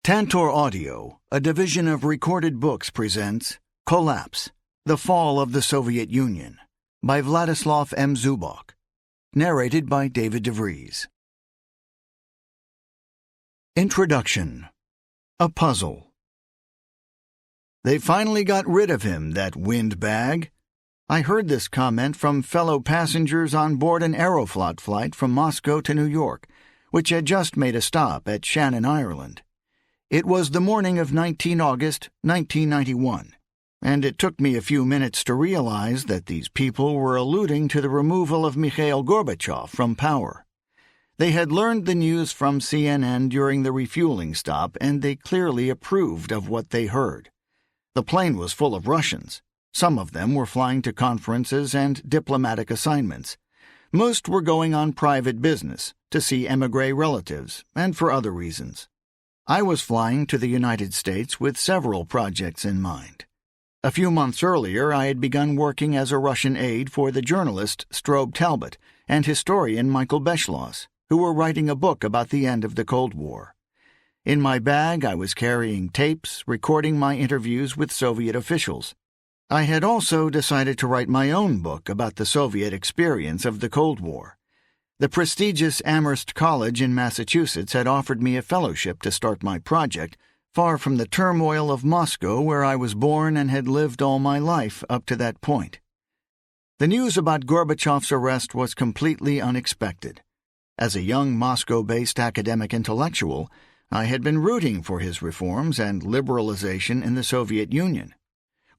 Tantor Audio, a division of Recorded Books, presents Collapse, The Fall of the Soviet Union, by Vladislav M. Zubok, narrated by David DeVries. Introduction. A Puzzle. They finally got rid of him, that windbag. I heard this comment from fellow passengers on board an Aeroflot flight from Moscow to New York, which had just made a stop at Shannon, Ireland. It was the morning of August 1991, and it took me a few minutes to realize that these people were alluding to the removal of Mikhail Gorbachev from power. They had learned the news from CNN during the refueling stop, and they clearly approved of what they heard. The plane was full of Russians. Some of them were flying to conferences and diplomatic assignments. Most were going on private business, to see émigré relatives, and for other reasons. I was flying to the United States with several projects in mind. A few months earlier, I had begun working as a Russian aide for the journalist Strobe Talbot and historian Michael Beschloss, who were writing a book about the end of the Cold War. In my bag, I was carrying tapes, recording my interviews with Soviet officials. I had also decided to write my own book about the Soviet experience of the Cold War. The prestigious Amherst College in Massachusetts had offered me a fellowship to start my project, far from the turmoil of Moscow where I was born and had lived all my life up to that point. The news about Gorbachev's arrest was completely unexpected. As a young Moscow-based academic intellectual, I had been rooting for his reforms and liberalization in the Soviet Union.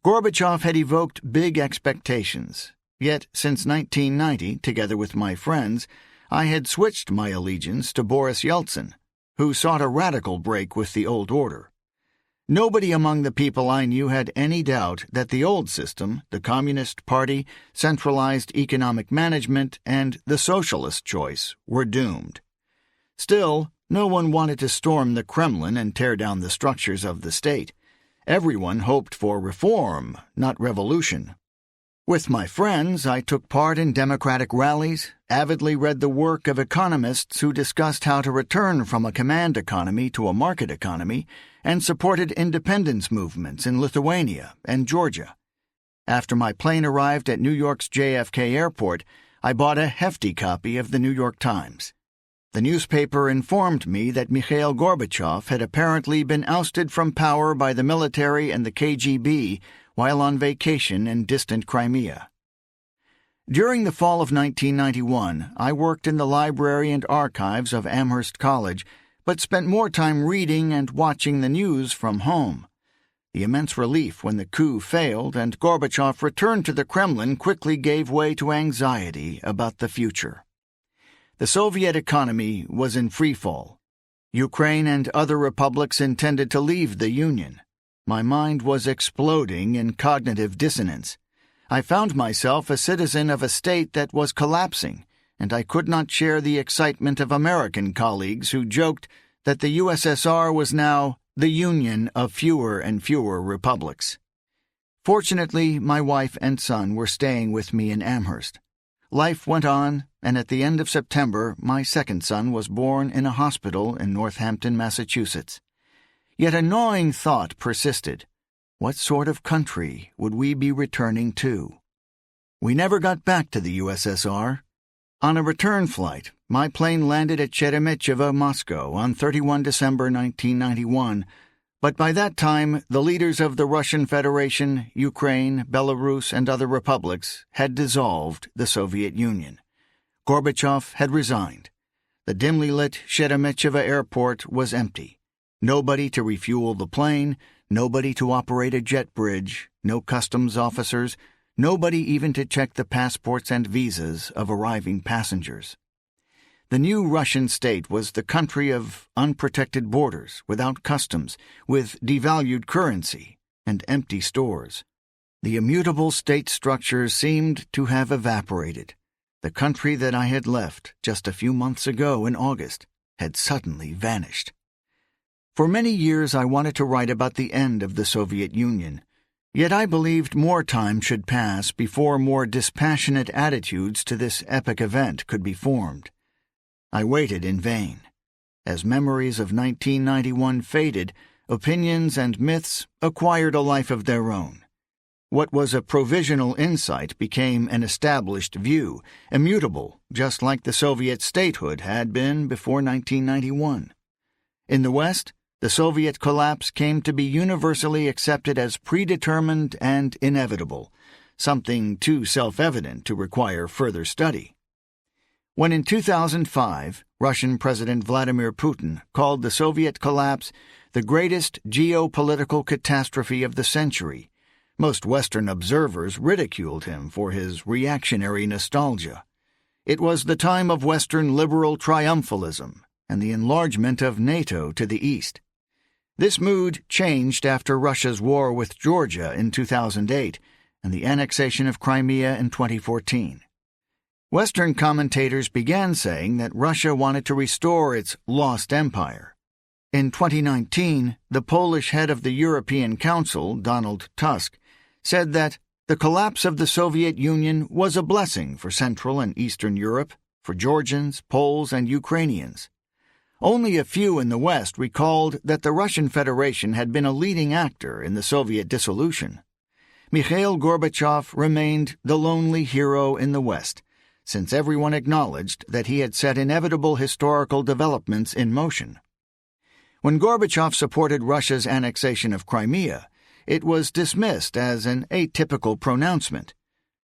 Gorbachev had evoked big expectations, yet since 1990, together with my friends, I had switched my allegiance to Boris Yeltsin, who sought a radical break with the old order. Nobody among the people I knew had any doubt that the old system, the Communist Party, centralized economic management, and the socialist choice were doomed. Still, no one wanted to storm the Kremlin and tear down the structures of the state. Everyone hoped for reform, not revolution. With my friends, I took part in democratic rallies, avidly read the work of economists who discussed how to return from a command economy to a market economy, and supported independence movements in Lithuania and Georgia. After my plane arrived at New York's JFK Airport, I bought a hefty copy of the New York Times. The newspaper informed me that Mikhail Gorbachev had apparently been ousted from power by the military and the KGB while on vacation in distant Crimea. During the fall of 1991, I worked in the library and archives of Amherst College, but spent more time reading and watching the news from home. The immense relief when the coup failed and Gorbachev returned to the Kremlin quickly gave way to anxiety about the future. The Soviet economy was in freefall. Ukraine and other republics intended to leave the Union. My mind was exploding in cognitive dissonance. I found myself a citizen of a state that was collapsing, and I could not share the excitement of American colleagues who joked that the USSR was now the union of fewer and fewer republics. Fortunately, my wife and son were staying with me in Amherst. Life went on, and at the end of September, my second son was born in a hospital in Northampton, Massachusetts. Yet a gnawing thought persisted. What sort of country would we be returning to? We never got back to the USSR. On a return flight, my plane landed at Sheremetyevo, Moscow, on 31 December 1991, but by that time the leaders of the Russian Federation, Ukraine, Belarus, and other republics had dissolved the Soviet Union. Gorbachev had resigned. The dimly lit Sheremetyevo airport was empty. Nobody to refuel the plane, nobody to operate a jet bridge, no customs officers, nobody even to check the passports and visas of arriving passengers. The new Russian state was the country of unprotected borders, without customs, with devalued currency and empty stores. The immutable state structure seemed to have evaporated. The country that I had left just a few months ago in August had suddenly vanished. For many years I wanted to write about the end of the Soviet Union, yet I believed more time should pass before more dispassionate attitudes to this epic event could be formed. I waited in vain. As memories of 1991 faded, opinions and myths acquired a life of their own. What was a provisional insight became an established view, immutable, just like the Soviet statehood had been before 1991. In the West, the Soviet collapse came to be universally accepted as predetermined and inevitable, something too self-evident to require further study. When in 2005, Russian President Vladimir Putin called the Soviet collapse the greatest geopolitical catastrophe of the century, most Western observers ridiculed him for his reactionary nostalgia. It was the time of Western liberal triumphalism and the enlargement of NATO to the east. This mood changed after Russia's war with Georgia in 2008 and the annexation of Crimea in 2014. Western commentators began saying that Russia wanted to restore its lost empire. In 2019, the Polish head of the European Council, Donald Tusk, said that the collapse of the Soviet Union was a blessing for Central and Eastern Europe, for Georgians, Poles, and Ukrainians. Only a few in the West recalled that the Russian Federation had been a leading actor in the Soviet dissolution. Mikhail Gorbachev remained the lonely hero in the West, since everyone acknowledged that he had set inevitable historical developments in motion. When Gorbachev supported Russia's annexation of Crimea, it was dismissed as an atypical pronouncement.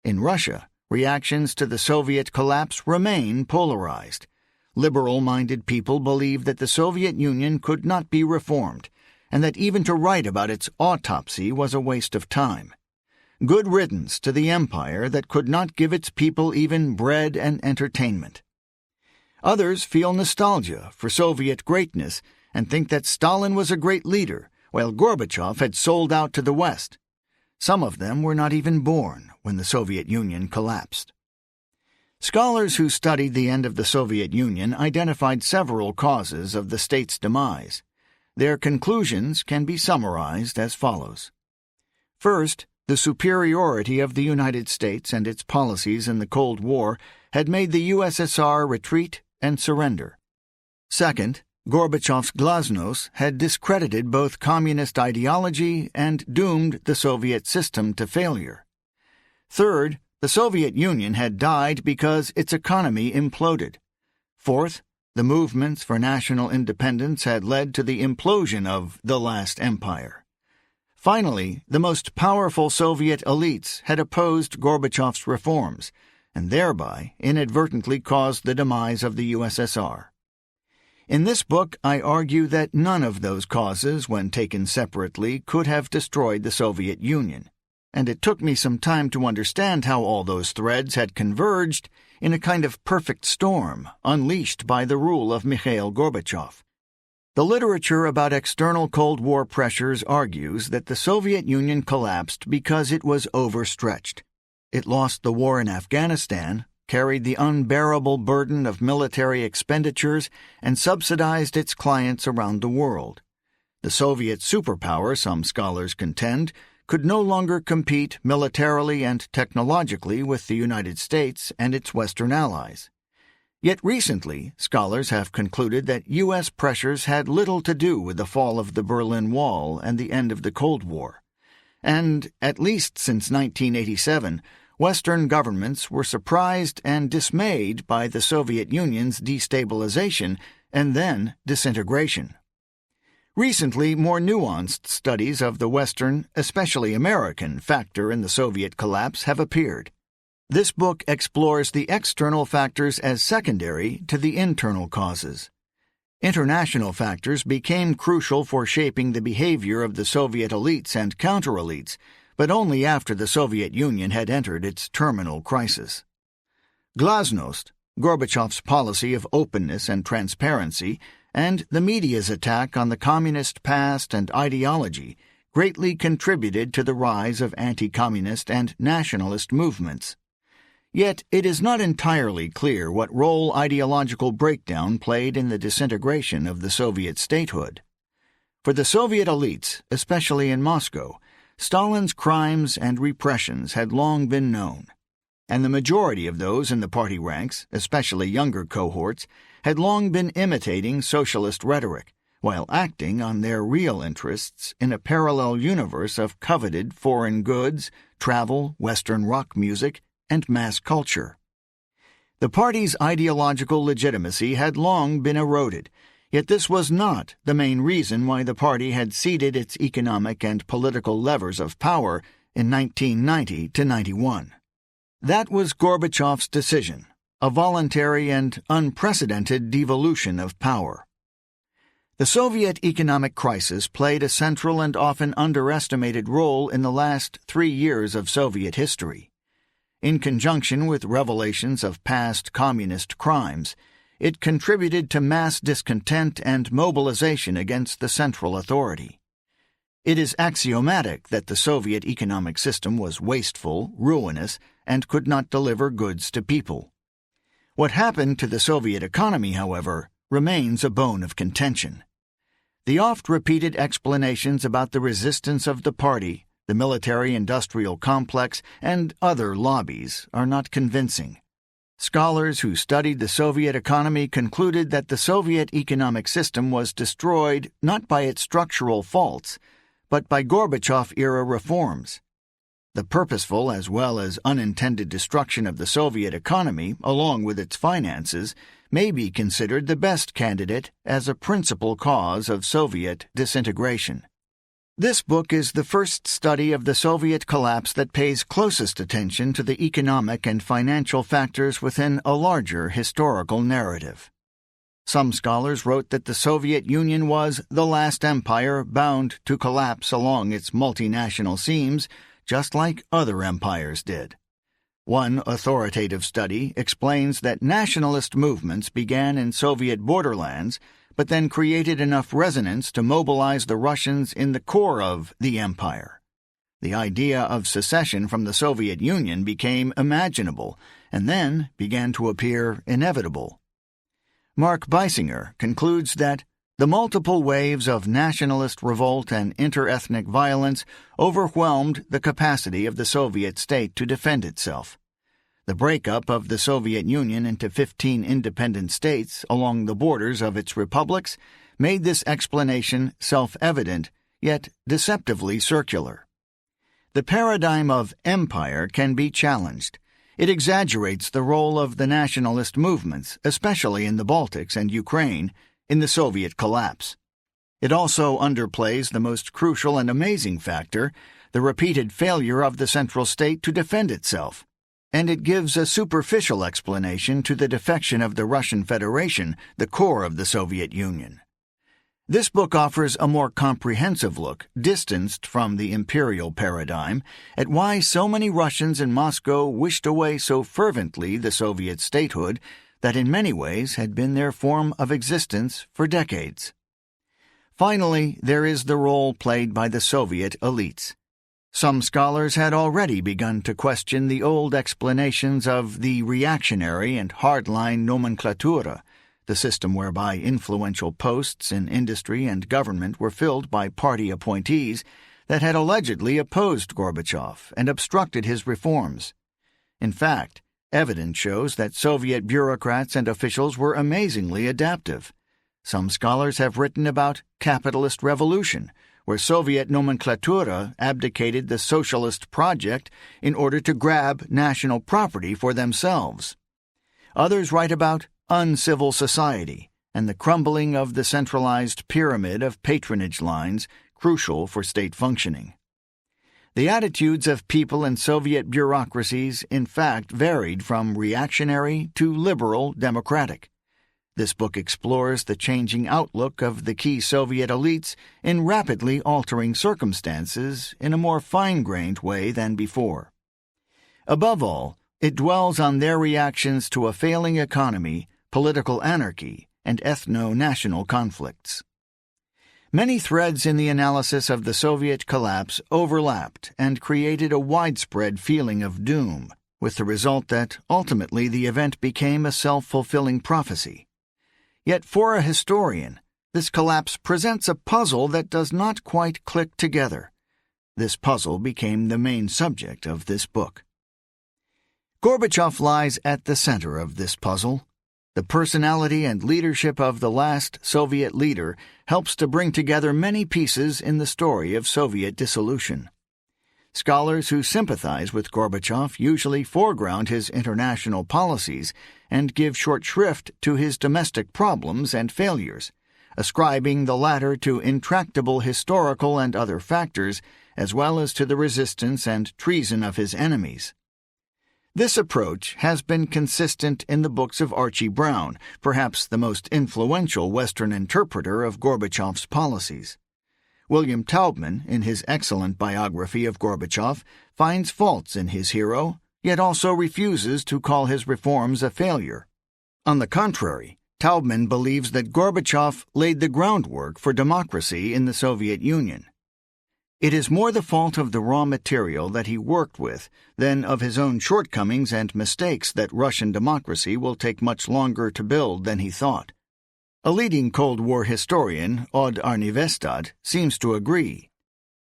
In Russia, reactions to the Soviet collapse remain polarized. Liberal-minded people believe that the Soviet Union could not be reformed, and that even to write about its autopsy was a waste of time. Good riddance to the empire that could not give its people even bread and entertainment. Others feel nostalgia for Soviet greatness and think that Stalin was a great leader, while Gorbachev had sold out to the West. Some of them were not even born when the Soviet Union collapsed. Scholars who studied the end of the Soviet Union identified several causes of the state's demise. Their conclusions can be summarized as follows. First, the superiority of the United States and its policies in the Cold War had made the USSR retreat and surrender. Second, Gorbachev's glasnost had discredited both communist ideology and doomed the Soviet system to failure. Third, the Soviet Union had died because its economy imploded. Fourth, the movements for national independence had led to the implosion of the last empire. Finally, the most powerful Soviet elites had opposed Gorbachev's reforms, and thereby inadvertently caused the demise of the USSR. In this book, I argue that none of those causes, when taken separately, could have destroyed the Soviet Union, and it took me some time to understand how all those threads had converged in a kind of perfect storm unleashed by the rule of Mikhail Gorbachev. The literature about external Cold War pressures argues that the Soviet Union collapsed because it was overstretched. It lost the war in Afghanistan, carried the unbearable burden of military expenditures, and subsidized its clients around the world. The Soviet superpower, some scholars contend, could no longer compete militarily and technologically with the United States and its Western allies. Yet recently, scholars have concluded that U.S. pressures had little to do with the fall of the Berlin Wall and the end of the Cold War. And, at least since 1987, Western governments were surprised and dismayed by the Soviet Union's destabilization and then disintegration. Recently, more nuanced studies of the Western, especially American, factor in the Soviet collapse have appeared. This book explores the external factors as secondary to the internal causes. International factors became crucial for shaping the behavior of the Soviet elites and counter-elites, but only after the Soviet Union had entered its terminal crisis. Glasnost, Gorbachev's policy of openness and transparency, and the media's attack on the communist past and ideology greatly contributed to the rise of anti-communist and nationalist movements. Yet it is not entirely clear what role ideological breakdown played in the disintegration of the Soviet statehood. For the Soviet elites, especially in Moscow, Stalin's crimes and repressions had long been known, and the majority of those in the party ranks, especially younger cohorts, had long been imitating socialist rhetoric, while acting on their real interests in a parallel universe of coveted foreign goods, travel, Western rock music, and mass culture. The party's ideological legitimacy had long been eroded, yet this was not the main reason why the party had ceded its economic and political levers of power in 1990 to 91. That was Gorbachev's decision, a voluntary and unprecedented devolution of power. The Soviet economic crisis played a central and often underestimated role in the last 3 years of Soviet history. In conjunction with revelations of past communist crimes, it contributed to mass discontent and mobilization against the central authority. It is axiomatic that the Soviet economic system was wasteful, ruinous, and could not deliver goods to people. What happened to the Soviet economy, however, remains a bone of contention. The oft-repeated explanations about the resistance of the party, the military-industrial complex, and other lobbies are not convincing. Scholars who studied the Soviet economy concluded that the Soviet economic system was destroyed not by its structural faults, but by Gorbachev-era reforms. The purposeful as well as unintended destruction of the Soviet economy, along with its finances, may be considered the best candidate as a principal cause of Soviet disintegration. This book is the first study of the Soviet collapse that pays closest attention to the economic and financial factors within a larger historical narrative. Some scholars wrote that the Soviet Union was the last empire bound to collapse along its multinational seams, just like other empires did. One authoritative study explains that nationalist movements began in Soviet borderlands, but then created enough resonance to mobilize the Russians in the core of the empire. The idea of secession from the Soviet Union became imaginable, and then began to appear inevitable. Mark Beisinger concludes that the multiple waves of nationalist revolt and interethnic violence overwhelmed the capacity of the Soviet state to defend itself. The breakup of the Soviet Union into 15 independent states along the borders of its republics made this explanation self-evident, yet deceptively circular. The paradigm of empire can be challenged. It exaggerates the role of the nationalist movements, especially in the Baltics and Ukraine, in the Soviet collapse. It also underplays the most crucial and amazing factor, the repeated failure of the central state to defend itself. And it gives a superficial explanation to the defection of the Russian Federation, the core of the Soviet Union. This book offers a more comprehensive look, distanced from the imperial paradigm, at why so many Russians in Moscow wished away so fervently the Soviet statehood that in many ways had been their form of existence for decades. Finally, there is the role played by the Soviet elites. Some scholars had already begun to question the old explanations of the reactionary and hardline nomenklatura, the system whereby influential posts in industry and government were filled by party appointees that had allegedly opposed Gorbachev and obstructed his reforms. In fact, evidence shows that Soviet bureaucrats and officials were amazingly adaptive. Some scholars have written about capitalist revolution, where Soviet nomenklatura abdicated the socialist project in order to grab national property for themselves. Others write about uncivil society and the crumbling of the centralized pyramid of patronage lines crucial for state functioning. The attitudes of people in Soviet bureaucracies, in fact, varied from reactionary to liberal democratic. This book explores the changing outlook of the key Soviet elites in rapidly altering circumstances in a more fine-grained way than before. Above all, it dwells on their reactions to a failing economy, political anarchy, and ethno-national conflicts. Many threads in the analysis of the Soviet collapse overlapped and created a widespread feeling of doom, with the result that ultimately the event became a self-fulfilling prophecy. Yet for a historian, this collapse presents a puzzle that does not quite click together. This puzzle became the main subject of this book. Gorbachev lies at the center of this puzzle. The personality and leadership of the last Soviet leader helps to bring together many pieces in the story of Soviet dissolution. Scholars who sympathize with Gorbachev usually foreground his international policies and give short shrift to his domestic problems and failures, ascribing the latter to intractable historical and other factors, as well as to the resistance and treason of his enemies. This approach has been consistent in the books of Archie Brown, perhaps the most influential Western interpreter of Gorbachev's policies. William Taubman, in his excellent biography of Gorbachev, finds faults in his hero, yet also refuses to call his reforms a failure. On the contrary, Taubman believes that Gorbachev laid the groundwork for democracy in the Soviet Union. It is more the fault of the raw material that he worked with than of his own shortcomings and mistakes that Russian democracy will take much longer to build than he thought. A leading Cold War historian, Odd Arnivestad, seems to agree.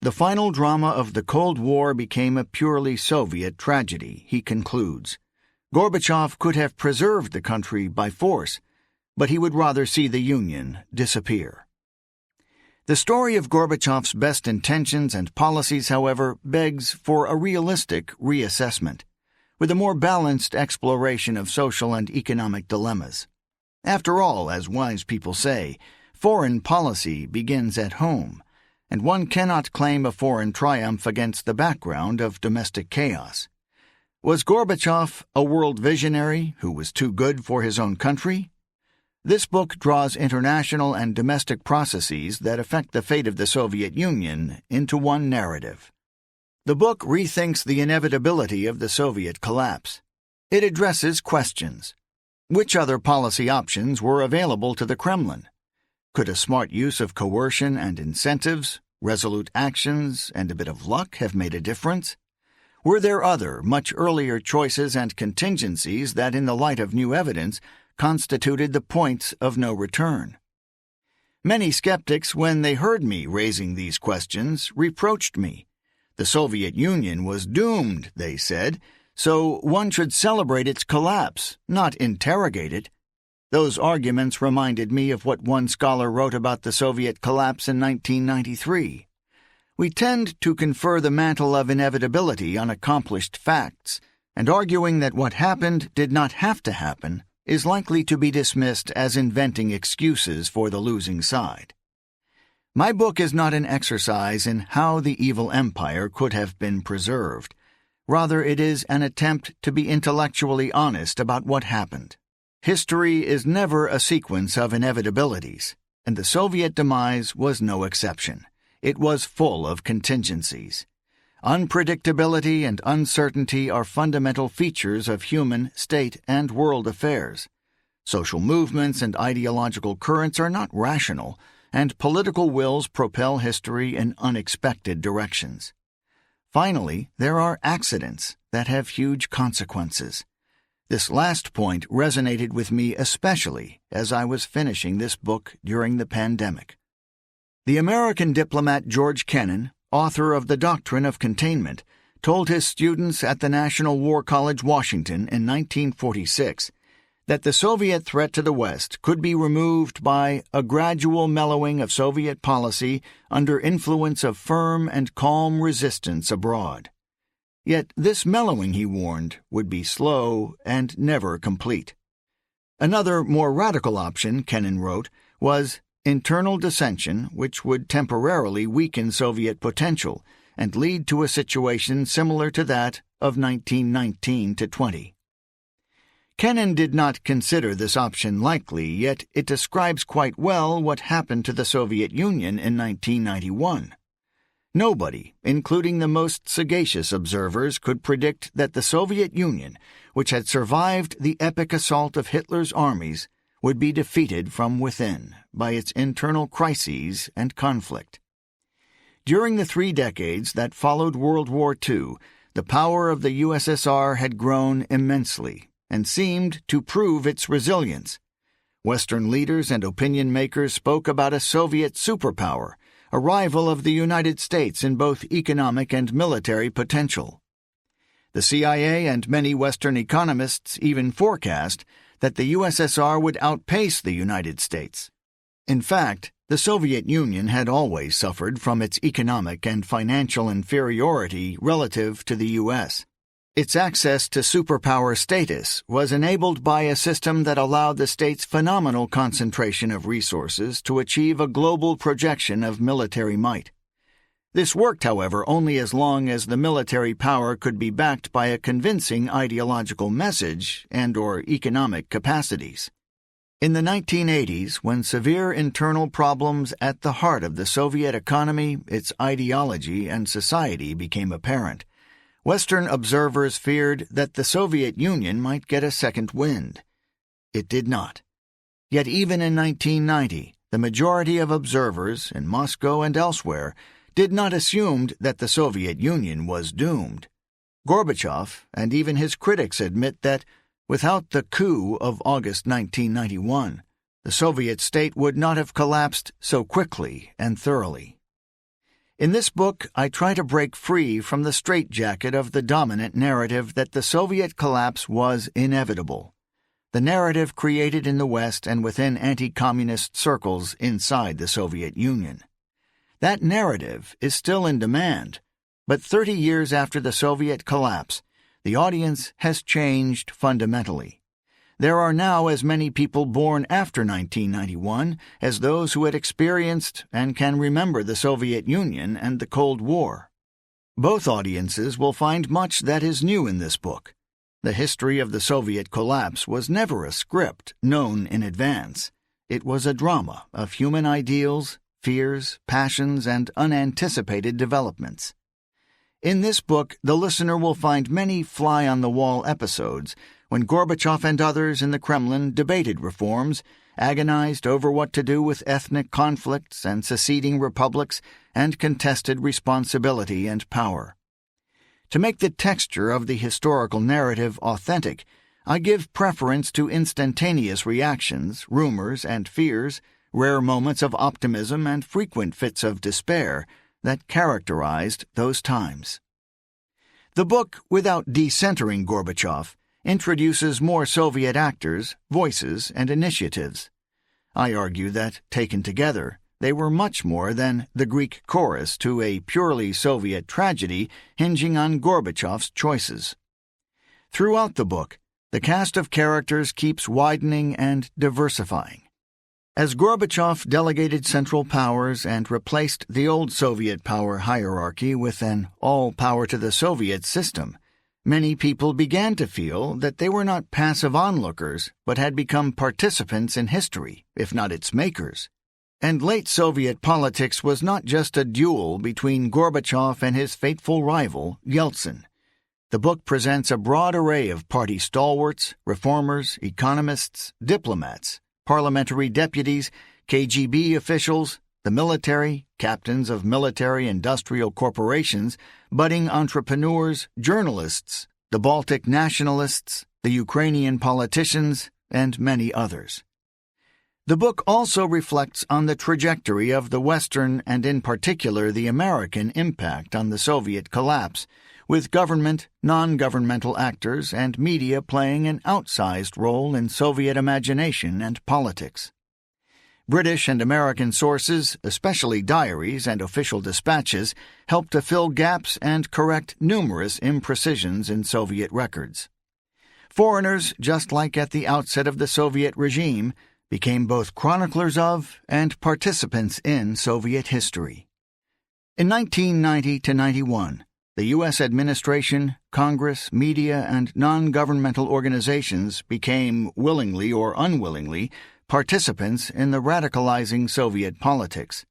The final drama of the Cold War became a purely Soviet tragedy, he concludes. Gorbachev could have preserved the country by force, but he would rather see the Union disappear. The story of Gorbachev's best intentions and policies, however, begs for a realistic reassessment, with a more balanced exploration of social and economic dilemmas. After all, as wise people say, foreign policy begins at home, and one cannot claim a foreign triumph against the background of domestic chaos. Was Gorbachev a world visionary who was too good for his own country? This book draws international and domestic processes that affect the fate of the Soviet Union into one narrative. The book rethinks the inevitability of the Soviet collapse. It addresses questions. Which other policy options were available to the Kremlin? Could a smart use of coercion and incentives, resolute actions, and a bit of luck have made a difference? Were there other, much earlier choices and contingencies that, in the light of new evidence, constituted the points of no return? Many skeptics, when they heard me raising these questions, reproached me. The Soviet Union was doomed, they said, so one should celebrate its collapse, not interrogate it. Those arguments reminded me of what one scholar wrote about the Soviet collapse in 1993. We tend to confer the mantle of inevitability on accomplished facts, and arguing that what happened did not have to happen is likely to be dismissed as inventing excuses for the losing side. My book is not an exercise in how the evil empire could have been preserved. Rather, it is an attempt to be intellectually honest about what happened. History is never a sequence of inevitabilities, and the Soviet demise was no exception. It was full of contingencies. Unpredictability and uncertainty are fundamental features of human, state, and world affairs. Social movements and ideological currents are not rational, and political wills propel history in unexpected directions. Finally, there are accidents that have huge consequences. This last point resonated with me especially as I was finishing this book during the pandemic. The American diplomat George Kennan, author of The Doctrine of Containment, told his students at the National War College, Washington, in 1946 that the Soviet threat to the West could be removed by a gradual mellowing of Soviet policy under influence of firm and calm resistance abroad. Yet this mellowing, he warned, would be slow and never complete. Another, more radical option, Kennan wrote, was internal dissension, which would temporarily weaken Soviet potential and lead to a situation similar to that of 1919-20. Kennan did not consider this option likely, yet it describes quite well what happened to the Soviet Union in 1991. Nobody, including the most sagacious observers, could predict that the Soviet Union, which had survived the epic assault of Hitler's armies, would be defeated from within by its internal crises and conflict. During the 3 decades that followed World War II, the power of the USSR had grown immensely and seemed to prove its resilience. Western leaders and opinion makers spoke about a Soviet superpower, a rival of the United States in both economic and military potential. The CIA and many Western economists even forecast that the USSR would outpace the United States. In fact, the Soviet Union had always suffered from its economic and financial inferiority relative to the U.S. Its access to superpower status was enabled by a system that allowed the state's phenomenal concentration of resources to achieve a global projection of military might. This worked, however, only as long as the military power could be backed by a convincing ideological message and/or economic capacities. In the 1980s, when severe internal problems at the heart of the Soviet economy, its ideology, and society became apparent, Western observers feared that the Soviet Union might get a second wind. It did not. Yet even in 1990, the majority of observers, in Moscow and elsewhere, did not assume that the Soviet Union was doomed. Gorbachev and even his critics admit that, without the coup of August 1991, the Soviet state would not have collapsed so quickly and thoroughly. In this book, I try to break free from the straitjacket of the dominant narrative that the Soviet collapse was inevitable, the narrative created in the West and within anti-communist circles inside the Soviet Union. That narrative is still in demand, but 30 years after the Soviet collapse, the audience has changed fundamentally. There are now as many people born after 1991 as those who had experienced and can remember the Soviet Union and the Cold War. Both audiences will find much that is new in this book. The history of the Soviet collapse was never a script known in advance. It was a drama of human ideals, fears, passions, and unanticipated developments. In this book, the listener will find many fly-on-the-wall episodes when Gorbachev and others in the Kremlin debated reforms, agonized over what to do with ethnic conflicts and seceding republics, and contested responsibility and power. To make the texture of the historical narrative authentic, I give preference to instantaneous reactions, rumors, and fears, rare moments of optimism, and frequent fits of despair that characterized those times. The book, without decentering Gorbachev, introduces more Soviet actors, voices, and initiatives. I argue that, taken together, they were much more than the Greek chorus to a purely Soviet tragedy hinging on Gorbachev's choices. Throughout the book, the cast of characters keeps widening and diversifying. As Gorbachev delegated central powers and replaced the old Soviet power hierarchy with an all-power-to-the-Soviet system, many people began to feel that they were not passive onlookers but had become participants in history, if not its makers. And late Soviet politics was not just a duel between Gorbachev and his fateful rival, Yeltsin. The book presents a broad array of party stalwarts, reformers, economists, diplomats, parliamentary deputies, KGB officials, the military, captains of military-industrial corporations, budding entrepreneurs, journalists, the Baltic nationalists, the Ukrainian politicians, and many others. The book also reflects on the trajectory of the Western and in particular the American impact on the Soviet collapse, with government, non-governmental actors, and media playing an outsized role in Soviet imagination and politics. British and American sources, especially diaries and official dispatches, helped to fill gaps and correct numerous imprecisions in Soviet records. Foreigners, just like at the outset of the Soviet regime, became both chroniclers of and participants in Soviet history. In 1990-91, the U.S. administration, Congress, media, and non-governmental organizations became, willingly or unwillingly, participants in the radicalizing Soviet politics.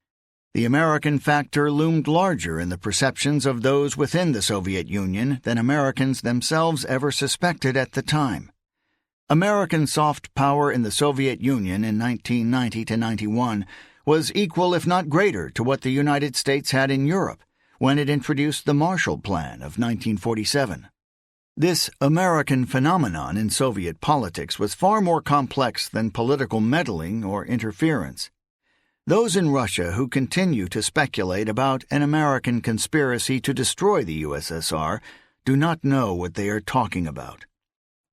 The American factor loomed larger in the perceptions of those within the Soviet Union than Americans themselves ever suspected at the time. American soft power in the Soviet Union in 1990-91 was equal if not greater to what the United States had in Europe when it introduced the Marshall Plan of 1947. This American phenomenon in Soviet politics was far more complex than political meddling or interference. Those in Russia who continue to speculate about an American conspiracy to destroy the USSR do not know what they are talking about.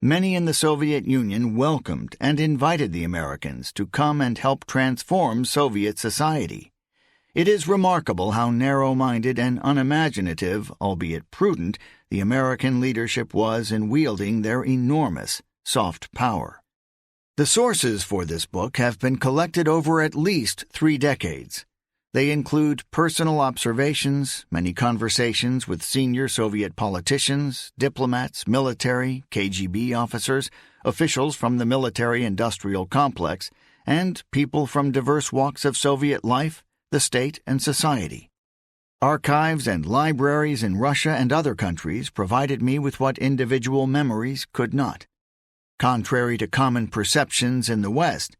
Many in the Soviet Union welcomed and invited the Americans to come and help transform Soviet society. It is remarkable how narrow-minded and unimaginative, albeit prudent, the American leadership was in wielding their enormous soft power. The sources for this book have been collected over at least 3 decades. They include personal observations, many conversations with senior Soviet politicians, diplomats, military, KGB officers, officials from the military-industrial complex, and people from diverse walks of Soviet life, the state, and society. Archives and libraries in Russia and other countries provided me with what individual memories could not. Contrary to common perceptions in the West,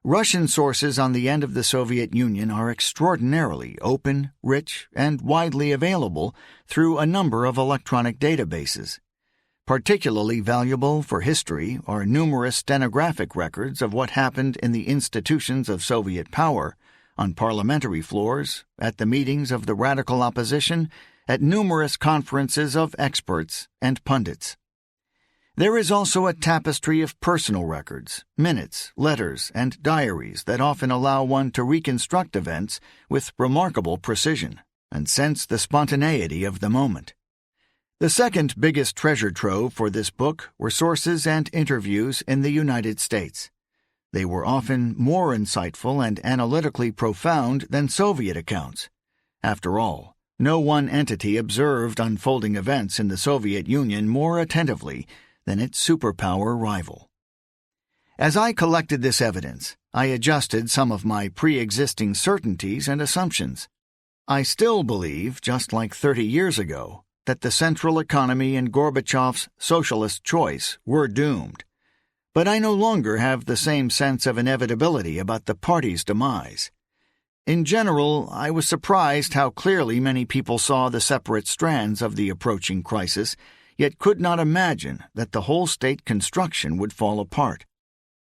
Russian sources on the end of the Soviet Union are extraordinarily open, rich, and widely available through a number of electronic databases. Particularly valuable for history are numerous stenographic records of what happened in the institutions of Soviet power, on parliamentary floors, at the meetings of the radical opposition, at numerous conferences of experts and pundits. There is also a tapestry of personal records, minutes, letters, and diaries that often allow one to reconstruct events with remarkable precision and sense the spontaneity of the moment. The second biggest treasure trove for this book were sources and interviews in the United States. They were often more insightful and analytically profound than Soviet accounts. After all, no one entity observed unfolding events in the Soviet Union more attentively than its superpower rival. As I collected this evidence, I adjusted some of my pre-existing certainties and assumptions. I still believe, just like 30 years ago, that the central economy and Gorbachev's socialist choice were doomed. But I no longer have the same sense of inevitability about the party's demise. In general, I was surprised how clearly many people saw the separate strands of the approaching crisis, yet could not imagine that the whole state construction would fall apart.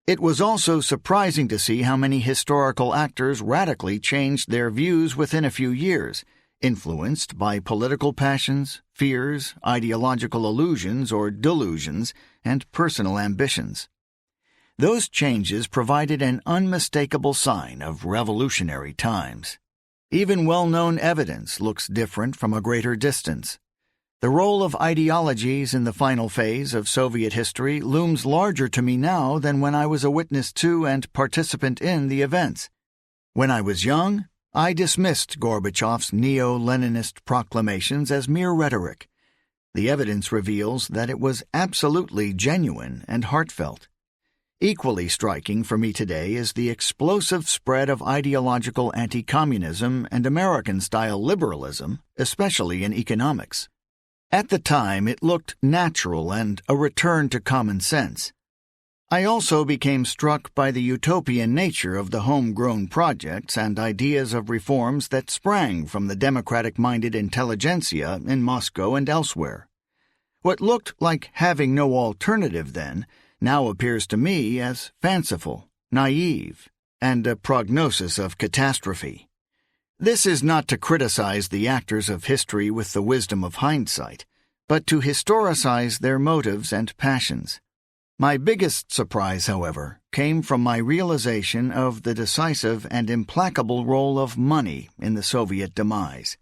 It was also surprising to see how many historical actors radically changed their views within a few years, influenced by political passions, fears, ideological illusions or delusions, and personal ambitions. Those changes provided an unmistakable sign of revolutionary times. Even well-known evidence looks different from a greater distance. The role of ideologies in the final phase of Soviet history looms larger to me now than when I was a witness to and participant in the events. When I was young, I dismissed Gorbachev's neo-Leninist proclamations as mere rhetoric. The evidence reveals that it was absolutely genuine and heartfelt. Equally striking for me today is the explosive spread of ideological anti-communism and American-style liberalism, especially in economics. At the time, it looked natural and a return to common sense. I also became struck by the utopian nature of the homegrown projects and ideas of reforms that sprang from the democratic-minded intelligentsia in Moscow and elsewhere. What looked like having no alternative then now appears to me as fanciful, naive, and a prognosis of catastrophe. This is not to criticize the actors of history with the wisdom of hindsight, but to historicize their motives and passions. My biggest surprise, however, came from my realization of the decisive and implacable role of money in the Soviet demise,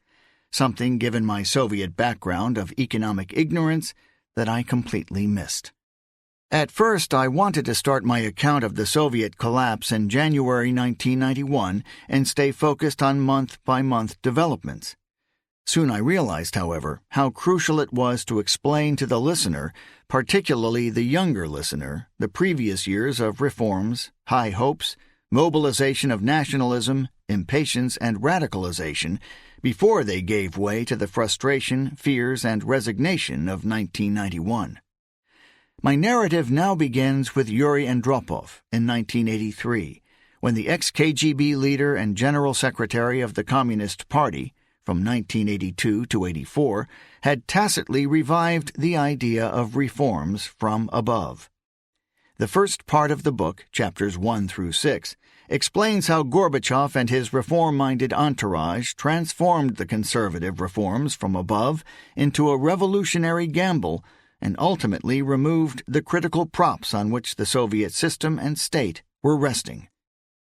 something, given my Soviet background of economic ignorance, that I completely missed. At first, I wanted to start my account of the Soviet collapse in January 1991 and stay focused on month-by-month developments. Soon I realized, however, how crucial it was to explain to the listener, particularly the younger listener, the previous years of reforms, high hopes, mobilization of nationalism, impatience, and radicalization before they gave way to the frustration, fears, and resignation of 1991. My narrative now begins with Yuri Andropov in 1983, when the ex-KGB leader and General Secretary of the Communist Party, from 1982 to 84, had tacitly revived the idea of reforms from above. The first part of the book, chapters 1 through 6, explains how Gorbachev and his reform-minded entourage transformed the conservative reforms from above into a revolutionary gamble and ultimately removed the critical props on which the Soviet system and state were resting.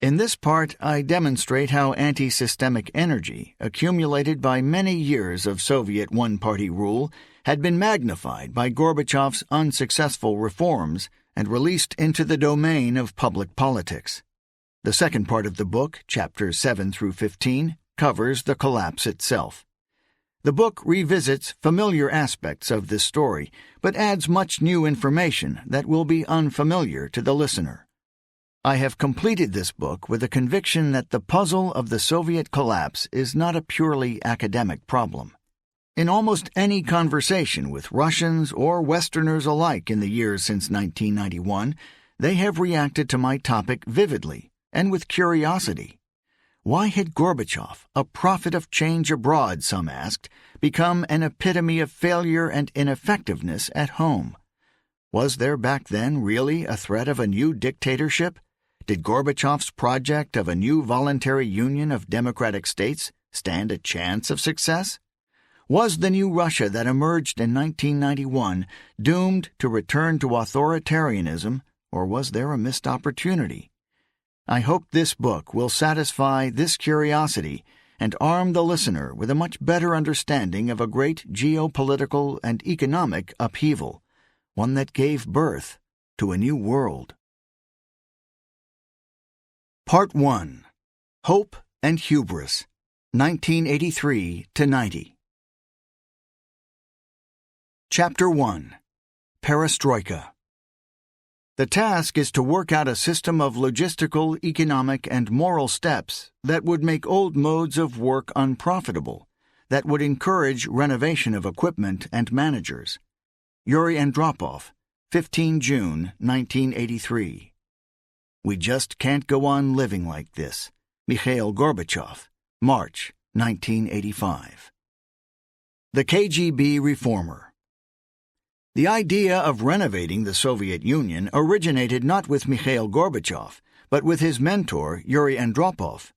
In this part, I demonstrate how anti-systemic energy, accumulated by many years of Soviet one-party rule, had been magnified by Gorbachev's unsuccessful reforms and released into the domain of public politics. The second part of the book, chapters 7 through 15, covers the collapse itself. The book revisits familiar aspects of this story, but adds much new information that will be unfamiliar to the listener. I have completed this book with a conviction that the puzzle of the Soviet collapse is not a purely academic problem. In almost any conversation with Russians or Westerners alike in the years since 1991, they have reacted to my topic vividly and with curiosity. Why had Gorbachev, a prophet of change abroad, some asked, become an epitome of failure and ineffectiveness at home? Was there back then really a threat of a new dictatorship? Did Gorbachev's project of a new voluntary union of democratic states stand a chance of success? Was the new Russia that emerged in 1991 doomed to return to authoritarianism, or was there a missed opportunity? I hope this book will satisfy this curiosity and arm the listener with a much better understanding of a great geopolitical and economic upheaval, one that gave birth to a new world. Part 1. Hope and Hubris, 1983-90. Chapter 1. Perestroika. The task is to work out a system of logistical, economic, and moral steps that would make old modes of work unprofitable, that would encourage renovation of equipment and managers. Yuri Andropov, 15 June 1983. We just can't go on living like this. Mikhail Gorbachev, March 1985. The KGB Reformer. The idea of renovating the Soviet Union originated not with Mikhail Gorbachev, but with his mentor, Yuri Andropov.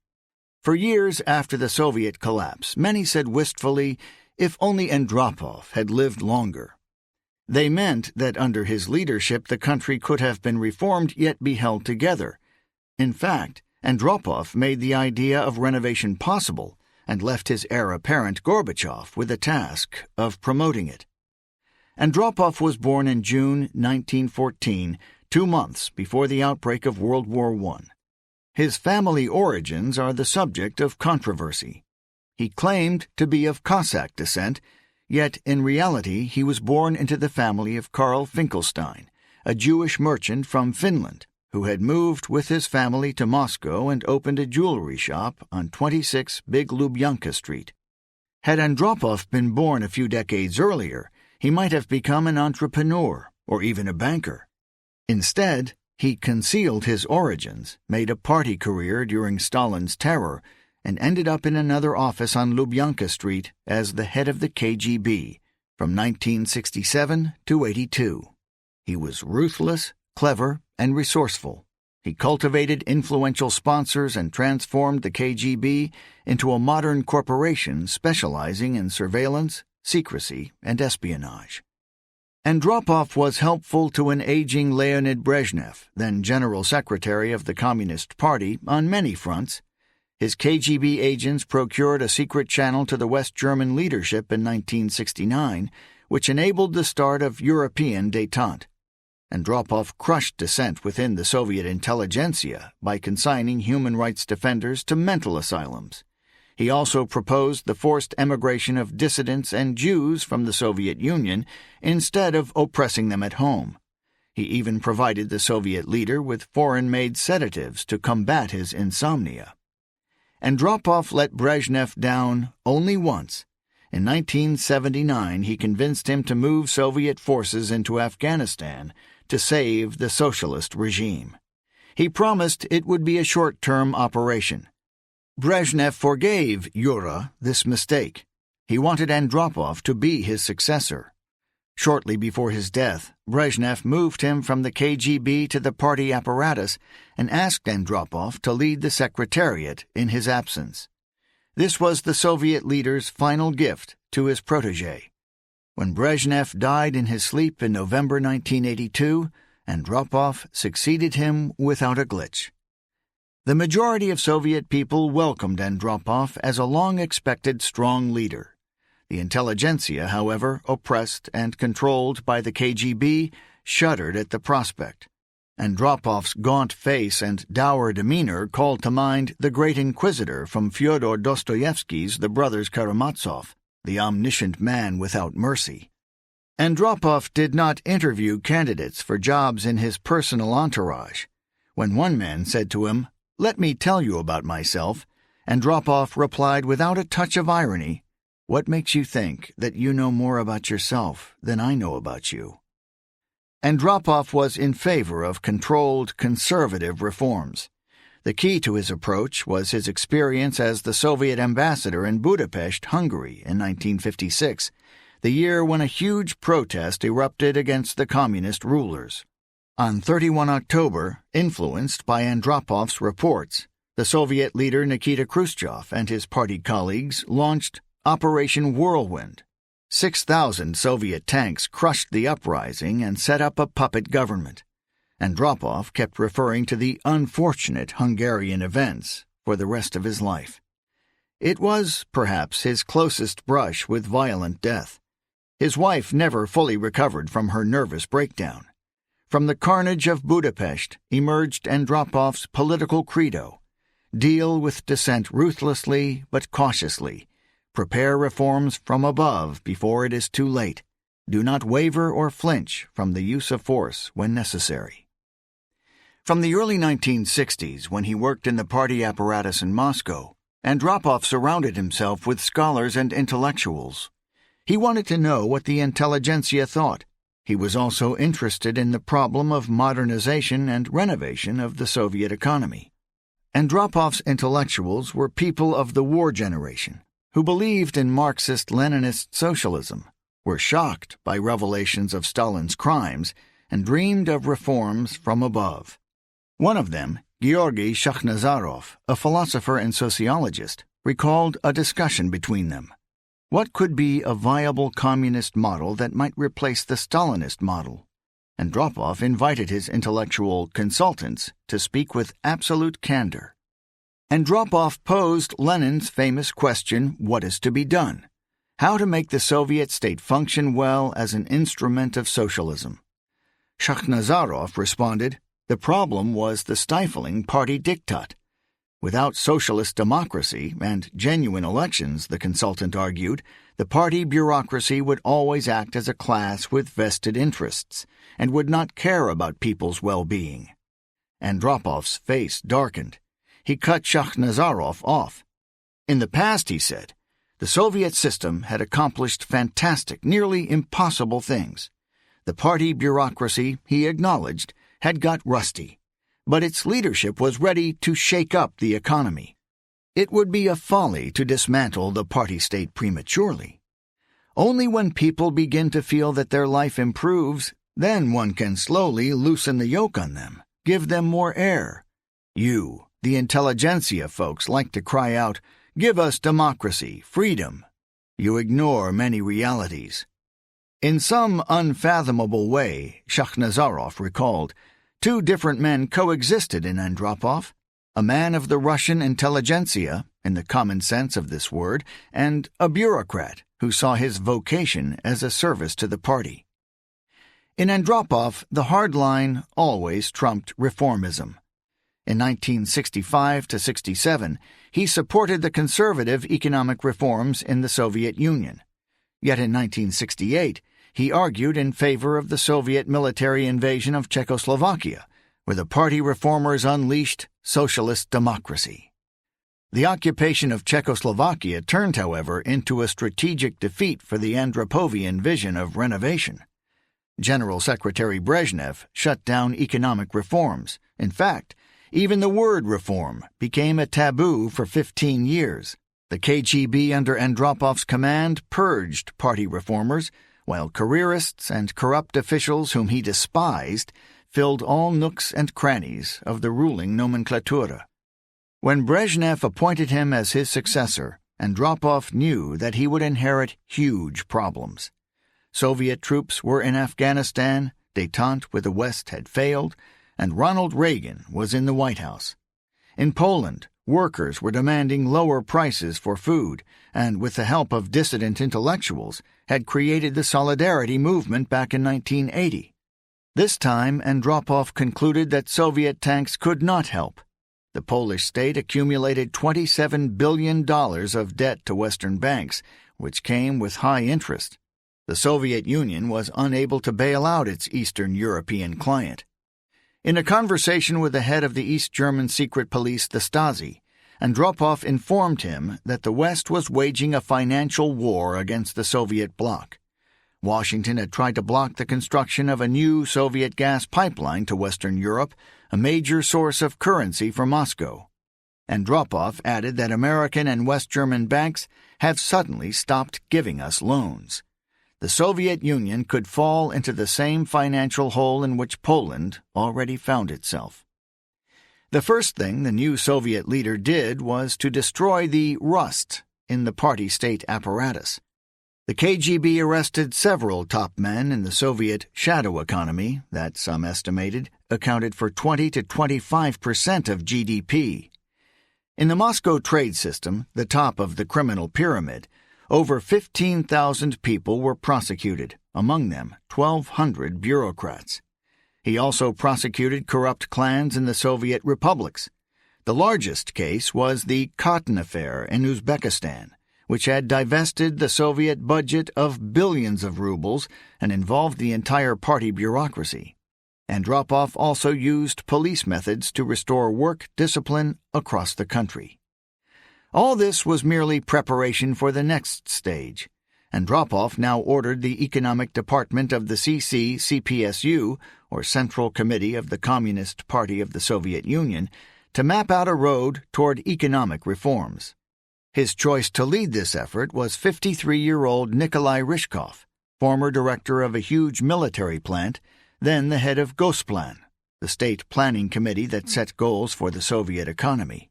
For years after the Soviet collapse, many said wistfully, if only Andropov had lived longer. They meant that under his leadership the country could have been reformed yet be held together. In fact, Andropov made the idea of renovation possible and left his heir apparent Gorbachev with the task of promoting it. Andropov was born in June 1914, 2 months before the outbreak of World War I. His family origins are the subject of controversy. He claimed to be of Cossack descent, yet in reality he was born into the family of Karl Finkelstein, a Jewish merchant from Finland, who had moved with his family to Moscow and opened a jewelry shop on 26 Big Lubyanka Street. Had Andropov been born a few decades earlier, he might have become an entrepreneur or even a banker. Instead, he concealed his origins, made a party career during Stalin's terror, and ended up in another office on Lubyanka Street as the head of the KGB from 1967 to 82. He was ruthless, clever, and resourceful. He cultivated influential sponsors and transformed the KGB into a modern corporation specializing in surveillance, secrecy, and espionage. Andropov was helpful to an aging Leonid Brezhnev, then General Secretary of the Communist Party, on many fronts. His KGB agents procured a secret channel to the West German leadership in 1969, which enabled the start of European détente. Andropov crushed dissent within the Soviet intelligentsia by consigning human rights defenders to mental asylums. He also proposed the forced emigration of dissidents and Jews from the Soviet Union instead of oppressing them at home. He even provided the Soviet leader with foreign-made sedatives to combat his insomnia. Andropov let Brezhnev down only once. In 1979, he convinced him to move Soviet forces into Afghanistan to save the socialist regime. He promised it would be a short-term operation. Brezhnev forgave Yura this mistake. He wanted Andropov to be his successor. Shortly before his death, Brezhnev moved him from the KGB to the party apparatus and asked Andropov to lead the secretariat in his absence. This was the Soviet leader's final gift to his protégé. When Brezhnev died in his sleep in November 1982, Andropov succeeded him without a glitch. The majority of Soviet people welcomed Andropov as a long-expected strong leader. The intelligentsia, however, oppressed and controlled by the KGB, shuddered at the prospect. Andropov's gaunt face and dour demeanor called to mind the great inquisitor from Fyodor Dostoevsky's The Brothers Karamazov, the omniscient man without mercy. Andropov did not interview candidates for jobs in his personal entourage. When one man said to him, "Let me tell you about myself," Andropov replied without a touch of irony, "What makes you think that you know more about yourself than I know about you?" Andropov was in favor of controlled, conservative reforms. The key to his approach was his experience as the Soviet ambassador in Budapest, Hungary, in 1956, the year when a huge protest erupted against the communist rulers. On 31 October, influenced by Andropov's reports, the Soviet leader Nikita Khrushchev and his party colleagues launched Operation Whirlwind. 6,000 Soviet tanks crushed the uprising and set up a puppet government. Andropov kept referring to the unfortunate Hungarian events for the rest of his life. It was, perhaps, his closest brush with violent death. His wife never fully recovered from her nervous breakdown. From the carnage of Budapest emerged Andropov's political credo: deal with dissent ruthlessly but cautiously. Prepare reforms from above before it is too late. Do not waver or flinch from the use of force when necessary. From the early 1960s, when he worked in the party apparatus in Moscow, Andropov surrounded himself with scholars and intellectuals. He wanted to know what the intelligentsia thought. He was also interested in the problem of modernization and renovation of the Soviet economy. Andropov's intellectuals were people of the war generation, who believed in Marxist-Leninist socialism, were shocked by revelations of Stalin's crimes, and dreamed of reforms from above. One of them, Georgy Shakhnazarov, a philosopher and sociologist, recalled a discussion between them. What could be a viable communist model that might replace the Stalinist model? Andropov invited his intellectual consultants to speak with absolute candor. Andropov posed Lenin's famous question, "What is to be done?" How to make the Soviet state function well as an instrument of socialism. Shakhnazarov responded, the problem was the stifling party diktat. Without socialist democracy and genuine elections, the consultant argued, the party bureaucracy would always act as a class with vested interests and would not care about people's well-being. Andropov's face darkened. He cut Shakhnazarov off. In the past, he said, the Soviet system had accomplished fantastic, nearly impossible things. The party bureaucracy, he acknowledged, had got rusty, but its leadership was ready to shake up the economy. It would be a folly to dismantle the party state prematurely. Only when people begin to feel that their life improves, then one can slowly loosen the yoke on them, give them more air. You, the intelligentsia folks, like to cry out, "Give us democracy, freedom." You ignore many realities. In some unfathomable way, Shakhnazarov recalled, two different men coexisted in Andropov, a man of the Russian intelligentsia, in the common sense of this word, and a bureaucrat who saw his vocation as a service to the party. In Andropov, the hard line always trumped reformism. In 1965 to 67, he supported the conservative economic reforms in the Soviet Union. Yet in 1968, he argued in favor of the Soviet military invasion of Czechoslovakia, where the party reformers unleashed socialist democracy. The occupation of Czechoslovakia turned, however, into a strategic defeat for the Andropovian vision of renovation. General Secretary Brezhnev shut down economic reforms. In fact, even the word reform became a taboo for 15 years. The KGB under Andropov's command purged party reformers, while careerists and corrupt officials whom he despised filled all nooks and crannies of the ruling nomenklatura. When Brezhnev appointed him as his successor, Andropov knew that he would inherit huge problems. Soviet troops were in Afghanistan, détente with the West had failed, and Ronald Reagan was in the White House. In Poland, workers were demanding lower prices for food and, with the help of dissident intellectuals, had created the Solidarity movement back in 1980. This time, Andropov concluded that Soviet tanks could not help. The Polish state accumulated $27 billion of debt to Western banks, which came with high interest. The Soviet Union was unable to bail out its Eastern European client. In a conversation with the head of the East German secret police, the Stasi, Andropov informed him that the West was waging a financial war against the Soviet bloc. Washington had tried to block the construction of a new Soviet gas pipeline to Western Europe, a major source of currency for Moscow. Andropov added that American and West German banks have suddenly stopped giving us loans. The Soviet Union could fall into the same financial hole in which Poland already found itself. The first thing the new Soviet leader did was to destroy the rust in the party-state apparatus. The KGB arrested several top men in the Soviet shadow economy that, some estimated, accounted for 20 to 25% of GDP. In the Moscow trade system, the top of the criminal pyramid, over 15,000 people were prosecuted, among them 1,200 bureaucrats. He also prosecuted corrupt clans in the Soviet republics. The largest case was the cotton affair in Uzbekistan, which had divested the Soviet budget of billions of rubles and involved the entire party bureaucracy. Andropov also used police methods to restore work discipline across the country. All this was merely preparation for the next stage. Andropov now ordered the economic department of the CPSU, or Central Committee of the Communist Party of the Soviet Union, to map out a road toward economic reforms. His choice to lead this effort was 53-year-old Nikolai Ryzhkov, former director of a huge military plant, then the head of Gosplan, the state planning committee that set goals for the Soviet economy.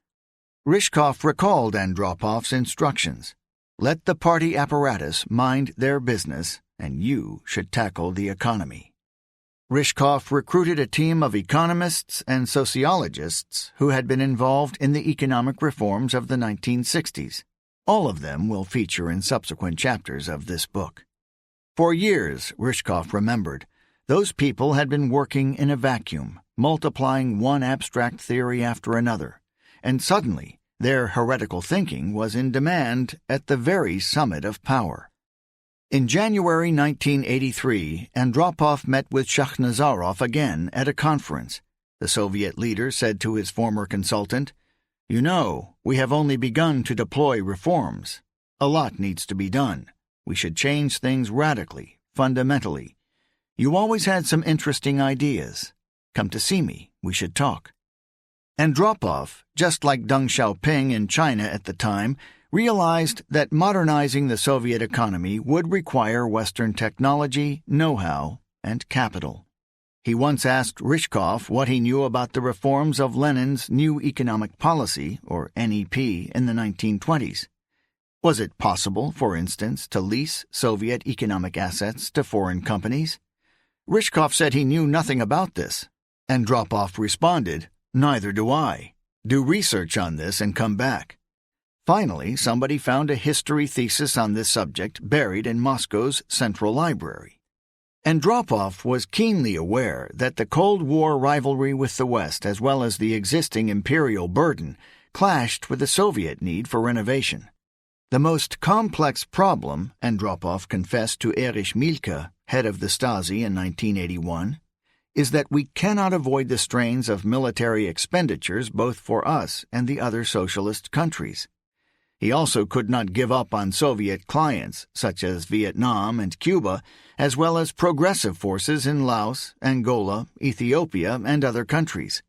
Ryzhkov recalled Andropov's instructions. Let the party apparatus mind their business, and you should tackle the economy. Ryzhkov recruited a team of economists and sociologists who had been involved in the economic reforms of the 1960s. All of them will feature in subsequent chapters of this book. For years, Ryzhkov remembered, those people had been working in a vacuum, multiplying one abstract theory after another, and suddenly their heretical thinking was in demand at the very summit of power. In January 1983, Andropov met with Shakhnazarov again at a conference. The Soviet leader said to his former consultant, "You know, we have only begun to deploy reforms. A lot needs to be done. We should change things radically, fundamentally. You always had some interesting ideas. Come to see me. We should talk." Andropov, just like Deng Xiaoping in China at the time, realized that modernizing the Soviet economy would require Western technology, know-how, and capital. He once asked Ryzhkov what he knew about the reforms of Lenin's New Economic Policy, or NEP, in the 1920s. Was it possible, for instance, to lease Soviet economic assets to foreign companies? Ryzhkov said he knew nothing about this. Andropov responded, "Neither do I. Do research on this and come back." Finally, somebody found a history thesis on this subject buried in Moscow's Central Library. Andropov was keenly aware that the Cold War rivalry with the West, as well as the existing imperial burden, clashed with the Soviet need for renovation. The most complex problem, Andropov confessed to Erich Mielke, head of the Stasi in 1981, is that we cannot avoid the strains of military expenditures both for us and the other socialist countries. He also could not give up on Soviet clients, such as Vietnam and Cuba, as well as progressive forces in Laos, Angola, Ethiopia, and other countries.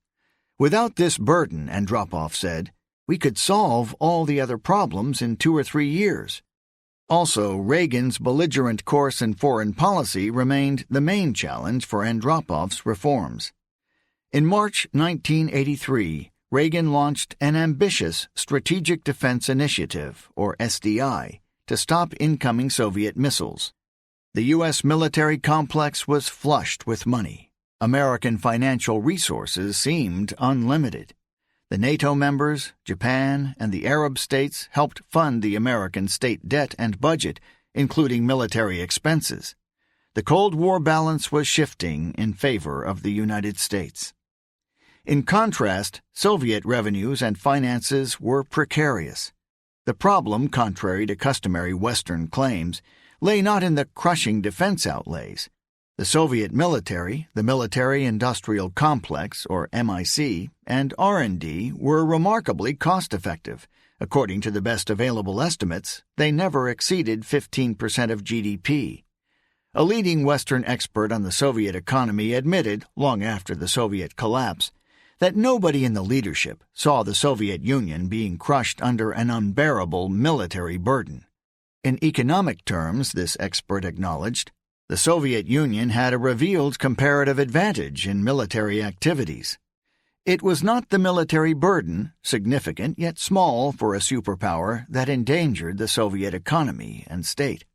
Without this burden, Andropov said, we could solve all the other problems in 2 or 3 years. Also, Reagan's belligerent course in foreign policy remained the main challenge for Andropov's reforms. In March 1983, Reagan launched an ambitious Strategic Defense Initiative, or SDI, to stop incoming Soviet missiles. The U.S. military complex was flushed with money. American financial resources seemed unlimited. The NATO members, Japan, and the Arab states helped fund the American state debt and budget, including military expenses. The Cold War balance was shifting in favor of the United States. In contrast, Soviet revenues and finances were precarious. The problem, contrary to customary Western claims, lay not in the crushing defense outlays. The Soviet military, the Military-Industrial Complex, or MIC, and R&D were remarkably cost-effective. According to the best available estimates, they never exceeded 15% of GDP. A leading Western expert on the Soviet economy admitted, long after the Soviet collapse, that nobody in the leadership saw the Soviet Union being crushed under an unbearable military burden. In economic terms, this expert acknowledged, the Soviet Union had a revealed comparative advantage in military activities. It was not the military burden, significant yet small for a superpower, that endangered the Soviet economy and state.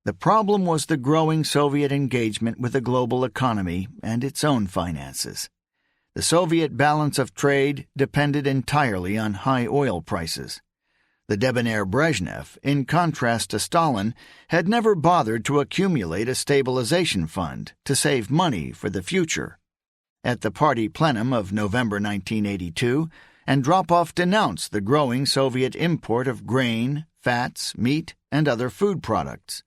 The problem was the growing Soviet engagement with the global economy and its own finances. The Soviet balance of trade depended entirely on high oil prices. The debonair Brezhnev, in contrast to Stalin, had never bothered to accumulate a stabilization fund to save money for the future. At the party plenum of November 1982, Andropov denounced the growing Soviet import of grain, fats, meat, and other food products.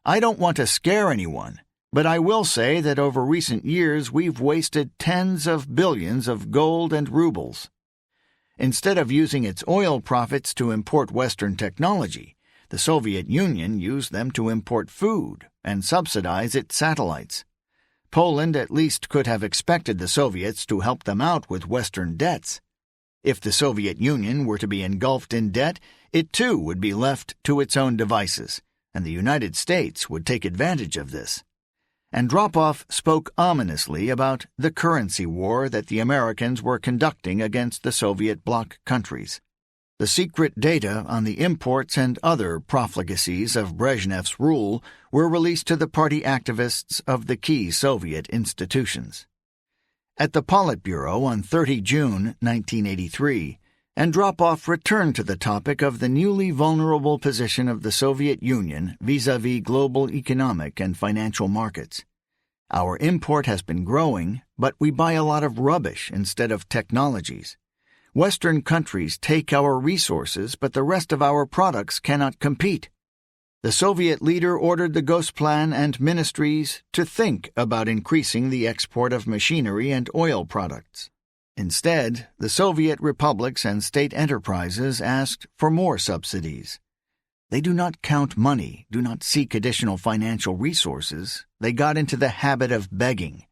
I don't want to scare anyone, but I will say that over recent years we've wasted tens of billions of gold and rubles. Instead of using its oil profits to import Western technology, the Soviet Union used them to import food and subsidize its satellites. Poland at least could have expected the Soviets to help them out with Western debts. If the Soviet Union were to be engulfed in debt, it too would be left to its own devices, and the United States would take advantage of this. Andropov spoke ominously about the currency war that the Americans were conducting against the Soviet bloc countries. The secret data on the imports and other profligacies of Brezhnev's rule were released to the party activists of the key Soviet institutions. At the Politburo on 30 June 1983, Andropov returned to the topic of the newly vulnerable position of the Soviet Union vis-à-vis global economic and financial markets. Our import has been growing, but we buy a lot of rubbish instead of technologies. Western countries take our resources, but the rest of our products cannot compete. The Soviet leader ordered the Gosplan and ministries to think about increasing the export of machinery and oil products. Instead, the Soviet republics and state enterprises asked for more subsidies. They do not count money, do not seek additional financial resources. They got into the habit of begging.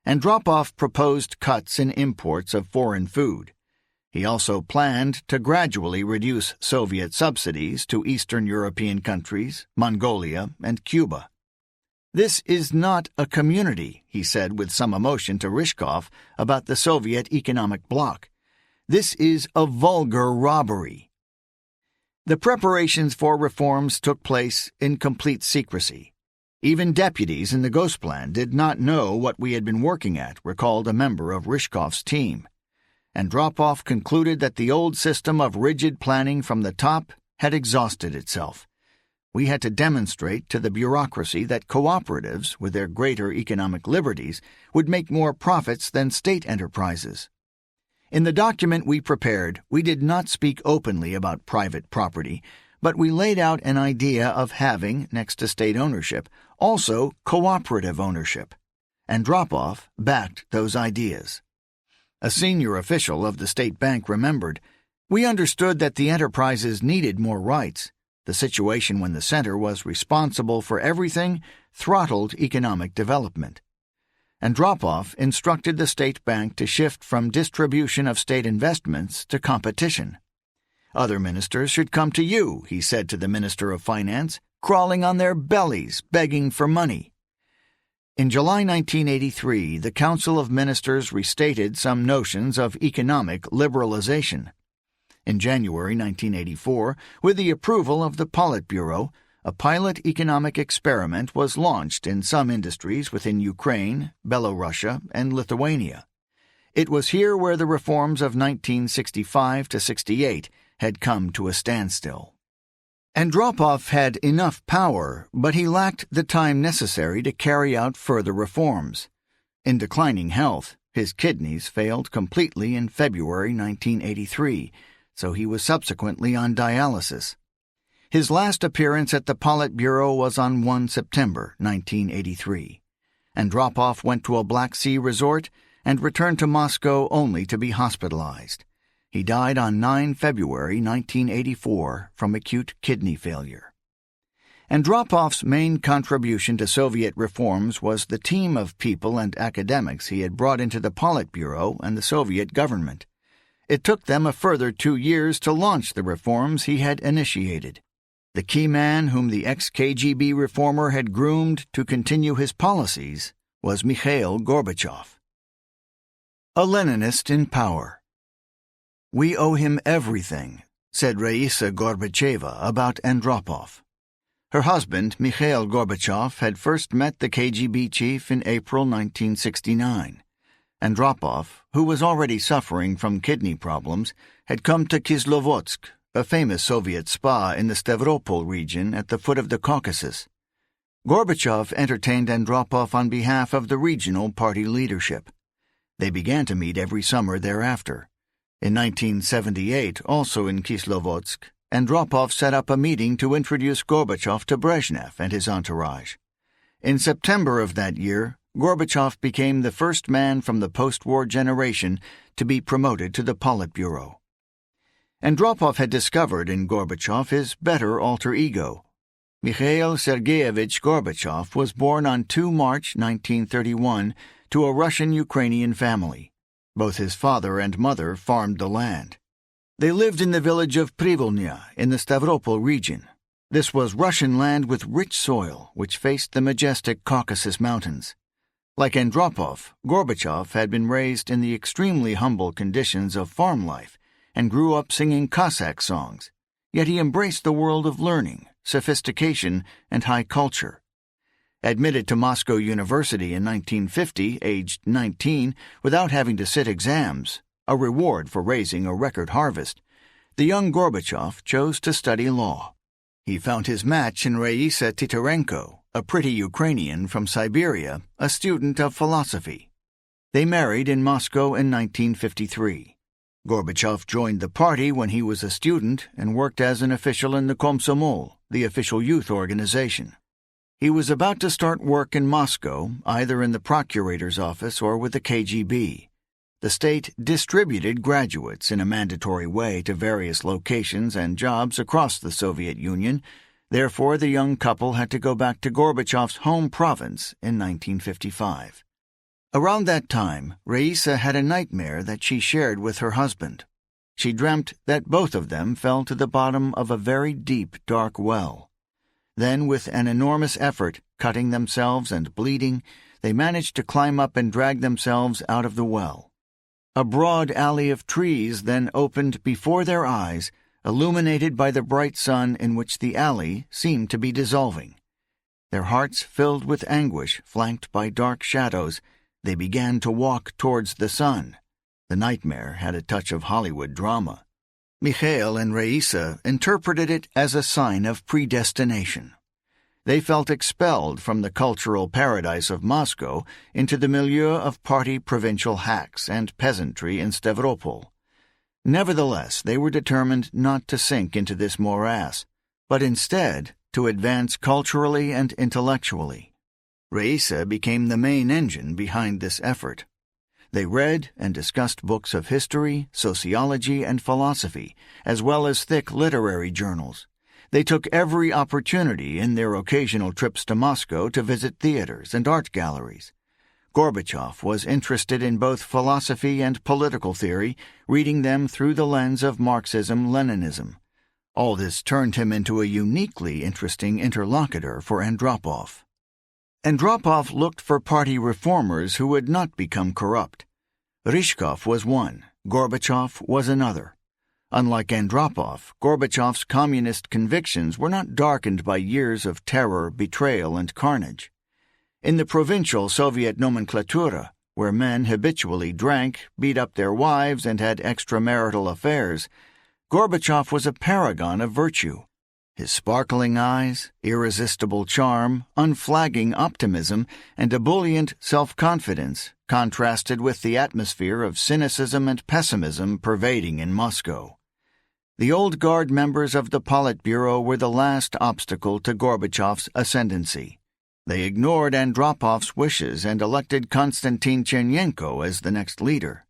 Andropov proposed cuts in imports of foreign food. He also planned to gradually reduce Soviet subsidies to Eastern European countries, Mongolia, and Cuba. This is not a community, he said with some emotion to Ryzhkov about the Soviet economic bloc. This is a vulgar robbery. The preparations for reforms took place in complete secrecy. Even deputies in the Gosplan did not know what we had been working at, recalled a member of Ryzhkov's team. Andropov concluded that the old system of rigid planning from the top had exhausted itself. We had to demonstrate to the bureaucracy that cooperatives, with their greater economic liberties, would make more profits than state enterprises. In the document we prepared, we did not speak openly about private property, but we laid out an idea of having, next to state ownership, also cooperative ownership. Andropov backed those ideas. A senior official of the state bank remembered, "We understood that the enterprises needed more rights. The situation when the center was responsible for everything throttled economic development." Andropov instructed the state bank to shift from distribution of state investments to competition. "Other ministers should come to you," he said to the Minister of Finance, "crawling on their bellies, begging for money." In July 1983, the Council of Ministers restated some notions of economic liberalization. In January 1984, with the approval of the Politburo, a pilot economic experiment was launched in some industries within Ukraine, Belorussia, and Lithuania. It was here where the reforms of 1965 to 68 had come to a standstill. Andropov had enough power, but he lacked the time necessary to carry out further reforms. In declining health, his kidneys failed completely in February 1983, so he was subsequently on dialysis. His last appearance at the Politburo was on 1 September 1983. Andropov went to a Black Sea resort and returned to Moscow only to be hospitalized. He died on 9 February 1984 from acute kidney failure. Andropov's main contribution to Soviet reforms was the team of people and academics he had brought into the Politburo and the Soviet government. It took them a further 2 years to launch the reforms he had initiated. The key man whom the ex-KGB reformer had groomed to continue his policies was Mikhail Gorbachev. A Leninist in power. "We owe him everything," said Raisa Gorbacheva about Andropov. Her husband, Mikhail Gorbachev, had first met the KGB chief in April 1969. Andropov, who was already suffering from kidney problems, had come to Kislovodsk, a famous Soviet spa in the Stavropol region at the foot of the Caucasus. Gorbachev entertained Andropov on behalf of the regional party leadership. They began to meet every summer thereafter. In 1978, also in Kislovodsk, Andropov set up a meeting to introduce Gorbachev to Brezhnev and his entourage. In September of that year, Gorbachev became the first man from the post-war generation to be promoted to the Politburo. Andropov had discovered in Gorbachev his better alter ego. Mikhail Sergeyevich Gorbachev was born on 2 March 1931 to a Russian-Ukrainian family. Both his father and mother farmed the land. They lived in the village of Privolnya in the Stavropol region. This was Russian land with rich soil which faced the majestic Caucasus Mountains. Like Andropov, Gorbachev had been raised in the extremely humble conditions of farm life and grew up singing Cossack songs, yet he embraced the world of learning, sophistication, and high culture. Admitted to Moscow University in 1950, aged 19, without having to sit exams, a reward for raising a record harvest, the young Gorbachev chose to study law. He found his match in Raisa Titarenko, a pretty Ukrainian from Siberia, a student of philosophy. They married in Moscow in 1953. Gorbachev joined the party when he was a student and worked as an official in the Komsomol, the official youth organization. He was about to start work in Moscow, either in the procurator's office or with the KGB. The state distributed graduates in a mandatory way to various locations and jobs across the Soviet Union. Therefore, the young couple had to go back to Gorbachev's home province in 1955. Around that time, Raisa had a nightmare that she shared with her husband. She dreamt that both of them fell to the bottom of a very deep, dark well. Then, with an enormous effort, cutting themselves and bleeding, they managed to climb up and drag themselves out of the well. A broad alley of trees then opened before their eyes, illuminated by the bright sun in which the alley seemed to be dissolving. Their hearts filled with anguish, flanked by dark shadows, they began to walk towards the sun. The nightmare had a touch of Hollywood drama. Mikhail and Raisa interpreted it as a sign of predestination. They felt expelled from the cultural paradise of Moscow into the milieu of party provincial hacks and peasantry in Stavropol. Nevertheless, they were determined not to sink into this morass, but instead to advance culturally and intellectually. Raisa became the main engine behind this effort. They read and discussed books of history, sociology, and philosophy, as well as thick literary journals. They took every opportunity in their occasional trips to Moscow to visit theaters and art galleries. Gorbachev was interested in both philosophy and political theory, reading them through the lens of Marxism-Leninism. All this turned him into a uniquely interesting interlocutor for Andropov. Andropov looked for party reformers who would not become corrupt. Ryzhkov was one, Gorbachev was another. Unlike Andropov, Gorbachev's communist convictions were not darkened by years of terror, betrayal, and carnage. In the provincial Soviet nomenklatura, where men habitually drank, beat up their wives, and had extramarital affairs, Gorbachev was a paragon of virtue. His sparkling eyes, irresistible charm, unflagging optimism, and ebullient self-confidence contrasted with the atmosphere of cynicism and pessimism pervading in Moscow. The Old Guard members of the Politburo were the last obstacle to Gorbachev's ascendancy. They ignored Andropov's wishes and elected Konstantin Chernenko as the next leader.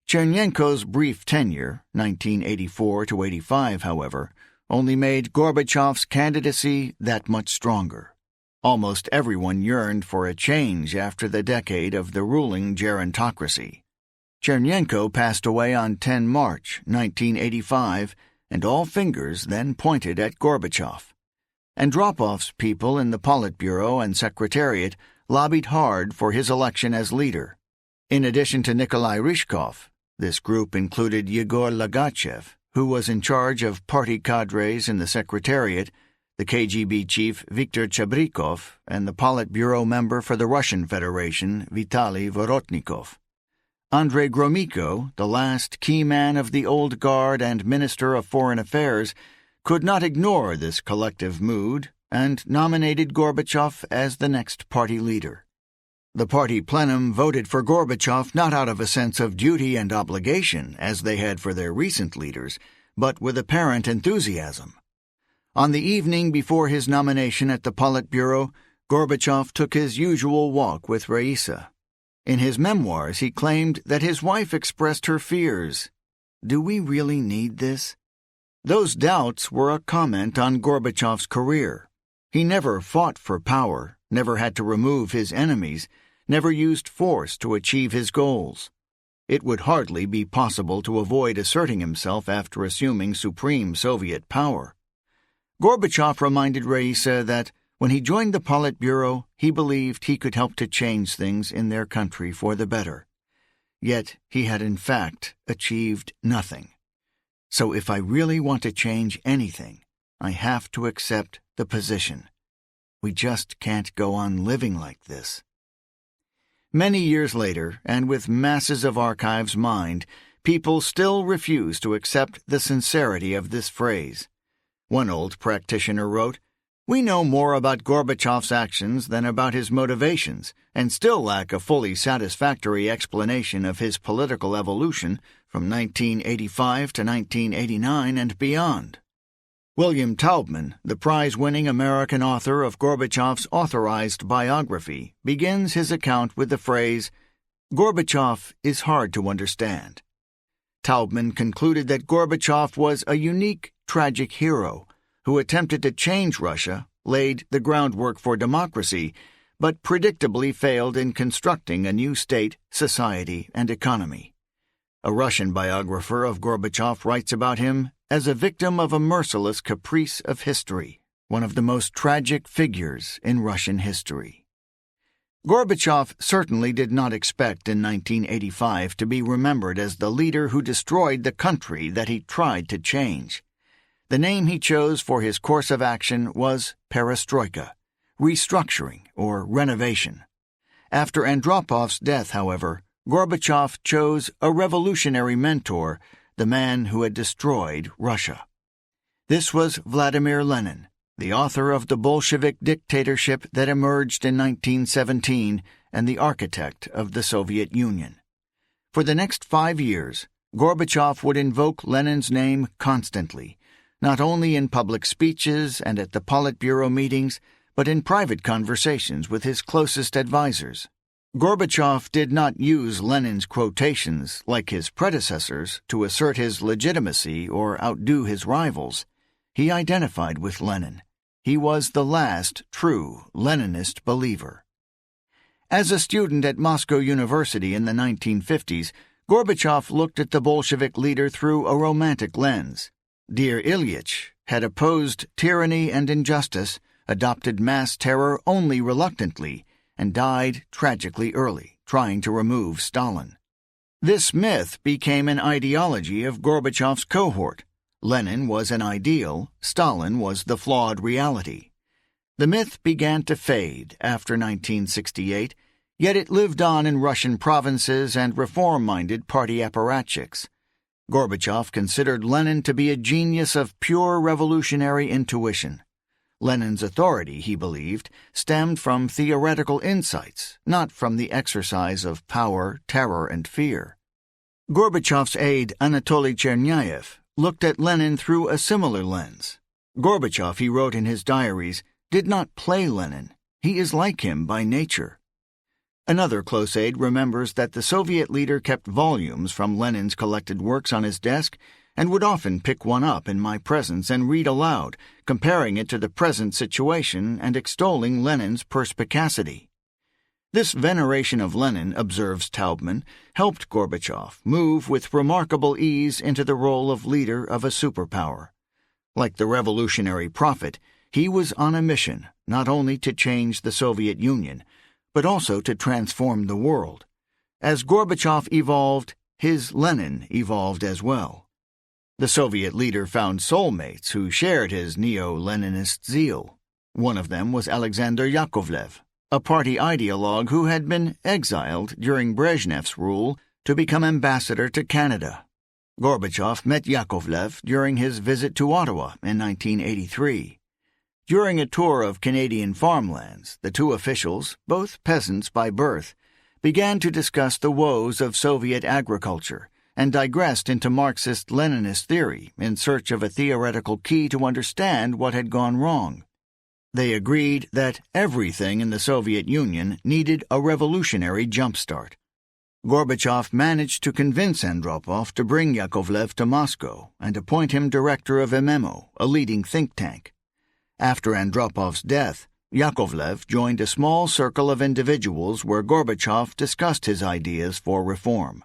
Chernenko's brief tenure, 1984–85, however, only made Gorbachev's candidacy that much stronger. Almost everyone yearned for a change after the decade of the ruling gerontocracy. Chernenko passed away on 10 March 1985, and all fingers then pointed at Gorbachev. Andropov's people in the Politburo and Secretariat lobbied hard for his election as leader. In addition to Nikolai Ryzhkov, this group included Yegor Lagachev, who was in charge of party cadres in the Secretariat, the KGB chief Viktor Chabrikov, and the Politburo member for the Russian Federation, Vitaly Vorotnikov. Andrei Gromyko, the last key man of the Old Guard and Minister of Foreign Affairs, could not ignore this collective mood and nominated Gorbachev as the next party leader. The party plenum voted for Gorbachev not out of a sense of duty and obligation, as they had for their recent leaders, but with apparent enthusiasm. On the evening before his nomination at the Politburo, Gorbachev took his usual walk with Raisa. In his memoirs, he claimed that his wife expressed her fears. Do we really need this? Those doubts were a comment on Gorbachev's career. He never fought for power, never had to remove his enemies, never used force to achieve his goals. It would hardly be possible to avoid asserting himself after assuming supreme Soviet power. Gorbachev reminded Raisa that when he joined the Politburo, he believed he could help to change things in their country for the better. Yet he had in fact achieved nothing. So if I really want to change anything, I have to accept the position. We just can't go on living like this. Many years later, and with masses of archives mined, people still refuse to accept the sincerity of this phrase. One old practitioner wrote, "We know more about Gorbachev's actions than about his motivations, and still lack a fully satisfactory explanation of his political evolution from 1985 to 1989 and beyond." William Taubman, the prize-winning American author of Gorbachev's authorized biography, begins his account with the phrase, "Gorbachev is hard to understand." Taubman concluded that Gorbachev was a unique, tragic hero who attempted to change Russia, laid the groundwork for democracy, but predictably failed in constructing a new state, society, and economy. A Russian biographer of Gorbachev writes about him as a victim of a merciless caprice of history, one of the most tragic figures in Russian history. Gorbachev certainly did not expect in 1985 to be remembered as the leader who destroyed the country that he tried to change. The name he chose for his course of action was perestroika, restructuring or renovation. After Andropov's death, however, Gorbachev chose a revolutionary mentor, the man who had destroyed Russia. This was Vladimir Lenin, the author of the Bolshevik dictatorship that emerged in 1917 and the architect of the Soviet Union. For the next 5 years, Gorbachev would invoke Lenin's name constantly, not only in public speeches and at the Politburo meetings, but in private conversations with his closest advisers. Gorbachev did not use Lenin's quotations, like his predecessors, to assert his legitimacy or outdo his rivals. He identified with Lenin. He was the last true Leninist believer. As a student at Moscow University in the 1950s, Gorbachev looked at the Bolshevik leader through a romantic lens. Dear Ilyich had opposed tyranny and injustice, adopted mass terror only reluctantly, and died tragically early, trying to remove Stalin. This myth became an ideology of Gorbachev's cohort. Lenin was an ideal, Stalin was the flawed reality. The myth began to fade after 1968, yet it lived on in Russian provinces and reform-minded party apparatchiks. Gorbachev considered Lenin to be a genius of pure revolutionary intuition. Lenin's authority, he believed, stemmed from theoretical insights, not from the exercise of power, terror, and fear. Gorbachev's aide Anatoly Chernyayev looked at Lenin through a similar lens. Gorbachev, he wrote in his diaries, did not play Lenin. He is like him by nature. Another close aide remembers that the Soviet leader kept volumes from Lenin's collected works on his desk and would often pick one up in my presence and read aloud, comparing it to the present situation and extolling Lenin's perspicacity. This veneration of Lenin, observes Taubman, helped Gorbachev move with remarkable ease into the role of leader of a superpower. Like the revolutionary prophet, he was on a mission not only to change the Soviet Union, but also to transform the world. As Gorbachev evolved, his Lenin evolved as well. The Soviet leader found soulmates who shared his neo-Leninist zeal. One of them was Alexander Yakovlev, a party ideologue who had been exiled during Brezhnev's rule to become ambassador to Canada. Gorbachev met Yakovlev during his visit to Ottawa in 1983. During a tour of Canadian farmlands, the two officials, both peasants by birth, began to discuss the woes of Soviet agriculture and digressed into Marxist-Leninist theory in search of a theoretical key to understand what had gone wrong. They agreed that everything in the Soviet Union needed a revolutionary jumpstart. Gorbachev managed to convince Andropov to bring Yakovlev to Moscow and appoint him director of IMEMO, a leading think tank. After Andropov's death, Yakovlev joined a small circle of individuals where Gorbachev discussed his ideas for reform.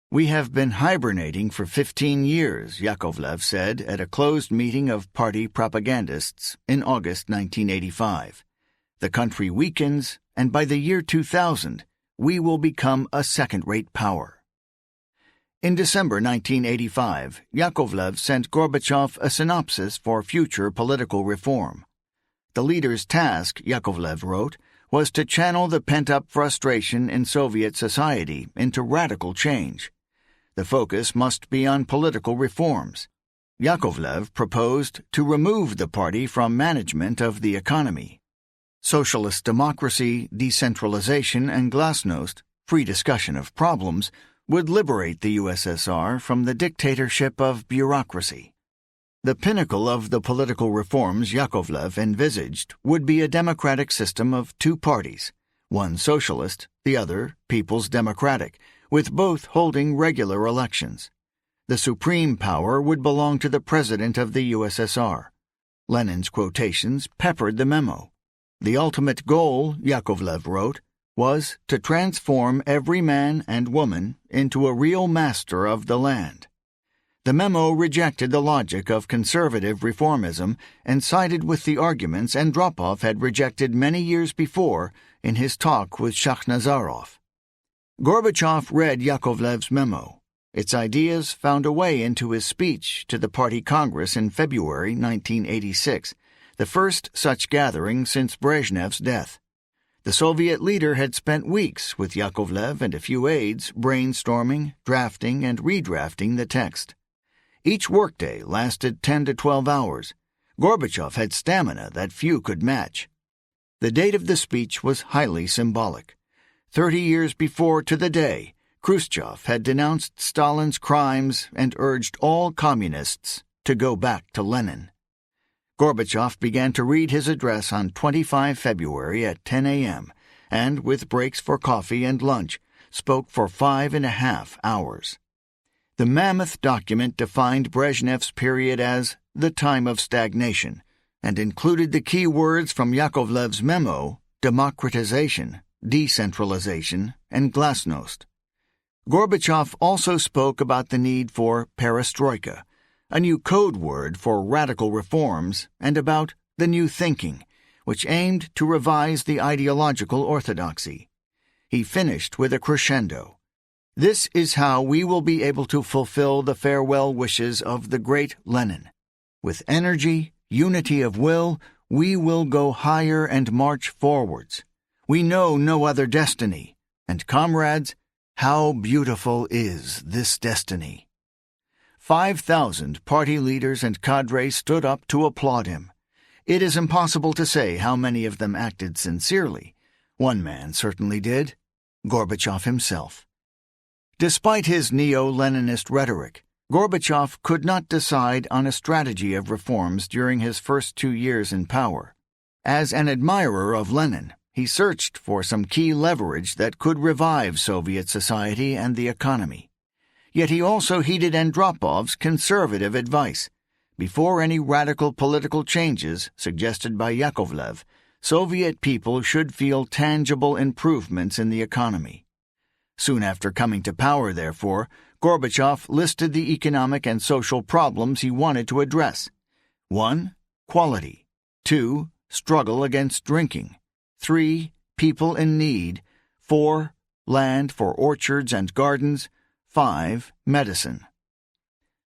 "We have been hibernating for 15 years, Yakovlev said at a closed meeting of party propagandists in August 1985. The country weakens, and by the year 2000, we will become a second-rate power." In December 1985, Yakovlev sent Gorbachev a synopsis for future political reform. The leader's task, Yakovlev wrote, was to channel the pent-up frustration in Soviet society into radical change. The focus must be on political reforms. Yakovlev proposed to remove the party from management of the economy. Socialist democracy, decentralization, and glasnost, free discussion of problems, would liberate the USSR from the dictatorship of bureaucracy. The pinnacle of the political reforms Yakovlev envisaged would be a democratic system of two parties, one socialist, the other People's Democratic, with both holding regular elections. The supreme power would belong to the President of the USSR. Lenin's quotations peppered the memo. The ultimate goal, Yakovlev wrote, was to transform every man and woman into a real master of the land. The memo rejected the logic of conservative reformism and sided with the arguments Andropov had rejected many years before in his talk with Shakhnazarov. Gorbachev read Yakovlev's memo. Its ideas found a way into his speech to the Party Congress in February 1986, the first such gathering since Brezhnev's death. The Soviet leader had spent weeks with Yakovlev and a few aides brainstorming, drafting, and redrafting the text. Each workday lasted 10 to 12 hours. Gorbachev had stamina that few could match. The date of the speech was highly symbolic. 30 years before to the day, Khrushchev had denounced Stalin's crimes and urged all communists to go back to Lenin. Gorbachev began to read his address on 25 February at 10 a.m. and, with breaks for coffee and lunch, spoke for 5.5 hours. The mammoth document defined Brezhnev's period as the time of stagnation and included the key words from Yakovlev's memo: democratization, decentralization, and glasnost. Gorbachev also spoke about the need for perestroika, a new code word for radical reforms, and about the new thinking, which aimed to revise the ideological orthodoxy. He finished with a crescendo. This is how we will be able to fulfill the farewell wishes of the great Lenin. With energy, unity of will, we will go higher and march forwards. We know no other destiny, and comrades, how beautiful is this destiny." 5,000 party leaders and cadres stood up to applaud him. It is impossible to say how many of them acted sincerely. One man certainly did, Gorbachev himself. Despite his neo-Leninist rhetoric, Gorbachev could not decide on a strategy of reforms during his first 2 years in power. As an admirer of Lenin, he searched for some key leverage that could revive Soviet society and the economy. Yet he also heeded Andropov's conservative advice. Before any radical political changes suggested by Yakovlev, Soviet people should feel tangible improvements in the economy. Soon after coming to power, therefore, Gorbachev listed the economic and social problems he wanted to address. 1. Quality. 2. Struggle against drinking. 3. People in need. 4. Land for orchards and gardens. 5. Medicine.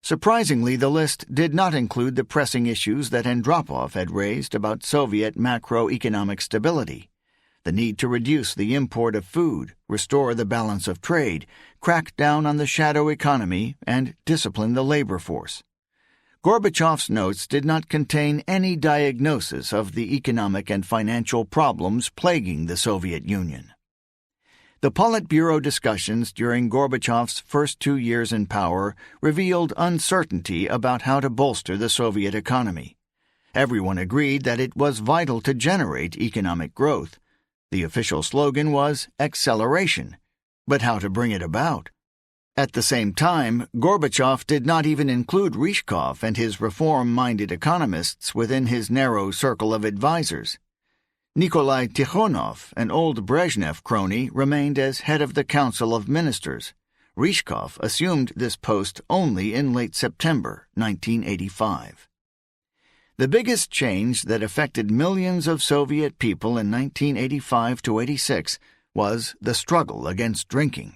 Surprisingly, the list did not include the pressing issues that Andropov had raised about Soviet macroeconomic stability. The need to reduce the import of food, restore the balance of trade, crack down on the shadow economy, and discipline the labor force. Gorbachev's notes did not contain any diagnosis of the economic and financial problems plaguing the Soviet Union. The Politburo discussions during Gorbachev's first 2 years in power revealed uncertainty about how to bolster the Soviet economy. Everyone agreed that it was vital to generate economic growth. The official slogan was acceleration, but how to bring it about? At the same time, Gorbachev did not even include Ryzhkov and his reform-minded economists within his narrow circle of advisers. Nikolai Tikhonov, an old Brezhnev crony, remained as head of the Council of Ministers. Ryzhkov assumed this post only in late September 1985. The biggest change that affected millions of Soviet people in 1985 to 86 was the struggle against drinking.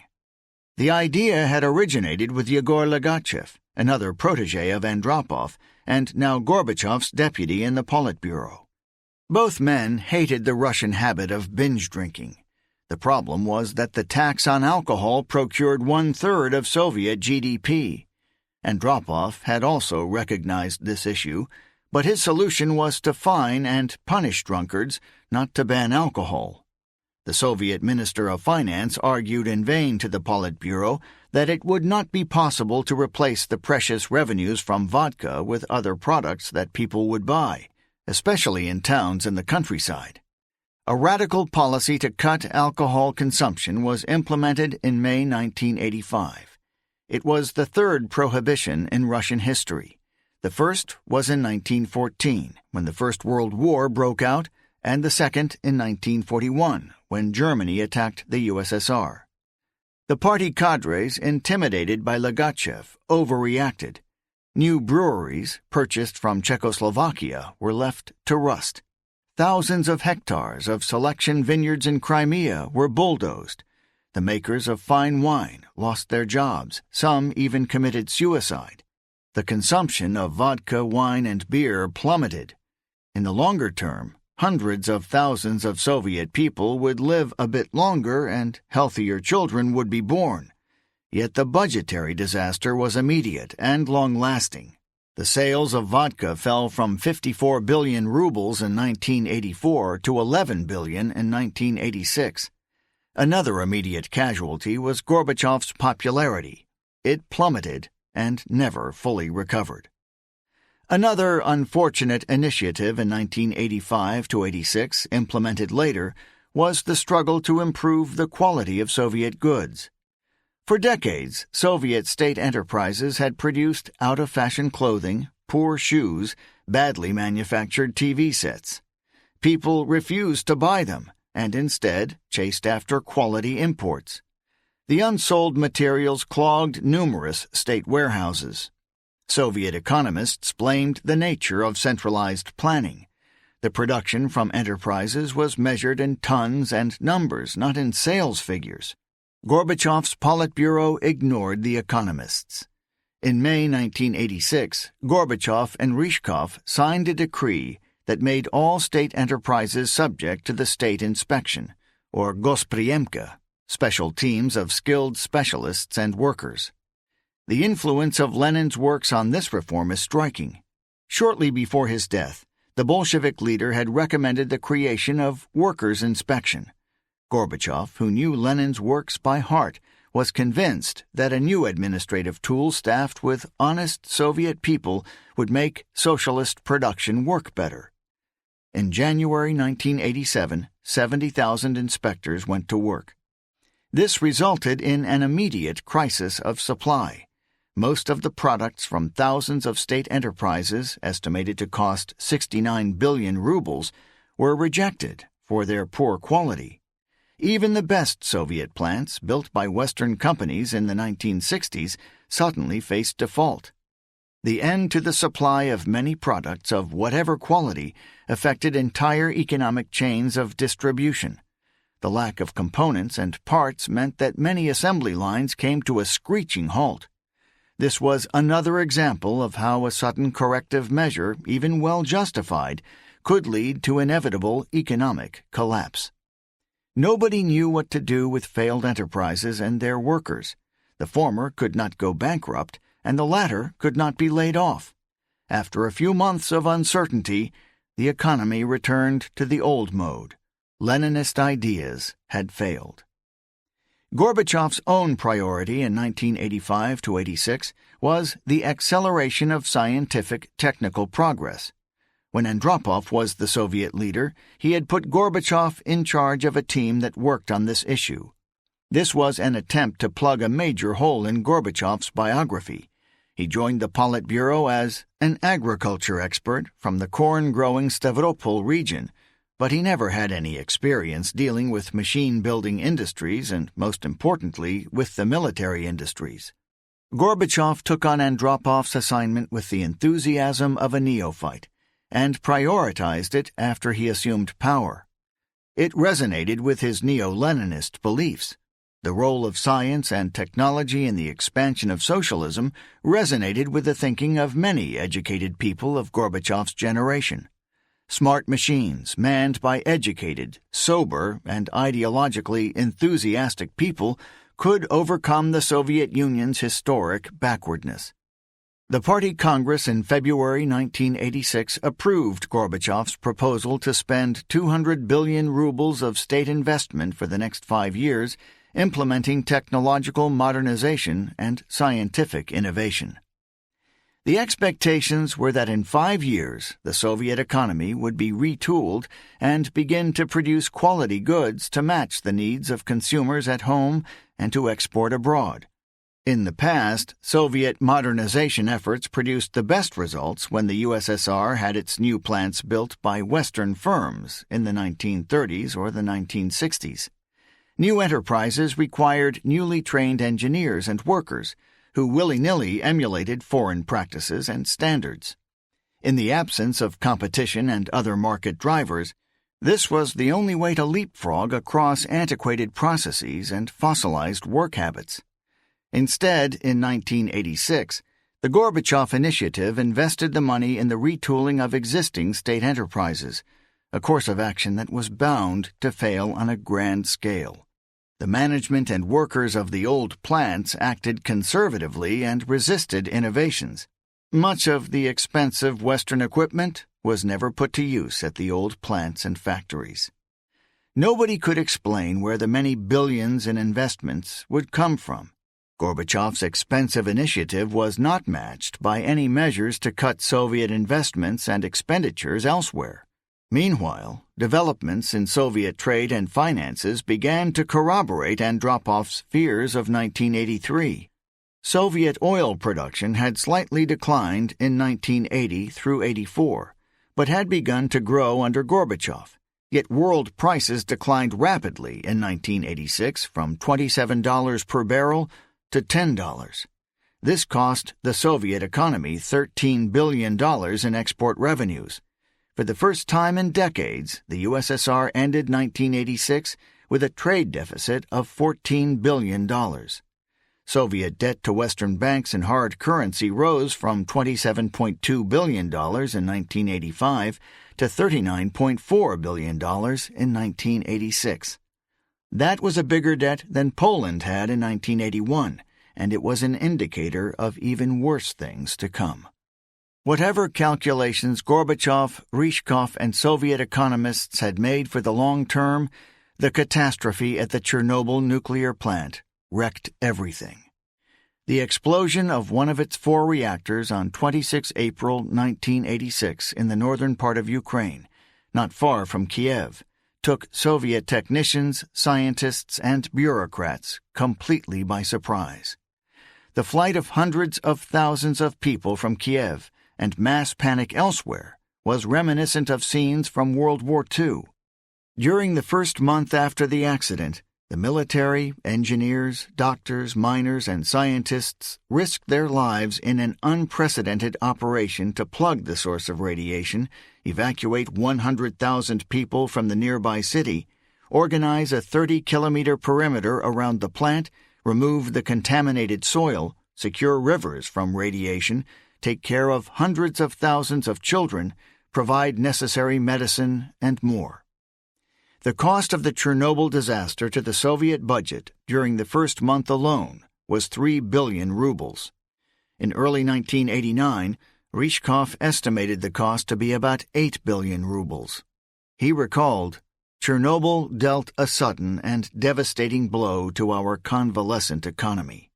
The idea had originated with Yegor Legachev, another protégé of Andropov, and now Gorbachev's deputy in the Politburo. Both men hated the Russian habit of binge drinking. The problem was that the tax on alcohol procured 1/3 of Soviet GDP. Andropov had also recognized this issue, but his solution was to fine and punish drunkards, not to ban alcohol. The Soviet Minister of Finance argued in vain to the Politburo that it would not be possible to replace the precious revenues from vodka with other products that people would buy, especially in towns in the countryside. A radical policy to cut alcohol consumption was implemented in May 1985. It was the third prohibition in Russian history. The first was in 1914, when the First World War broke out, and the second in 1941, when Germany attacked the USSR. The party cadres, intimidated by Legachev, overreacted. New breweries, purchased from Czechoslovakia, were left to rust. Thousands of hectares of selection vineyards in Crimea were bulldozed. The makers of fine wine lost their jobs, some even committed suicide. The consumption of vodka, wine, and beer plummeted. In the longer term, hundreds of thousands of Soviet people would live a bit longer and healthier children would be born. Yet the budgetary disaster was immediate and long-lasting. The sales of vodka fell from 54 billion rubles in 1984 to 11 billion in 1986. Another immediate casualty was Gorbachev's popularity. It plummeted and never fully recovered. Another unfortunate initiative in 1985 to 86, implemented later, was the struggle to improve the quality of Soviet goods. For decades, Soviet state enterprises had produced out-of-fashion clothing, poor shoes, badly manufactured TV sets. People refused to buy them, and instead chased after quality imports. The unsold materials clogged numerous state warehouses. Soviet economists blamed the nature of centralized planning. The production from enterprises was measured in tons and numbers, not in sales figures. Gorbachev's Politburo ignored the economists. In May 1986, Gorbachev and Ryzhkov signed a decree that made all state enterprises subject to the state inspection, or Госприемка, special teams of skilled specialists and workers. The influence of Lenin's works on this reform is striking. Shortly before his death, the Bolshevik leader had recommended the creation of workers' inspection. Gorbachev, who knew Lenin's works by heart, was convinced that a new administrative tool staffed with honest Soviet people would make socialist production work better. In January 1987, 70,000 inspectors went to work. This resulted in an immediate crisis of supply. Most of the products from thousands of state enterprises, estimated to cost 69 billion rubles, were rejected for their poor quality. Even the best Soviet plants, built by Western companies in the 1960s, suddenly faced default. The end to the supply of many products of whatever quality affected entire economic chains of distribution. The lack of components and parts meant that many assembly lines came to a screeching halt. This was another example of how a sudden corrective measure, even well justified, could lead to inevitable economic collapse. Nobody knew what to do with failed enterprises and their workers. The former could not go bankrupt, and the latter could not be laid off. After a few months of uncertainty, the economy returned to the old mode. Leninist ideas had failed. Gorbachev's own priority in 1985-86 was the acceleration of scientific technical progress. When Andropov was the Soviet leader, he had put Gorbachev in charge of a team that worked on this issue. This was an attempt to plug a major hole in Gorbachev's biography. He joined the Politburo as an agriculture expert from the corn-growing Stavropol region, but he never had any experience dealing with machine-building industries and, most importantly, with the military industries. Gorbachev took on Andropov's assignment with the enthusiasm of a neophyte, and prioritized it after he assumed power. It resonated with his neo-Leninist beliefs. The role of science and technology in the expansion of socialism resonated with the thinking of many educated people of Gorbachev's generation. Smart machines, manned by educated, sober, and ideologically enthusiastic people, could overcome the Soviet Union's historic backwardness. The Party Congress in February 1986 approved Gorbachev's proposal to spend 200 billion rubles of state investment for the next 5 years, implementing technological modernization and scientific innovation. The expectations were that in 5 years the Soviet economy would be retooled and begin to produce quality goods to match the needs of consumers at home and to export abroad. In the past, Soviet modernization efforts produced the best results when the USSR had its new plants built by Western firms in the 1930s or the 1960s. New enterprises required newly trained engineers and workers who willy-nilly emulated foreign practices and standards. In the absence of competition and other market drivers, this was the only way to leapfrog across antiquated processes and fossilized work habits. Instead, in 1986, the Gorbachev Initiative invested the money in the retooling of existing state enterprises, a course of action that was bound to fail on a grand scale. The management and workers of the old plants acted conservatively and resisted innovations. Much of the expensive Western equipment was never put to use at the old plants and factories. Nobody could explain where the many billions in investments would come from. Gorbachev's expensive initiative was not matched by any measures to cut Soviet investments and expenditures elsewhere. Meanwhile, developments in Soviet trade and finances began to corroborate Andropov's fears of 1983. Soviet oil production had slightly declined in 1980 through 84, but had begun to grow under Gorbachev. Yet world prices declined rapidly in 1986 from $27 per barrel to $10. This cost the Soviet economy $13 billion in export revenues. For the first time in decades, the USSR ended 1986 with a trade deficit of $14 billion. Soviet debt to Western banks in hard currency rose from $27.2 billion in 1985 to $39.4 billion in 1986. That was a bigger debt than Poland had in 1981, and it was an indicator of even worse things to come. Whatever calculations Gorbachev, Ryzhkov, and Soviet economists had made for the long term, the catastrophe at the Chernobyl nuclear plant wrecked everything. The explosion of one of its 4 reactors on 26 April 1986 in the northern part of Ukraine, not far from Kiev, took Soviet technicians, scientists, and bureaucrats completely by surprise. The flight of hundreds of thousands of people from Kiev and mass panic elsewhere was reminiscent of scenes from World War II. During the first month after the accident, the military, engineers, doctors, miners, and scientists risked their lives in an unprecedented operation to plug the source of radiation, evacuate 100,000 people from the nearby city, organize a 30-kilometer perimeter around the plant, remove the contaminated soil, secure rivers from radiation, take care of hundreds of thousands of children, provide necessary medicine, and more. The cost of the Chernobyl disaster to the Soviet budget during the first month alone was 3 billion rubles. In early 1989, Ryzhkov estimated the cost to be about 8 billion rubles. He recalled, "Chernobyl dealt a sudden and devastating blow to our convalescent economy."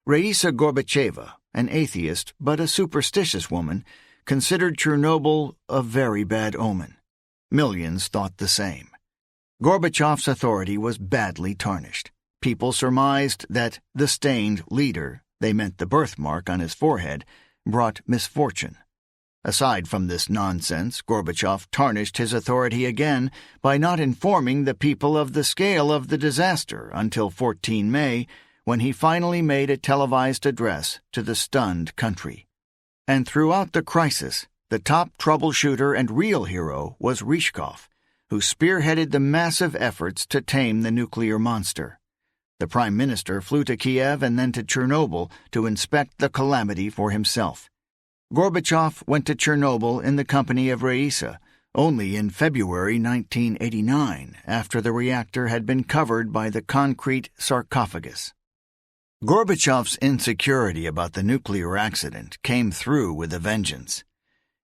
Raisa Gorbacheva, an atheist but a superstitious woman, considered Chernobyl a very bad omen. Millions thought the same. Gorbachev's authority was badly tarnished. People surmised that the stained leader, they meant the birthmark on his forehead, brought misfortune. Aside from this nonsense, Gorbachev tarnished his authority again by not informing the people of the scale of the disaster until 14 May, when he finally made a televised address to the stunned country. And throughout the crisis, the top troubleshooter and real hero was Ryzhkov, who spearheaded the massive efforts to tame the nuclear monster. The Prime Minister flew to Kiev and then to Chernobyl to inspect the calamity for himself. Gorbachev went to Chernobyl in the company of Raisa only in February 1989, after the reactor had been covered by the concrete sarcophagus. Gorbachev's insecurity about the nuclear accident came through with a vengeance.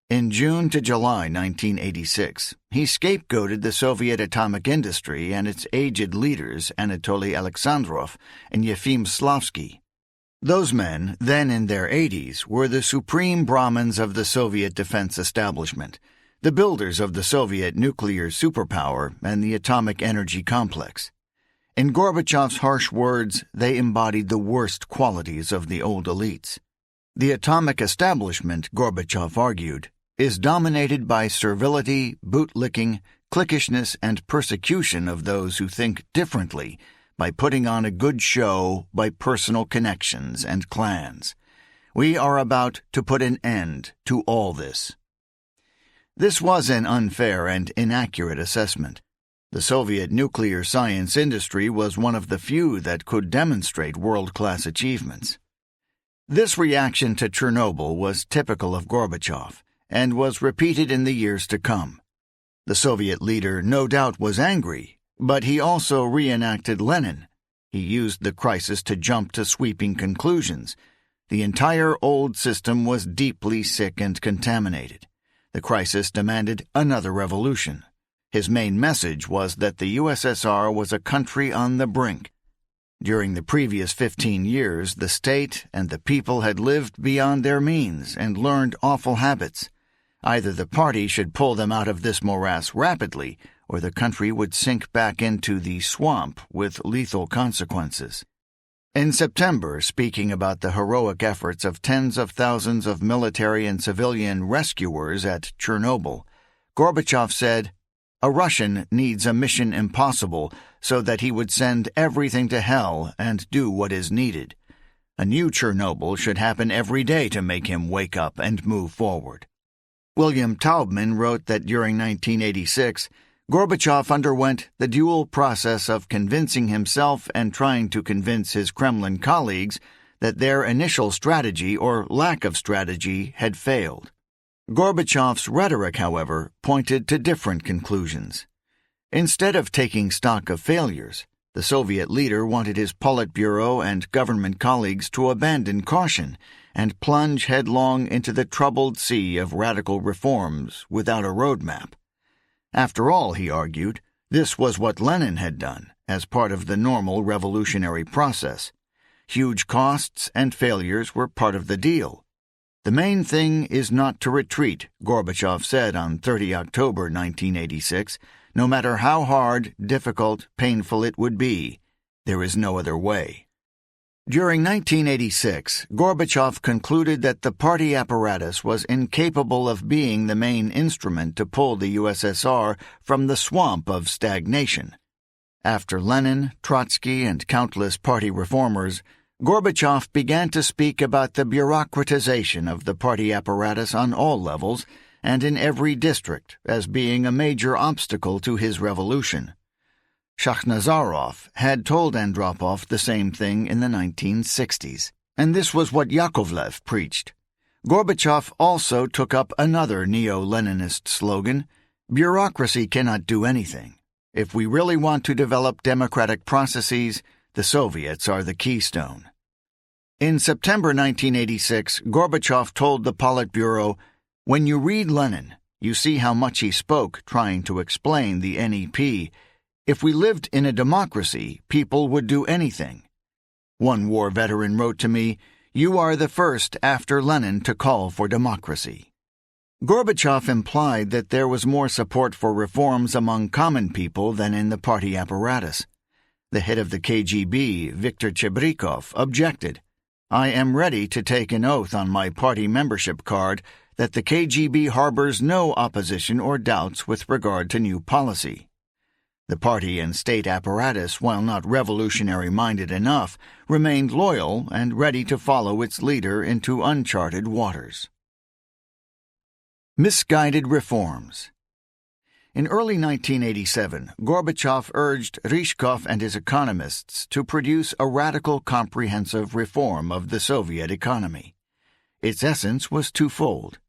In June to July 1986, he scapegoated the Soviet atomic industry and its aged leaders Anatoly Alexandrov and Yefim Slavsky. Those men, then in their 80s, were the supreme Brahmins of the Soviet defense establishment, the builders of the Soviet nuclear superpower and the atomic energy complex. In Gorbachev's harsh words, they embodied the worst qualities of the old elites. The atomic establishment, Gorbachev argued, is dominated by servility, bootlicking, cliquishness, and persecution of those who think differently by putting on a good show by personal connections and clans. We are about to put an end to all this. This was an unfair and inaccurate assessment. The Soviet nuclear science industry was one of the few that could demonstrate world-class achievements. This reaction to Chernobyl was typical of Gorbachev and was repeated in the years to come. The Soviet leader no doubt was angry, but he also reenacted Lenin. He used the crisis to jump to sweeping conclusions. The entire old system was deeply sick and contaminated. The crisis demanded another revolution. His main message was that the USSR was a country on the brink. During the previous 15 years, the state and the people had lived beyond their means and learned awful habits. Either the party should pull them out of this morass rapidly, or the country would sink back into the swamp with lethal consequences. In September, speaking about the heroic efforts of tens of thousands of military and civilian rescuers at Chernobyl, Gorbachev said, "A Russian needs a mission impossible so that he would send everything to hell and do what is needed. A new Chernobyl should happen every day to make him wake up and move forward." William Taubman wrote that during 1986, Gorbachev underwent the dual process of convincing himself and trying to convince his Kremlin colleagues that their initial strategy or lack of strategy had failed. Gorbachev's rhetoric, however, pointed to different conclusions. Instead of taking stock of failures, the Soviet leader wanted his Politburo and government colleagues to abandon caution and plunge headlong into the troubled sea of radical reforms without a roadmap. After all, he argued, this was what Lenin had done as part of the normal revolutionary process. Huge costs and failures were part of the deal. The main thing is not to retreat, Gorbachev said on 30 October 1986, no matter how hard, difficult, painful it would be. There is no other way. During 1986, Gorbachev concluded that the party apparatus was incapable of being the main instrument to pull the USSR from the swamp of stagnation. After Lenin, Trotsky, and countless party reformers, Gorbachev began to speak about the bureaucratization of the party apparatus on all levels and in every district as being a major obstacle to his revolution. Shakhnazarov had told Andropov the same thing in the 1960s, and this was what Yakovlev preached. Gorbachev also took up another neo-Leninist slogan, "Bureaucracy cannot do anything. If we really want to develop democratic processes, the Soviets are the keystone." In September 1986, Gorbachev told the Politburo, "When you read Lenin, you see how much he spoke trying to explain the NEP. If we lived in a democracy, people would do anything." One war veteran wrote to me, "You are the first after Lenin to call for democracy." Gorbachev implied that there was more support for reforms among common people than in the party apparatus. The head of the KGB, Viktor Chebrikov, objected. "I am ready to take an oath on my party membership card that the KGB harbors no opposition or doubts with regard to new policy." The party and state apparatus, while not revolutionary-minded enough, remained loyal and ready to follow its leader into uncharted waters. Misguided reforms. In early 1987, Gorbachev urged Ryzhkov and his economists to produce a radical comprehensive reform of the Soviet economy. Its essence was twofold.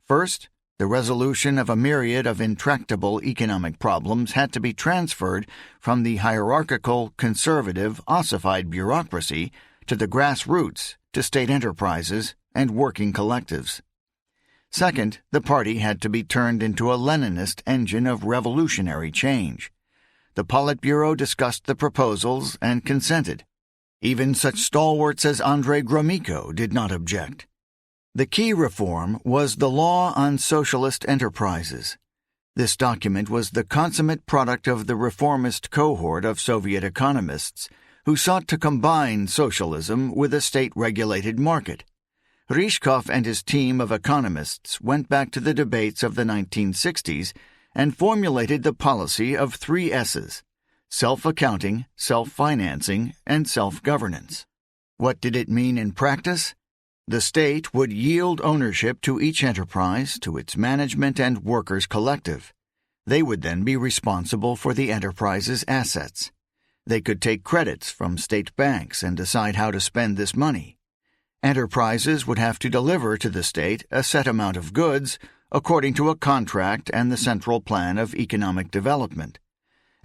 First, the resolution of a myriad of intractable economic problems had to be transferred from the hierarchical, conservative, ossified bureaucracy to the grassroots, to state enterprises and working collectives. Second, the party had to be turned into a Leninist engine of revolutionary change. The Politburo discussed the proposals and consented. Even such stalwarts as Andrei Gromyko did not object. The key reform was the Law on Socialist Enterprises. This document was the consummate product of the reformist cohort of Soviet economists who sought to combine socialism with a state-regulated market. Ryzhkov and his team of economists went back to the debates of the 1960s and formulated the policy of 3 S's: self-accounting, self-financing, and self-governance. What did it mean in practice? The state would yield ownership to each enterprise, to its management and workers' collective. They would then be responsible for the enterprise's assets. They could take credits from state banks and decide how to spend this money. Enterprises would have to deliver to the state a set amount of goods according to a contract and the central plan of economic development.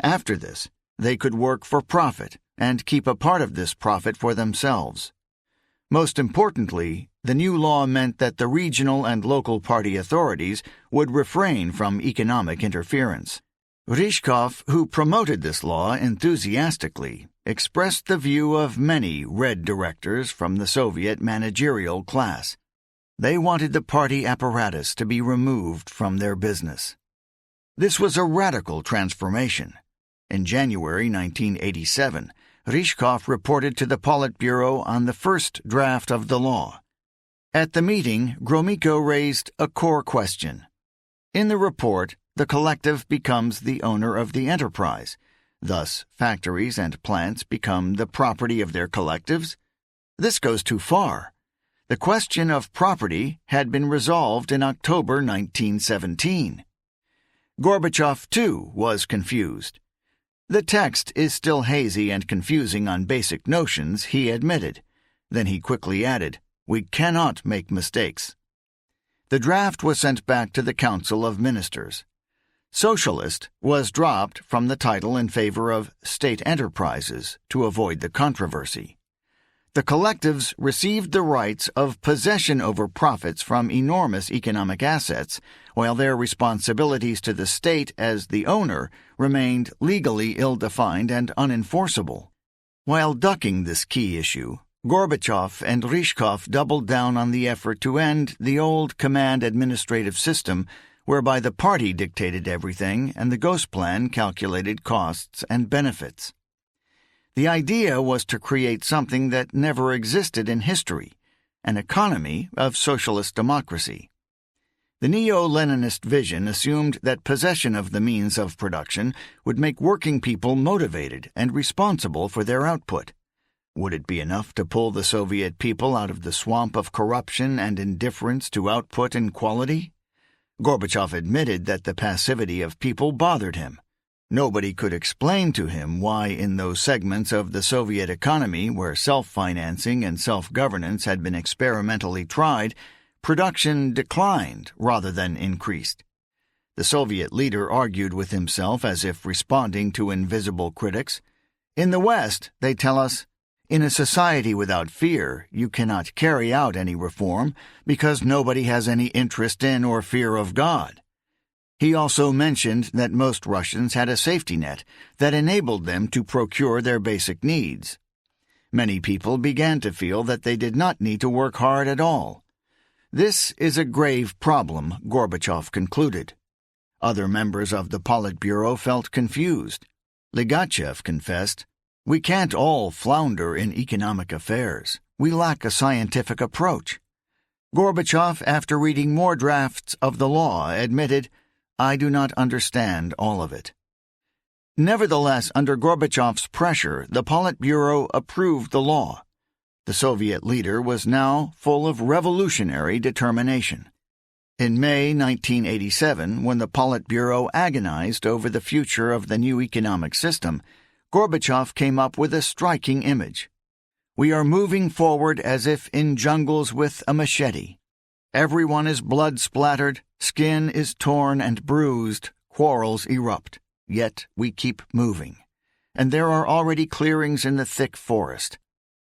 After this, they could work for profit and keep a part of this profit for themselves. Most importantly, the new law meant that the regional and local party authorities would refrain from economic interference. Ryzhkov, who promoted this law enthusiastically, expressed the view of many Red directors from the Soviet managerial class. They wanted the party apparatus to be removed from their business. This was a radical transformation. In January 1987, Ryzhkov reported to the Politburo on the first draft of the law. At the meeting, Gromyko raised a core question. In the report, the collective becomes the owner of the enterprise. Thus, factories and plants become the property of their collectives. This goes too far. The question of property had been resolved in October 1917. Gorbachev, too, was confused. The text is still hazy and confusing on basic notions, he admitted. Then he quickly added, "We cannot make mistakes." The draft was sent back to the Council of Ministers. Socialist was dropped from the title in favor of state enterprises to avoid the controversy. The collectives received the rights of possession over profits from enormous economic assets, while their responsibilities to the state as the owner remained legally ill-defined and unenforceable. While ducking this key issue, Gorbachev and Ryzhkov doubled down on the effort to end the old command administrative system whereby the party dictated everything and the Gosplan calculated costs and benefits. The idea was to create something that never existed in history, an economy of socialist democracy. The neo-Leninist vision assumed that possession of the means of production would make working people motivated and responsible for their output. Would it be enough to pull the Soviet people out of the swamp of corruption and indifference to output and quality? Gorbachev admitted that the passivity of people bothered him. Nobody could explain to him why in those segments of the Soviet economy where self-financing and self-governance had been experimentally tried, production declined rather than increased. The Soviet leader argued with himself as if responding to invisible critics. In the West, they tell us, in a society without fear, you cannot carry out any reform because nobody has any interest in or fear of God. He also mentioned that most Russians had a safety net that enabled them to procure their basic needs. Many people began to feel that they did not need to work hard at all. This is a grave problem, Gorbachev concluded. Other members of the Politburo felt confused. Ligachev confessed, "We can't all flounder in economic affairs. We lack a scientific approach." Gorbachev, after reading more drafts of the law, admitted, "I do not understand all of it." Nevertheless, under Gorbachev's pressure, the Politburo approved the law. The Soviet leader was now full of revolutionary determination. In May 1987, when the Politburo agonized over the future of the new economic system, Gorbachev came up with a striking image. "We are moving forward as if in jungles with a machete. Everyone is blood-splattered, skin is torn and bruised, quarrels erupt. Yet we keep moving. And there are already clearings in the thick forest."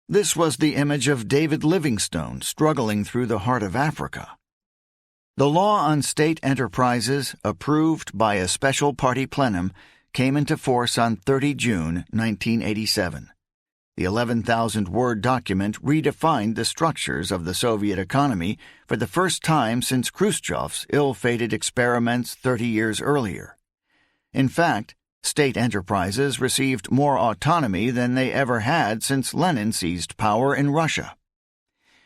This was the image of David Livingstone struggling through the heart of Africa. The law on state enterprises, approved by a special party plenum, came into force on 30 June 1987. The 11,000-word document redefined the structures of the Soviet economy for the first time since Khrushchev's ill-fated experiments 30 years earlier. In fact, state enterprises received more autonomy than they ever had since Lenin seized power in Russia.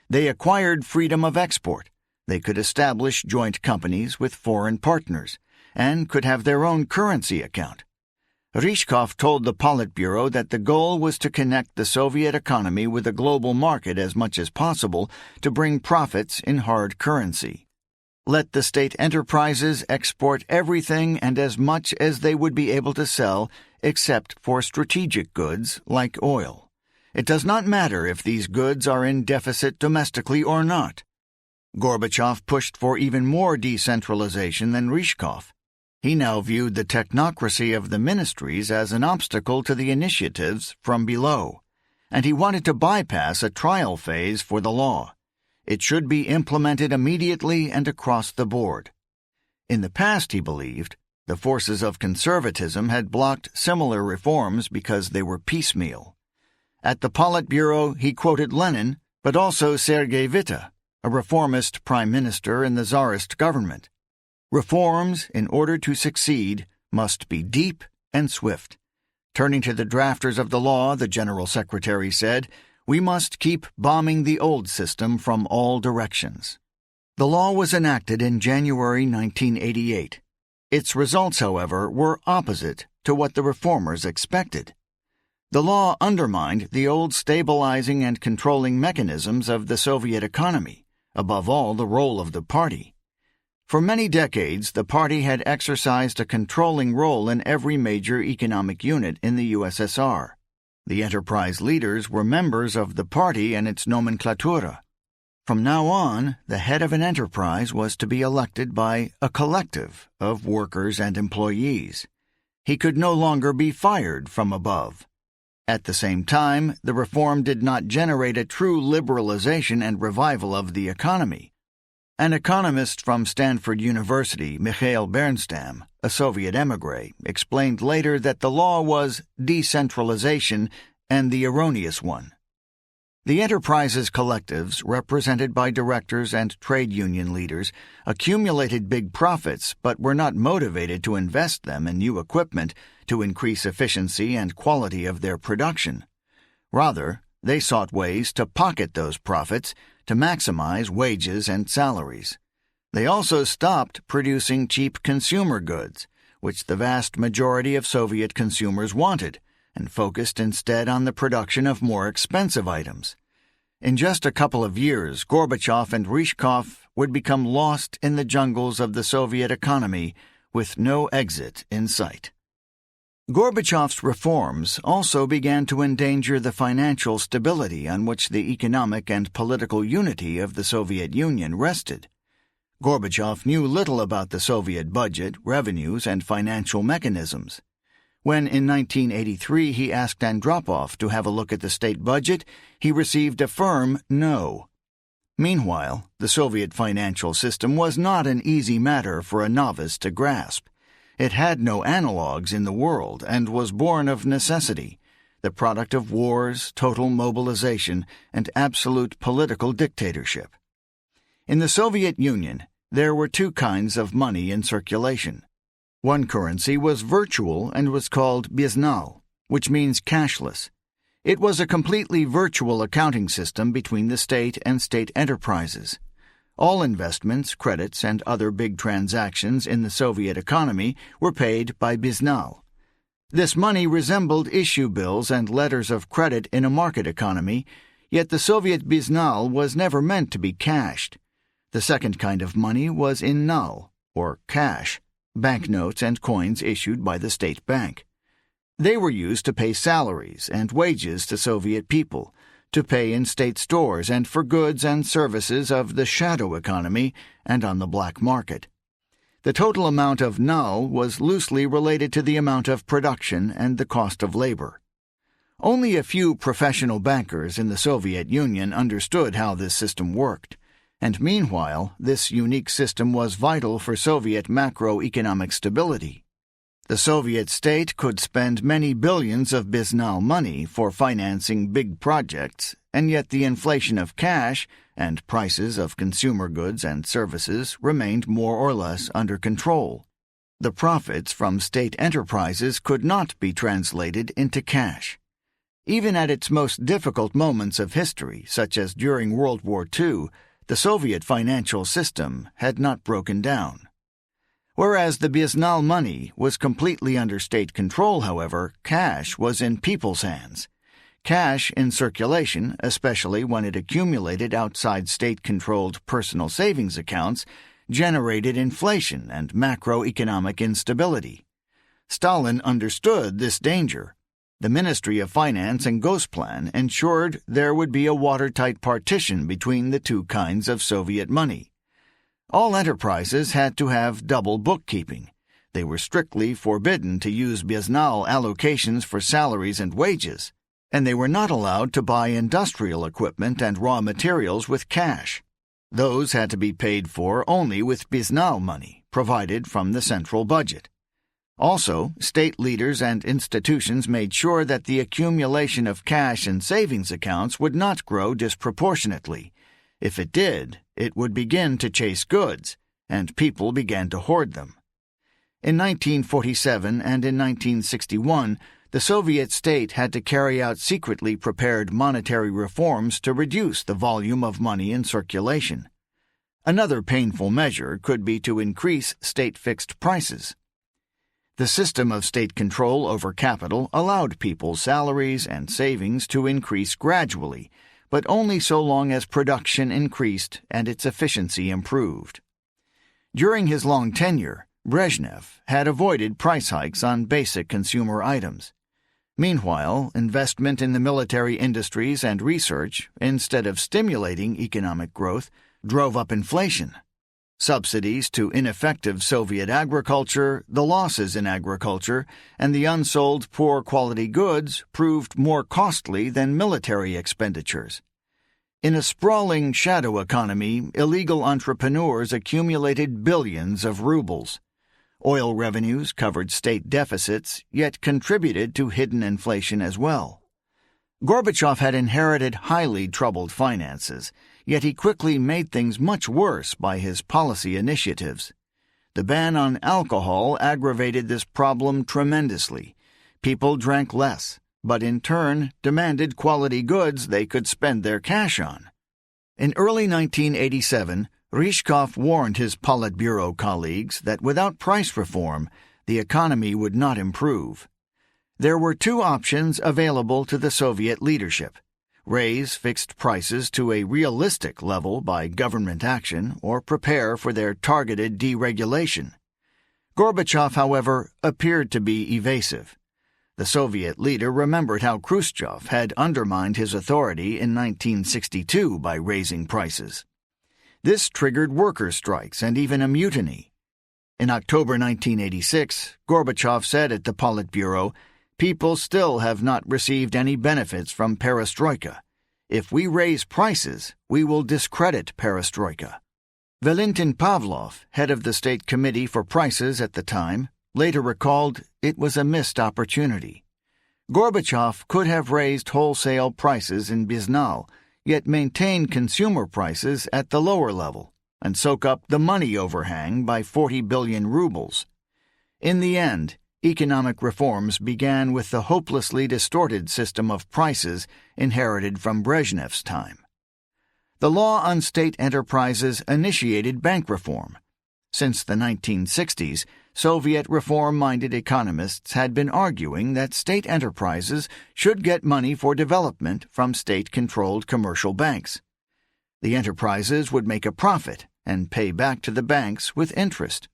They acquired freedom of export. They could establish joint companies with foreign partners and could have their own currency account. Ryzhkov told the Politburo that the goal was to connect the Soviet economy with the global market as much as possible to bring profits in hard currency. Let the state enterprises export everything and as much as they would be able to sell, except for strategic goods like oil. It does not matter if these goods are in deficit domestically or not. Gorbachev pushed for even more decentralization than Ryzhkov. He now viewed the technocracy of the ministries as an obstacle to the initiatives from below, and he wanted to bypass a trial phase for the law. It should be implemented immediately and across the board. In the past, he believed, the forces of conservatism had blocked similar reforms because they were piecemeal. At the Politburo, he quoted Lenin, but also Sergei Witte, a reformist prime minister in the Tsarist government. Reforms, in order to succeed, must be deep and swift. Turning to the drafters of the law, the General Secretary said, "We must keep bombing the old system from all directions." The law was enacted in January 1988. Its results, however, were opposite to what the reformers expected. The law undermined the old stabilizing and controlling mechanisms of the Soviet economy, above all the role of the party. For many decades, the party had exercised a controlling role in every major economic unit in the USSR. The enterprise leaders were members of the party and its nomenklatura. From now on, the head of an enterprise was to be elected by a collective of workers and employees. He could no longer be fired from above. At the same time, the reform did not generate a true liberalization and revival of the economy. An economist from Stanford University, Mikhail Bernstam, a Soviet emigre, explained later that the law was decentralization and the erroneous one. The enterprise's collectives, represented by directors and trade union leaders, accumulated big profits but were not motivated to invest them in new equipment to increase efficiency and quality of their production. Rather, they sought ways to pocket those profits to maximize wages and salaries. They also stopped producing cheap consumer goods, which the vast majority of Soviet consumers wanted, and focused instead on the production of more expensive items. In just a couple of years, Gorbachev and Ryzhkov would become lost in the jungles of the Soviet economy with no exit in sight. Gorbachev's reforms also began to endanger the financial stability on which the economic and political unity of the Soviet Union rested. Gorbachev knew little about the Soviet budget, revenues, and financial mechanisms. When in 1983 he asked Andropov to have a look at the state budget, he received a firm no. Meanwhile, the Soviet financial system was not an easy matter for a novice to grasp. It had no analogues in the world and was born of necessity, the product of wars, total mobilization, and absolute political dictatorship. In the Soviet Union, there were two kinds of money in circulation. One currency was virtual and was called biznal, which means cashless. It was a completely virtual accounting system between the state and state enterprises. All investments, credits, and other big transactions in the Soviet economy were paid by biznal. This money resembled issue bills and letters of credit in a market economy, yet the Soviet biznal was never meant to be cashed. The second kind of money was in nal, or cash, banknotes and coins issued by the state bank. They were used to pay salaries and wages to Soviet people, to pay in state stores and for goods and services of the shadow economy and on the black market. The total amount of nal was loosely related to the amount of production and the cost of labor. Only a few professional bankers in the Soviet Union understood how this system worked, and meanwhile this unique system was vital for Soviet macroeconomic stability. The Soviet state could spend many billions of biznal money for financing big projects, and yet the inflation of cash and prices of consumer goods and services remained more or less under control. The profits from state enterprises could not be translated into cash. Even at its most difficult moments of history, such as during World War II, the Soviet financial system had not broken down. Whereas the biznal money was completely under state control, however, cash was in people's hands. Cash in circulation, especially when it accumulated outside state-controlled personal savings accounts, generated inflation and macroeconomic instability. Stalin understood this danger. The Ministry of Finance and Gosplan ensured there would be a watertight partition between the two kinds of Soviet money. All enterprises had to have double bookkeeping. They were strictly forbidden to use biznal allocations for salaries and wages, and they were not allowed to buy industrial equipment and raw materials with cash. Those had to be paid for only with biznal money, provided from the central budget. Also, state leaders and institutions made sure that the accumulation of cash in savings accounts would not grow disproportionately. If it did, it would begin to chase goods, and people began to hoard them. In 1947 and in 1961, the Soviet state had to carry out secretly prepared monetary reforms to reduce the volume of money in circulation. Another painful measure could be to increase state-fixed prices. The system of state control over capital allowed people's salaries and savings to increase gradually, but only so long as production increased and its efficiency improved. During his long tenure, Brezhnev had avoided price hikes on basic consumer items. Meanwhile, investment in the military industries and research, instead of stimulating economic growth, drove up inflation. Subsidies to ineffective Soviet agriculture, the losses in agriculture, and the unsold poor-quality goods proved more costly than military expenditures. In a sprawling shadow economy, illegal entrepreneurs accumulated billions of rubles. Oil revenues covered state deficits, yet contributed to hidden inflation as well. Gorbachev had inherited highly troubled finances, yet he quickly made things much worse by his policy initiatives. The ban on alcohol aggravated this problem tremendously. People drank less, but in turn demanded quality goods they could spend their cash on. In early 1987, Ryzhkov warned his Politburo colleagues that without price reform, the economy would not improve. There were two options available to the Soviet leadership: raise fixed prices to a realistic level by government action or prepare for their targeted deregulation. Gorbachev, however, appeared to be evasive. The Soviet leader remembered how Khrushchev had undermined his authority in 1962 by raising prices. This triggered worker strikes and even a mutiny. In October 1986, Gorbachev said at the Politburo, "People still have not received any benefits from perestroika. If we raise prices, we will discredit perestroika." Valentin Pavlov, head of the State Committee for Prices at the time, later recalled it was a missed opportunity. Gorbachev could have raised wholesale prices in Biznal, yet maintain consumer prices at the lower level and soak up the money overhang by 40 billion rubles. In the end, economic reforms began with the hopelessly distorted system of prices inherited from Brezhnev's time. The law on state enterprises initiated bank reform. Since the 1960s, Soviet reform-minded economists had been arguing that state enterprises should get money for development from state-controlled commercial banks. The enterprises would make a profit and pay back to the banks with interest.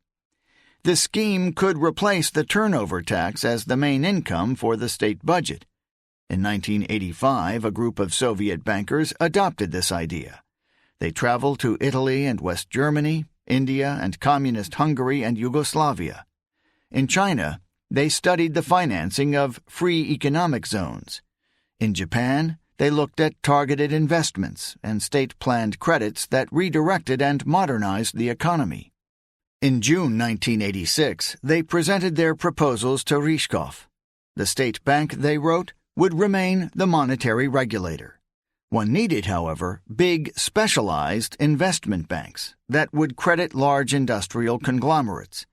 The scheme could replace the turnover tax as the main income for the state budget. In 1985, a group of Soviet bankers adopted this idea. They traveled to Italy and West Germany, India and Communist Hungary and Yugoslavia. In China, they studied the financing of free economic zones. In Japan, they looked at targeted investments and state-planned credits that redirected and modernized the economy. In June 1986, they presented their proposals to Ryzhkov. The state bank, they wrote, would remain the monetary regulator. One needed, however, big, specialized investment banks that would credit large industrial conglomerates.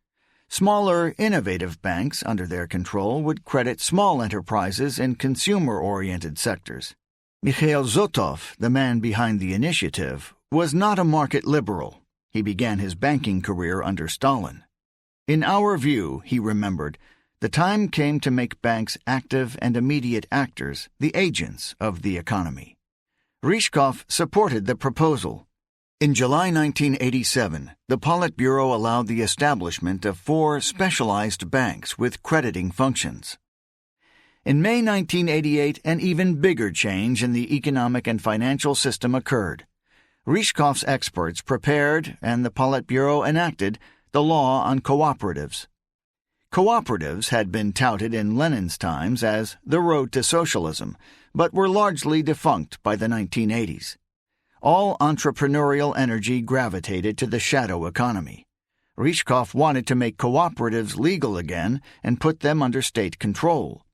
Smaller, innovative banks under their control would credit small enterprises in consumer-oriented sectors. Mikhail Zotov, the man behind the initiative, was not a market liberal. He began his banking career under Stalin. In our view, he remembered, the time came to make banks active and immediate actors, the agents of the economy. Ryzhkov supported the proposal. In July 1987, the Politburo allowed the establishment of 4 specialized banks with crediting functions. In May 1988, an even bigger change in the economic and financial system occurred. Ryzhkov's experts prepared, and the Politburo enacted, the law on cooperatives. Cooperatives had been touted in Lenin's times as the road to socialism, but were largely defunct by the 1980s. All entrepreneurial energy gravitated to the shadow economy. Ryzhkov wanted to make cooperatives legal again and put them under state control.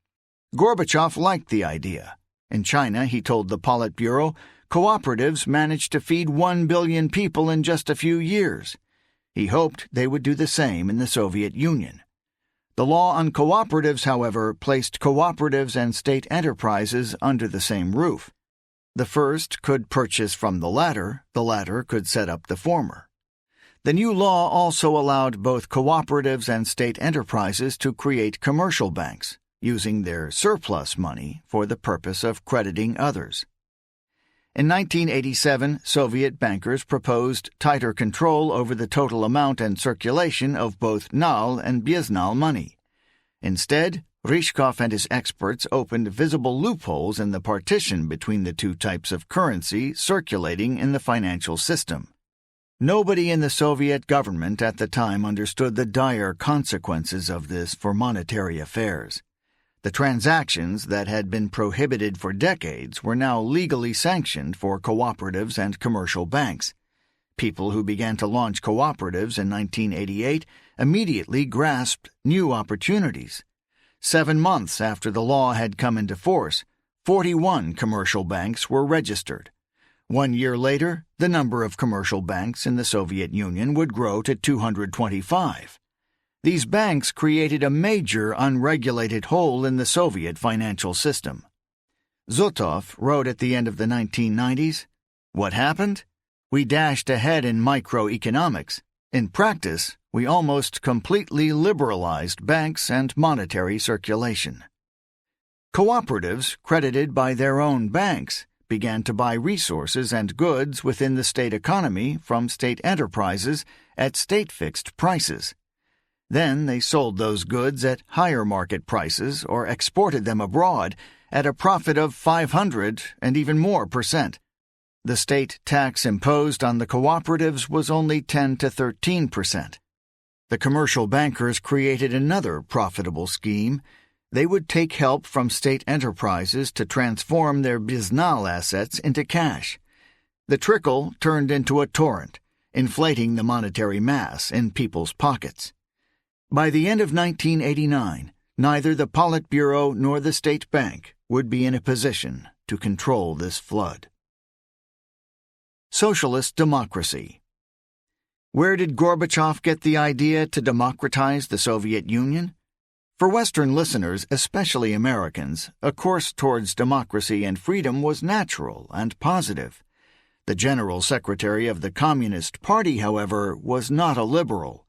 Gorbachev liked the idea. In China, he told the Politburo, cooperatives managed to feed 1 billion people in just a few years. He hoped they would do the same in the Soviet Union. The law on cooperatives, however, placed cooperatives and state enterprises under the same roof. The first could purchase from the latter could set up the former. The new law also allowed both cooperatives and state enterprises to create commercial banks, using their surplus money for the purpose of crediting others. In 1987, Soviet bankers proposed tighter control over the total amount and circulation of both NAL and Biesnal money. Instead, Ryzhkov and his experts opened visible loopholes in the partition between the two types of currency circulating in the financial system. Nobody in the Soviet government at the time understood the dire consequences of this for monetary affairs. The transactions that had been prohibited for decades were now legally sanctioned for cooperatives and commercial banks. People who began to launch cooperatives in 1988 immediately grasped new opportunities. 7 months after the law had come into force, 41 commercial banks were registered. 1 year later, the number of commercial banks in the Soviet Union would grow to 225. These banks created a major unregulated hole in the Soviet financial system. Zubok wrote at the end of the 1990s, "What happened? We dashed ahead in microeconomics. In practice, we almost completely liberalized banks and monetary circulation." Cooperatives, credited by their own banks, began to buy resources and goods within the state economy from state enterprises at state-fixed prices. Then they sold those goods at higher market prices or exported them abroad at a profit of 500 and even more %. The state tax imposed on the cooperatives was only 10 to 13%. The commercial bankers created another profitable scheme. They would take help from state enterprises to transform their Biesnal assets into cash. The trickle turned into a torrent, inflating the monetary mass in people's pockets. By the end of 1989, neither the Politburo nor the State Bank would be in a position to control this flood. Socialist democracy. Where did Gorbachev get the idea to democratize the Soviet Union? For Western listeners, especially Americans, a course towards democracy and freedom was natural and positive. The General Secretary of the Communist Party, however, was not a liberal,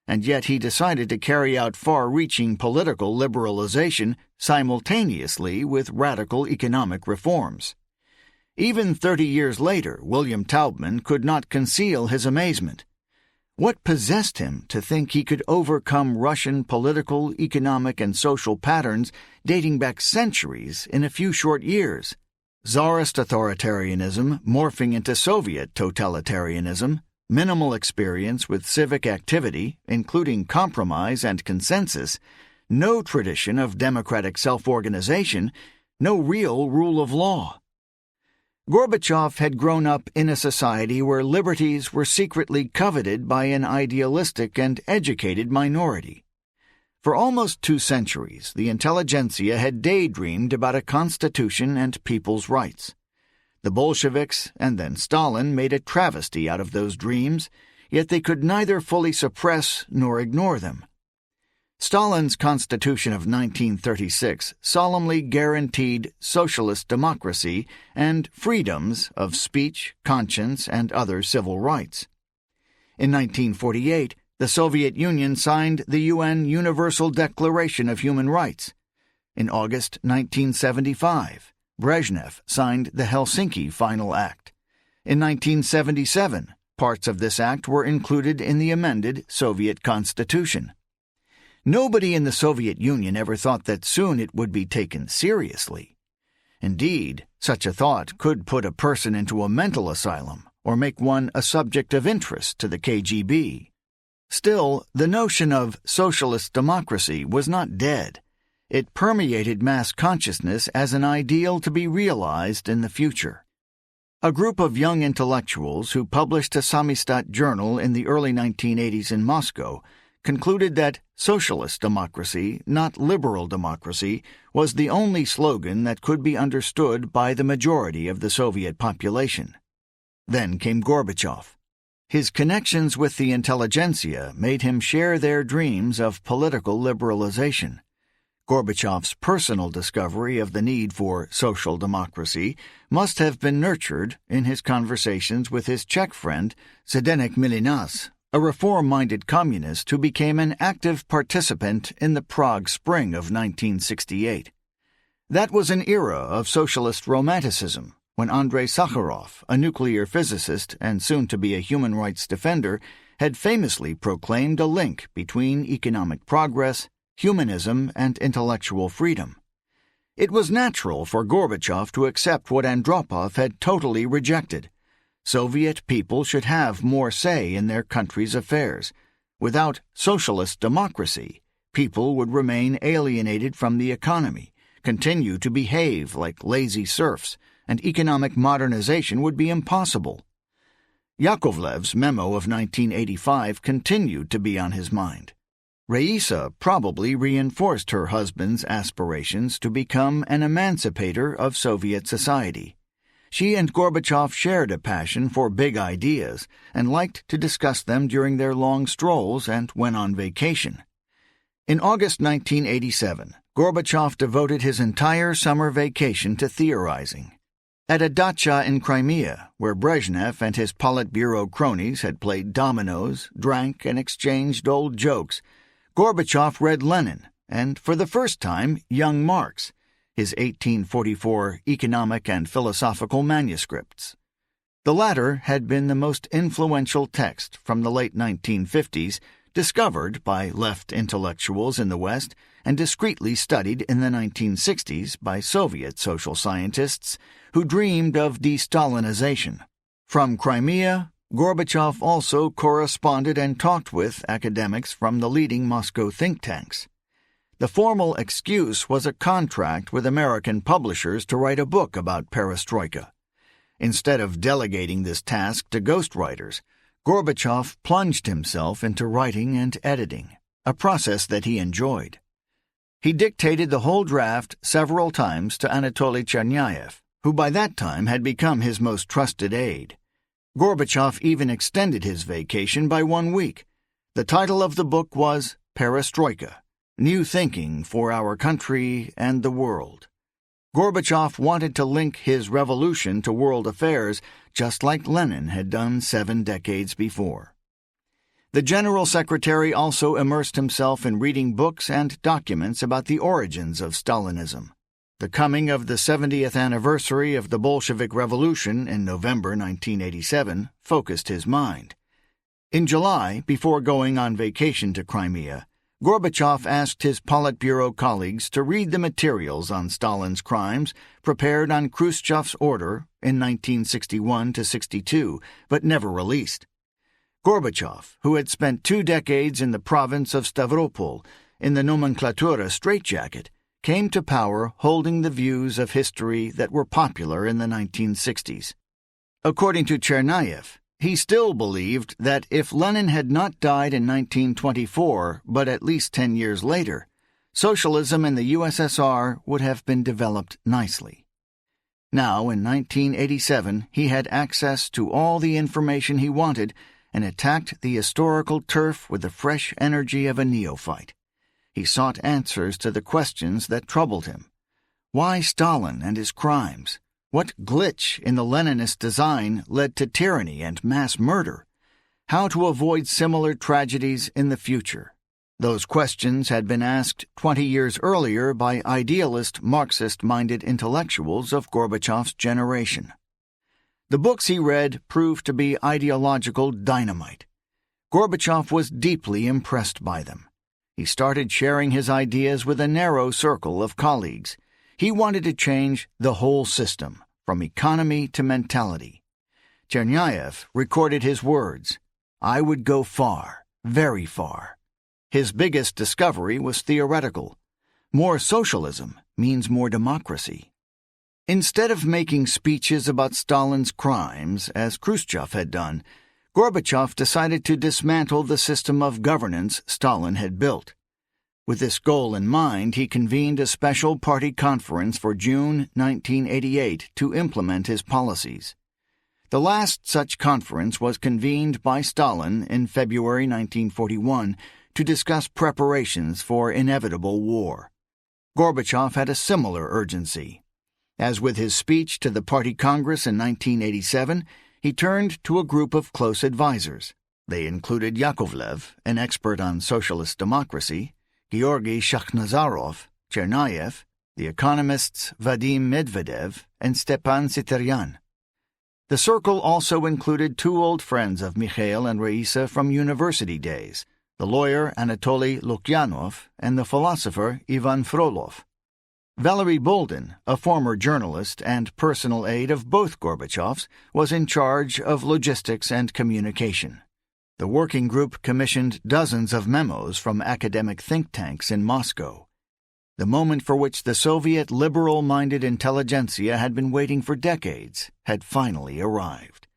and yet he decided to carry out far-reaching political liberalization simultaneously with radical economic reforms. Even 30 years later, William Taubman could not conceal his amazement. What possessed him to think he could overcome Russian political, economic, and social patterns dating back centuries in a few short years? Tsarist authoritarianism morphing into Soviet totalitarianism, minimal experience with civic activity, including compromise and consensus, no tradition of democratic self-organization, no real rule of law. Gorbachev had grown up in a society where liberties were secretly coveted by an idealistic and educated minority. For almost 2 centuries, the intelligentsia had daydreamed about a constitution and people's rights. The Bolsheviks and then Stalin made a travesty out of those dreams, yet they could neither fully suppress nor ignore them. Stalin's Constitution of 1936 solemnly guaranteed socialist democracy and freedoms of speech, conscience, and other civil rights. In 1948, the Soviet Union signed the UN Universal Declaration of Human Rights. In August 1975, Brezhnev signed the Helsinki Final Act. In 1977, parts of this act were included in the amended Soviet Constitution. Nobody in the Soviet Union ever thought that soon it would be taken seriously. Indeed, such a thought could put a person into a mental asylum or make one a subject of interest to the KGB. Still, the notion of socialist democracy was not dead. It permeated mass consciousness as an ideal to be realized in the future. A group of young intellectuals who published a Samistat journal in the early 1980s in Moscow concluded that socialist democracy, not liberal democracy, was the only slogan that could be understood by the majority of the Soviet population. Then came Gorbachev. His connections with the intelligentsia made him share their dreams of political liberalization. Gorbachev's personal discovery of the need for social democracy must have been nurtured in his conversations with his Czech friend Zdeněk Milinas, a reform-minded communist who became an active participant in the Prague Spring of 1968. That was an era of socialist romanticism, when Andrei Sakharov, a nuclear physicist and soon to be a human rights defender, had famously proclaimed a link between economic progress, humanism, and intellectual freedom. It was natural for Gorbachev to accept what Andropov had totally rejected. Soviet people should have more say in their country's affairs. Without socialist democracy, people would remain alienated from the economy, continue to behave like lazy serfs, and economic modernization would be impossible. Yakovlev's memo of 1985 continued to be on his mind. Raisa probably reinforced her husband's aspirations to become an emancipator of Soviet society. She and Gorbachev shared a passion for big ideas and liked to discuss them during their long strolls and when on vacation. In August 1987, Gorbachev devoted his entire summer vacation to theorizing. At a dacha in Crimea, where Brezhnev and his Politburo cronies had played dominoes, drank, and exchanged old jokes, Gorbachev read Lenin and, for the first time, young Marx, his 1844 economic and philosophical manuscripts. The latter had been the most influential text from the late 1950s, discovered by left intellectuals in the West and discreetly studied in the 1960s by Soviet social scientists who dreamed of de-Stalinization. From Crimea, Gorbachev also corresponded and talked with academics from the leading Moscow think tanks. The formal excuse was a contract with American publishers to write a book about perestroika. Instead of delegating this task to ghostwriters, Gorbachev plunged himself into writing and editing, a process that he enjoyed. He dictated the whole draft several times to Anatoly Chernyayev, who by that time had become his most trusted aide. Gorbachev even extended his vacation by 1 week. The title of the book was Perestroika, New Thinking for Our Country and the World. Gorbachev wanted to link his revolution to world affairs just like Lenin had done 7 decades before. The General Secretary also immersed himself in reading books and documents about the origins of Stalinism. The coming of the 70th anniversary of the Bolshevik Revolution in November 1987 focused his mind. In July, before going on vacation to Crimea, Gorbachev asked his Politburo colleagues to read the materials on Stalin's crimes prepared on Khrushchev's order in 1961-62, but never released. Gorbachev, who had spent 2 decades in the province of Stavropol in the nomenklatura straitjacket, came to power holding the views of history that were popular in the 1960s. According to Chernayev, he still believed that if Lenin had not died in 1924, but at least 10 years later, socialism in the USSR would have been developed nicely. Now, in 1987, he had access to all the information he wanted and attacked the historical turf with the fresh energy of a neophyte. He sought answers to the questions that troubled him. Why Stalin and his crimes? What glitch in the Leninist design led to tyranny and mass murder? How to avoid similar tragedies in the future? Those questions had been asked 20 years earlier by idealist, Marxist-minded intellectuals of Gorbachev's generation. The books he read proved to be ideological dynamite. Gorbachev was deeply impressed by them. He started sharing his ideas with a narrow circle of colleagues. He wanted to change the whole system, from economy to mentality. Chernayev recorded his words, "I would go far, very far." His biggest discovery was theoretical. More socialism means more democracy. Instead of making speeches about Stalin's crimes, as Khrushchev had done, Gorbachev decided to dismantle the system of governance Stalin had built. With this goal in mind, he convened a special party conference for June 1988 to implement his policies. The last such conference was convened by Stalin in February 1941 to discuss preparations for inevitable war. Gorbachev had a similar urgency. As with his speech to the Party Congress in 1987, he turned to a group of close advisers. They included Yakovlev, an expert on socialist democracy, Georgy Shakhnazarov, Chernayev, the economists Vadim Medvedev and Stepan Sitaryan. The circle also included two old friends of Mikhail and Raisa from university days, the lawyer Anatoly Lukyanov and the philosopher Ivan Frolov. Valery Boldin, a former journalist and personal aide of both Gorbachevs, was in charge of logistics and communication. The working group commissioned dozens of memos from academic think tanks in Moscow. The moment for which the Soviet liberal-minded intelligentsia had been waiting for decades had finally arrived.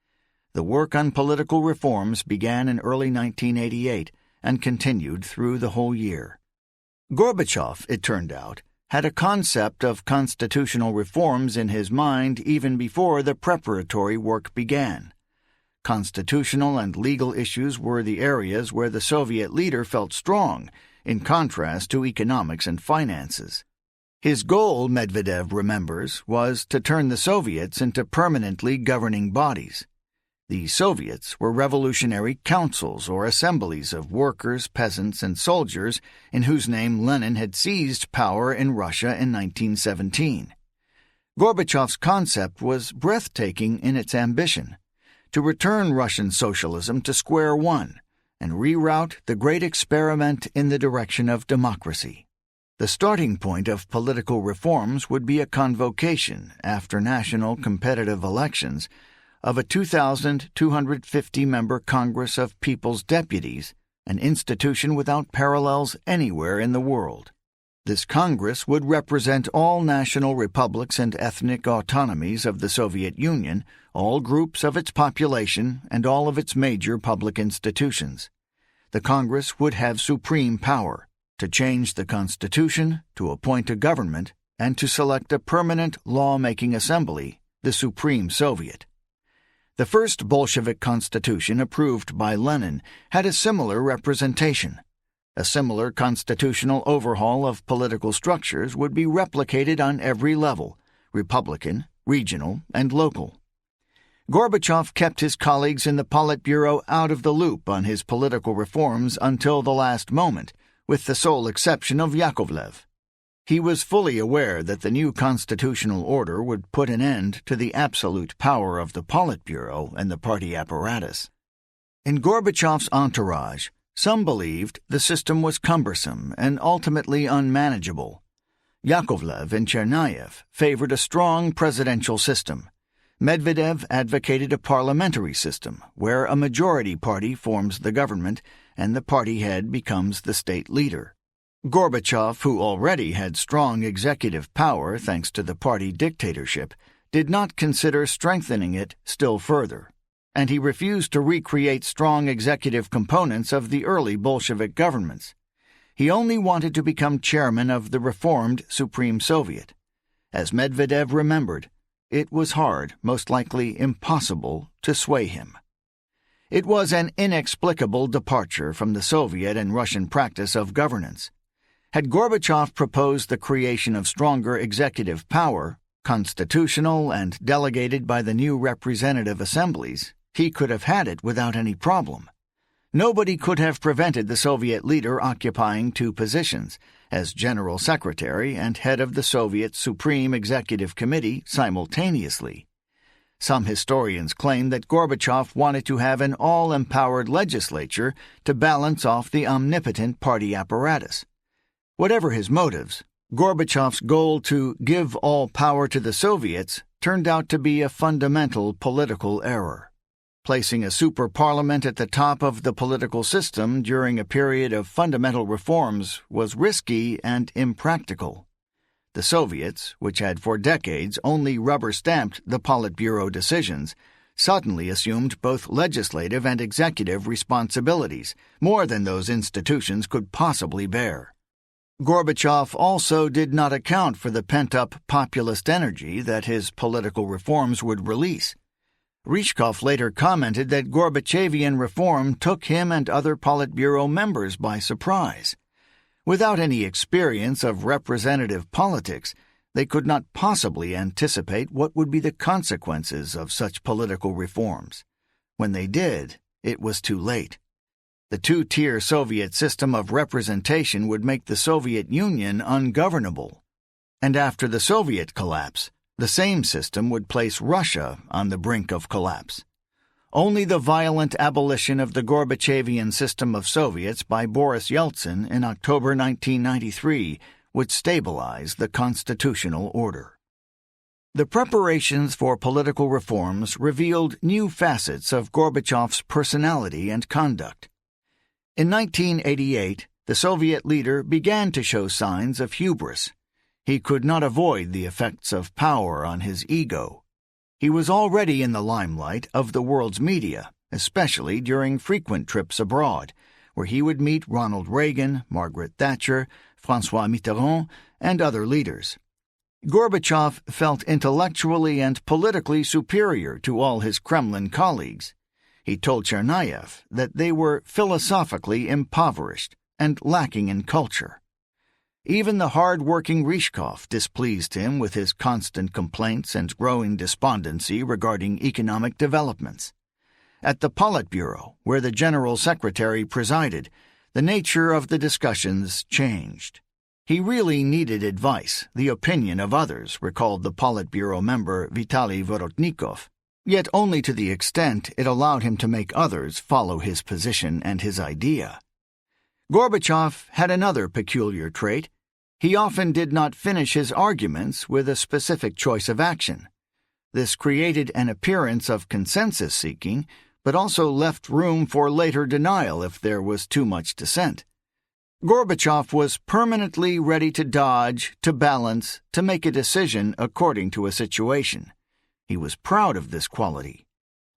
The work on political reforms began in early 1988 and continued through the whole year. Gorbachev, it turned out, had a concept of constitutional reforms in his mind even before the preparatory work began. Constitutional and legal issues were the areas where the Soviet leader felt strong, in contrast to economics and finances. His goal, Medvedev remembers, was to turn the Soviets into permanently governing bodies. The Soviets were revolutionary councils or assemblies of workers, peasants, and soldiers in whose name Lenin had seized power in Russia in 1917. Gorbachev's concept was breathtaking in its ambition: to return Russian socialism to square one and reroute the great experiment in the direction of democracy. The starting point of political reforms would be a convocation, after national competitive elections, of a 2,250-member Congress of People's Deputies, an institution without parallels anywhere in the world. This Congress would represent all national republics and ethnic autonomies of the Soviet Union, all groups of its population, and all of its major public institutions. The Congress would have supreme power to change the Constitution, to appoint a government, and to select a permanent law-making assembly, the Supreme Soviet. The first Bolshevik constitution approved by Lenin had a similar representation. A similar constitutional overhaul of political structures would be replicated on every level: Republican, regional, and local. Gorbachev kept his colleagues in the Politburo out of the loop on his political reforms until the last moment, with the sole exception of Yakovlev. He was fully aware that the new constitutional order would put an end to the absolute power of the Politburo and the party apparatus. In Gorbachev's entourage, some believed the system was cumbersome and ultimately unmanageable. Yakovlev and Chernayev favored a strong presidential system. Medvedev advocated a parliamentary system where a majority party forms the government and the party head becomes the state leader. Gorbachev, who already had strong executive power thanks to the party dictatorship, did not consider strengthening it still further, and he refused to recreate strong executive components of the early Bolshevik governments. He only wanted to become chairman of the reformed Supreme Soviet. As Medvedev remembered, it was hard, most likely impossible, to sway him. It was an inexplicable departure from the Soviet and Russian practice of governance. Had Gorbachev proposed the creation of stronger executive power, constitutional and delegated by the new representative assemblies, he could have had it without any problem. Nobody could have prevented the Soviet leader occupying two positions, as General Secretary and head of the Soviet Supreme Executive Committee simultaneously. Some historians claim that Gorbachev wanted to have an all-empowered legislature to balance off the omnipotent party apparatus. Whatever his motives, Gorbachev's goal to give all power to the Soviets turned out to be a fundamental political error. Placing a super-parliament at the top of the political system during a period of fundamental reforms was risky and impractical. The Soviets, which had for decades only rubber-stamped the Politburo decisions, suddenly assumed both legislative and executive responsibilities, more than those institutions could possibly bear. Gorbachev also did not account for the pent-up populist energy that his political reforms would release. Ryzhkov later commented that Gorbachevian reform took him and other Politburo members by surprise. Without any experience of representative politics, they could not possibly anticipate what would be the consequences of such political reforms. When they did, it was too late. The two-tier Soviet system of representation would make the Soviet Union ungovernable. And after the Soviet collapse, the same system would place Russia on the brink of collapse. Only the violent abolition of the Gorbachevian system of Soviets by Boris Yeltsin in October 1993 would stabilize the constitutional order. The preparations for political reforms revealed new facets of Gorbachev's personality and conduct. In 1988, the Soviet leader began to show signs of hubris. He could not avoid the effects of power on his ego. He was already in the limelight of the world's media, especially during frequent trips abroad, where he would meet Ronald Reagan, Margaret Thatcher, François Mitterrand, and other leaders. Gorbachev felt intellectually and politically superior to all his Kremlin colleagues. He told Chernayev that they were philosophically impoverished and lacking in culture. Even the hard-working Ryzhkov displeased him with his constant complaints and growing despondency regarding economic developments. At the Politburo, where the General Secretary presided, the nature of the discussions changed. He really needed advice, the opinion of others, recalled the Politburo member Vitaly Vorotnikov, yet only to the extent it allowed him to make others follow his position and his idea. Gorbachev had another peculiar trait. He often did not finish his arguments with a specific choice of action. This created an appearance of consensus-seeking, but also left room for later denial if there was too much dissent. Gorbachev was permanently ready to dodge, to balance, to make a decision according to a situation. He was proud of this quality.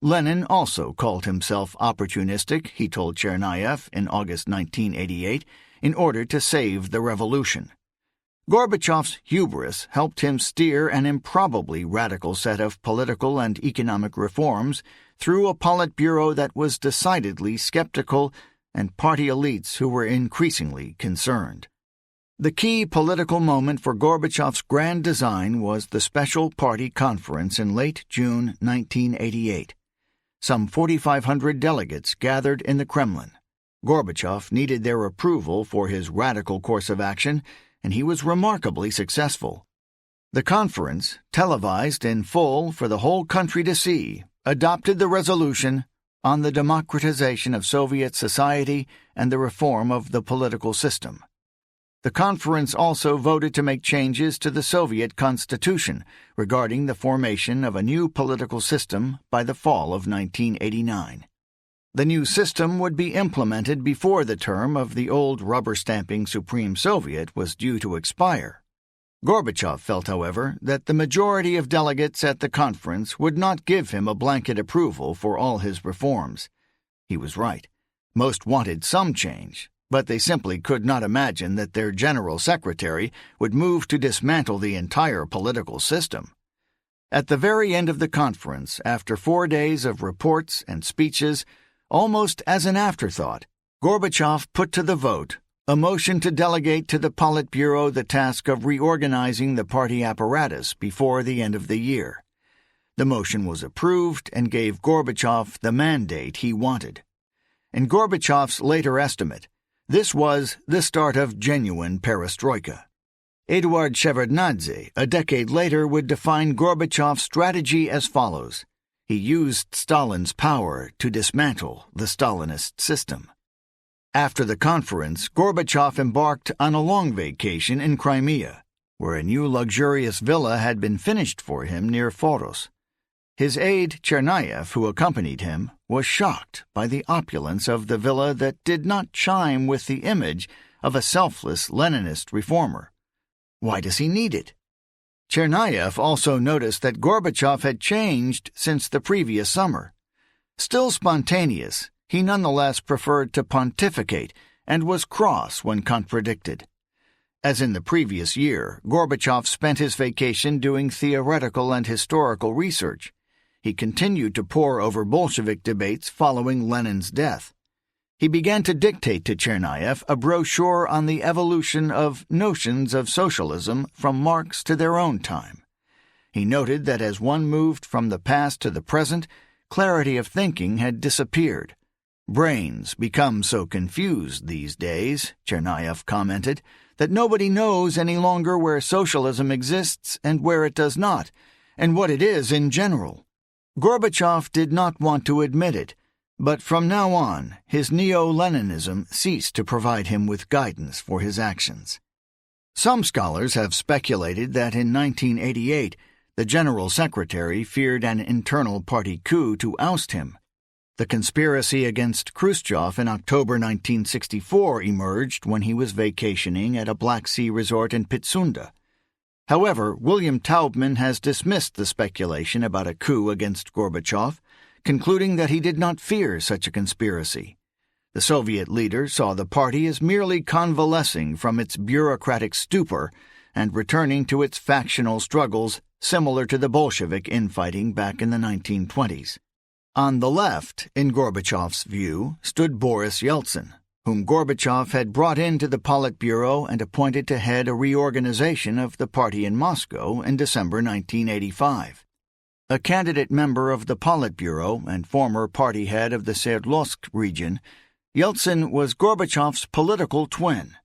Lenin also called himself opportunistic, he told Chernayev in August 1988, in order to save the revolution. Gorbachev's hubris helped him steer an improbably radical set of political and economic reforms through a Politburo that was decidedly skeptical and party elites who were increasingly concerned. The key political moment for Gorbachev's grand design was the Special Party Conference in late June 1988. Some 4,500 delegates gathered in the Kremlin. Gorbachev needed their approval for his radical course of action, and he was remarkably successful. The conference, televised in full for the whole country to see, adopted the resolution on the democratization of Soviet society and the reform of the political system. The conference also voted to make changes to the Soviet constitution regarding the formation of a new political system by the fall of 1989. The new system would be implemented before the term of the old rubber-stamping Supreme Soviet was due to expire. Gorbachev felt, however, that the majority of delegates at the conference would not give him a blanket approval for all his reforms. He was right. Most wanted some change, but they simply could not imagine that their general secretary would move to dismantle the entire political system. At the very end of the conference, after 4 days of reports and speeches, almost as an afterthought, Gorbachev put to the vote a motion to delegate to the Politburo the task of reorganizing the party apparatus before the end of the year. The motion was approved and gave Gorbachev the mandate he wanted. In Gorbachev's later estimate, this was the start of genuine perestroika. Eduard Shevardnadze, a decade later, would define Gorbachev's strategy as follows. He used Stalin's power to dismantle the Stalinist system. After the conference, Gorbachev embarked on a long vacation in Crimea, where a new luxurious villa had been finished for him near Foros. His aide, Chernayev, who accompanied him, was shocked by the opulence of the villa that did not chime with the image of a selfless Leninist reformer. Why does he need it? Chernayev also noticed that Gorbachev had changed since the previous summer. Still spontaneous, he nonetheless preferred to pontificate and was cross when contradicted. As in the previous year, Gorbachev spent his vacation doing theoretical and historical research. He continued to pore over Bolshevik debates following Lenin's death. He began to dictate to Chernayev a brochure on the evolution of notions of socialism from Marx to their own time. He noted that as one moved from the past to the present, clarity of thinking had disappeared. Brains become so confused these days, Chernayev commented, that nobody knows any longer where socialism exists and where it does not, and what it is in general. Gorbachev did not want to admit it, but from now on, his neo-Leninism ceased to provide him with guidance for his actions. Some scholars have speculated that in 1988, the General Secretary feared an internal party coup to oust him. The conspiracy against Khrushchev in October 1964 emerged when he was vacationing at a Black Sea resort in Pitsunda. However, William Taubman has dismissed the speculation about a coup against Gorbachev, concluding that he did not fear such a conspiracy. The Soviet leader saw the party as merely convalescing from its bureaucratic stupor and returning to its factional struggles similar to the Bolshevik infighting back in the 1920s. On the left, in Gorbachev's view, stood Boris Yeltsin, whom Gorbachev had brought into the Politburo and appointed to head a reorganization of the party in Moscow in December 1985. A candidate member of the Politburo and former party head of the Sverdlovsk region, Yeltsin was Gorbachev's political twin.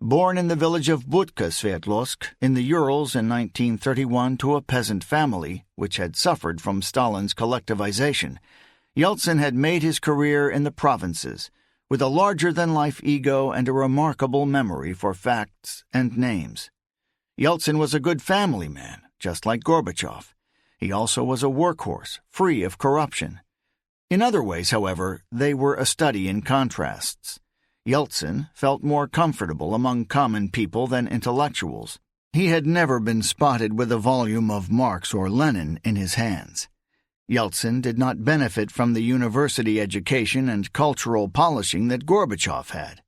Born in the village of Budka Sverdlovsk in the Urals in 1931 to a peasant family which had suffered from Stalin's collectivization, Yeltsin had made his career in the provinces, with a larger-than-life ego and a remarkable memory for facts and names. Yeltsin was a good family man, just like Gorbachev. He also was a workhorse, free of corruption. In other ways, however, they were a study in contrasts. Yeltsin felt more comfortable among common people than intellectuals. He had never been spotted with a volume of Marx or Lenin in his hands. Yeltsin did not benefit from the university education and cultural polishing that Gorbachev had.